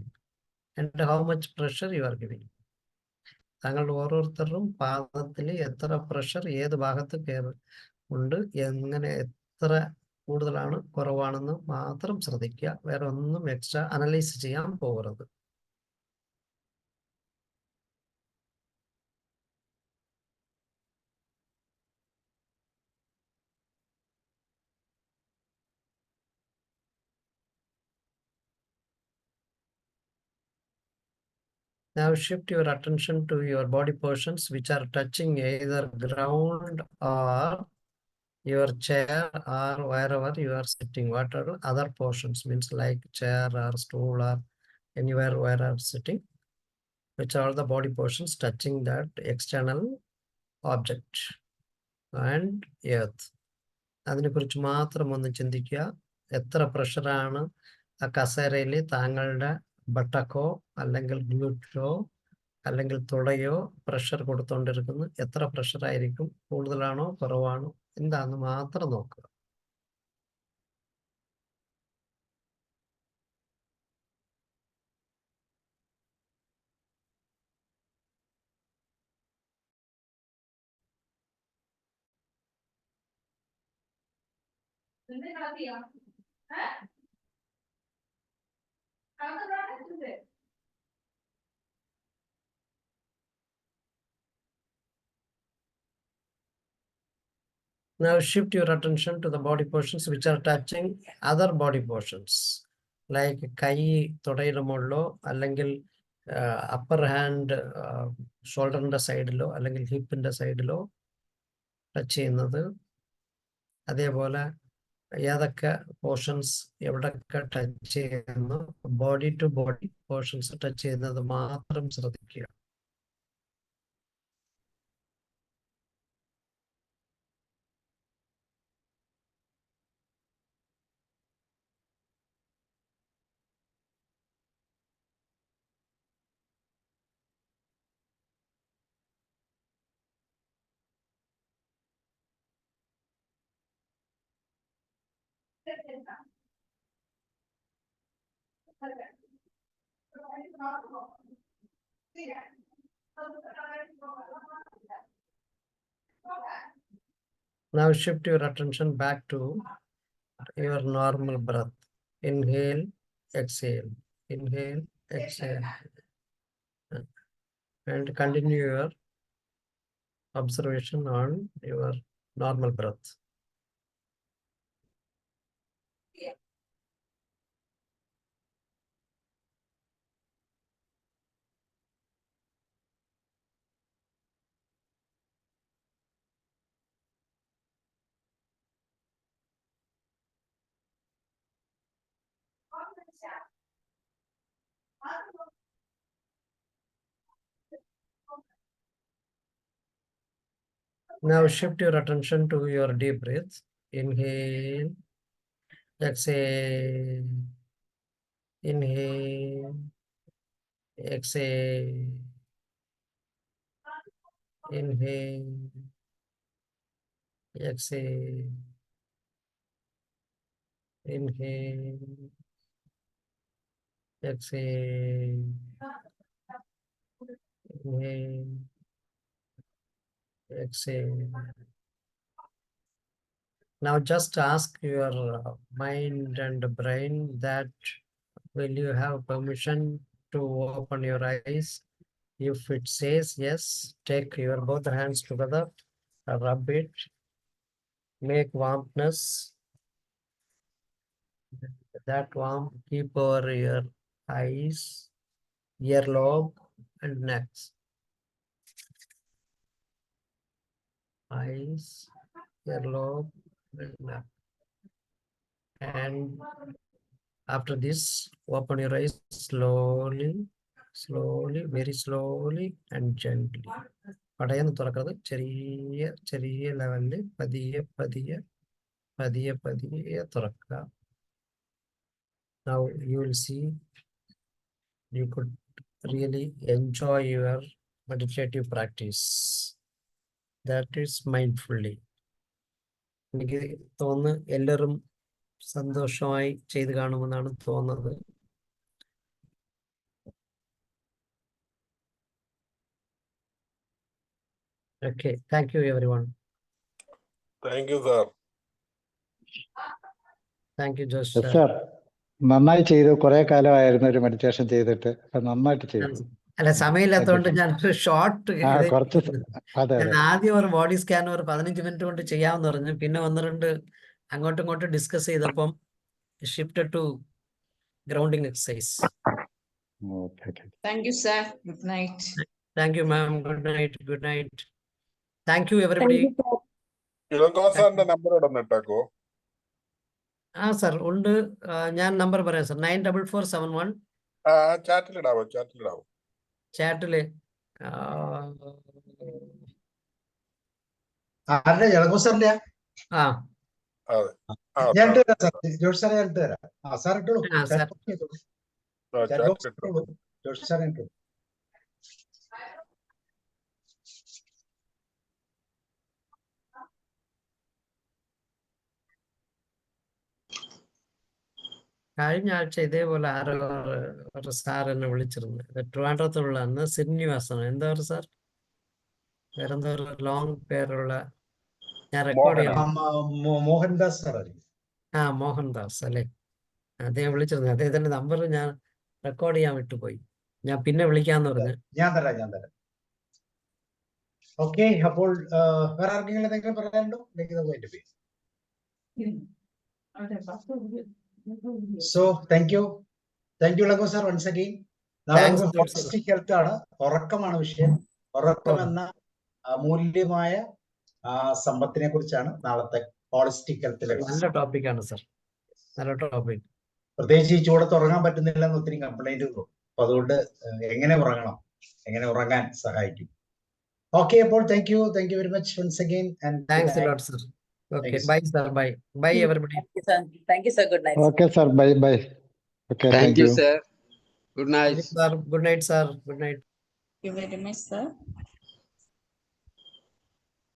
and how much pressure you are giving. താങ്കൾ ഓരോരുത്തരും പാദത്തിൽ എത്ര പ്രഷർ ഏത് ഭാഗത്ത് ഉണ്ട്, എങ്ങനെ എത്ര കൂടുതലാണ് കുറവാണെന്ന് മാത്രം ശ്രദ്ധിക്കുക. വേറെ ഒന്നും എക്സ്ട്രാ അനലൈസ് ചെയ്യാൻ പോകരുത്. Now shift your attention to your body portions which are touching either ground or your chair or wherever you are sitting. What are other portions means like chair or stool or anywhere where you are sitting, which are the body portions touching that external object and earth. അതിനെക്കുറിച്ച് മാത്രം ഒന്ന് ചിന്തിക്കുക. എത്ര പ്രഷറാണ് ആ കസേരയിൽ താങ്കളുടെ ബട്ടക്കോ അല്ലെങ്കിൽ ഗ്ലൂറ്റോ അല്ലെങ്കിൽ തുടയോ പ്രഷർ കൊടുത്തോണ്ടിരിക്കുന്നു. എത്ര പ്രഷർ ആയിരിക്കും, കൂടുതലാണോ കുറവാണോ എന്താന്ന് മാത്രം നോക്കുക. Now shift your attention to the body portions which are touching other body portions. Like കൈ തുടയുടെ മുകളിലോ അല്ലെങ്കിൽ അപ്പർ ഹാൻഡ് ഷോൾഡറിന്റെ സൈഡിലോ അല്ലെങ്കിൽ ഹിപ്പിന്റെ സൈഡിലോ ടച്ച് ചെയ്യുന്നത്. അതേപോലെ ഏതൊക്കെ പോർഷൻസ് എവിടൊക്കെ ടച്ച് ചെയ്യുന്നു, body to body portions touch ചെയ്യുന്നത് മാത്രം ശ്രദ്ധിക്കുക. Now shift your attention back to your normal breath. Inhale, exhale, inhale, exhale. And continue your observation on your normal breath. Now shift your attention to your deep breath. Inhale, exhale, inhale, exhale, inhale, exhale, inhale, exhale, inhale, exhale. Now just ask your mind and brain that will you have permission to open your eyes? If it says yes, take your both hands together, rub it, make warmness. That warmth keep over your eyes, earlobe and neck. Eyes, earlobe and neck. And after this, open your eyes slowly, slowly, very slowly and gently. പടയെന്ന് തുറക്കുന്നത് ചെറിയ ചെറിയ ലെവലിൽ പതിയെ പതിയെ പതിയെ പതിയെ തുറക്കുക. Now you will see you could really enjoy your meditative practice. That is mindfully. എനിക്ക് തോന്നുന്നു എല്ലാവരും സന്തോഷമായി ചെയ്തു കാണുമെന്നാണ് തോന്നുന്നത്. Okay, thank you everyone. Thank you, sir. Thank you, Josh. Sir, നന്നായി ചെയ്തു. കുറെ കാലമായിരുന്നു ഒരു മെഡിറ്റേഷൻ ചെയ്തിട്ട്. നന്നായിട്ട് ചെയ്തു. അല്ല, സമയമില്ലാത്തതുകൊണ്ട് ഞാൻ ഷോർട്ട് ആദ്യം ഒരു ബോഡി സ്കാൻ ഒരു 15 മിനിറ്റ് കൊണ്ട് ചെയ്യാമെന്ന് പറഞ്ഞു. പിന്നെ 1-2 അങ്ങോട്ടും ഇങ്ങോട്ടും ഡിസ്കസ് ചെയ്തപ്പം shifted to grounding exercise. Thank you, sir. Good night. Thank you, ma'am. Good night. Good night. Thank you, everybody. ഇളങ്കോസാറിന്റെ നമ്പർ ഇവിടെ ഇട്ടേക്കോ? സർ ഉണ്ട്. ഞാൻ നമ്പർ പറയാം സർ. 9447 ചാറ്റിലിടാവോ? ചാറ്റില് ആരുടെ? ഇളങ്കോ സാറിന്റെ? ഞാൻ ഇട്ടുതരാം സാർ. ജോഷ് സാറെ ഞാൻ ഇട്ടുതരാം. സാർ ഇട്ടോളൂ. ജോഷ് സാറെ ഇട്ടോളൂ. കഴിഞ്ഞ ആഴ്ച ഇതേപോലെ ആരോ ഒരു സാർ എന്നെ വിളിച്ചിരുന്നു. ട്രിവാൻഡ്രത്തുള്ള അന്ന് ശ്രീനിവാസൻ എന്താ ഒരു സാർ വേറെന്താ ഒരു ലോങ് പേരുള്ള, ഞാൻ റെക്കോർഡ് ചെയ്യാം. മോഹൻദാസ് സാർ. ആ മോഹൻദാസ് അല്ലേ, അദ്ദേഹം വിളിച്ചിരുന്നു. അദ്ദേഹത്തിന്റെ നമ്പർ ഞാൻ റെക്കോർഡ് ചെയ്യാൻ വിട്ടുപോയി. ഞാൻ പിന്നെ വിളിക്കാന്ന് പറഞ്ഞു. ഞാൻ തരാം. ഓക്കെ, അപ്പോൾ വേറെ ആർക്കെങ്കിലും എന്തെങ്കിലും പറയാനുണ്ടോ? സോ താങ്ക് യു ലഘു സാർ വൺസ് അഗെയിൻ. നാളെ നമുക്ക് ഹോളിസ്റ്റിക് ഹെൽത്ത് ആണ്, ഉറക്കമാണ് വിഷയം. ഉറക്കം എന്ന അമൂല്യമായ സമ്പത്തിനെ കുറിച്ചാണ് നാളത്തെ ഹോളിസ്റ്റിക് ഹെൽത്തിലെ. നല്ല ടോപ്പിക്കാണ് സർ, നല്ല ടോപ്പിക്. പ്രത്യേകിച്ച് ഈ ചൂടത്ത് ഉറങ്ങാൻ പറ്റുന്നില്ല എന്ന് ഒത്തിരി കംപ്ലൈന്റുകളും. അപ്പൊ അതുകൊണ്ട് എങ്ങനെ ഉറങ്ങണം, എങ്ങനെ ഉറങ്ങാൻ സഹായിക്കും. ഓക്കെ, അപ്പോൾ thank you very much once again. Thanks a lot sir. Okay, bye sir, bye everybody. Thank you sir, good night. Okay sir, bye. Okay, Thank you sir. Good night. Sir, good night sir, good night. Thank you very much sir.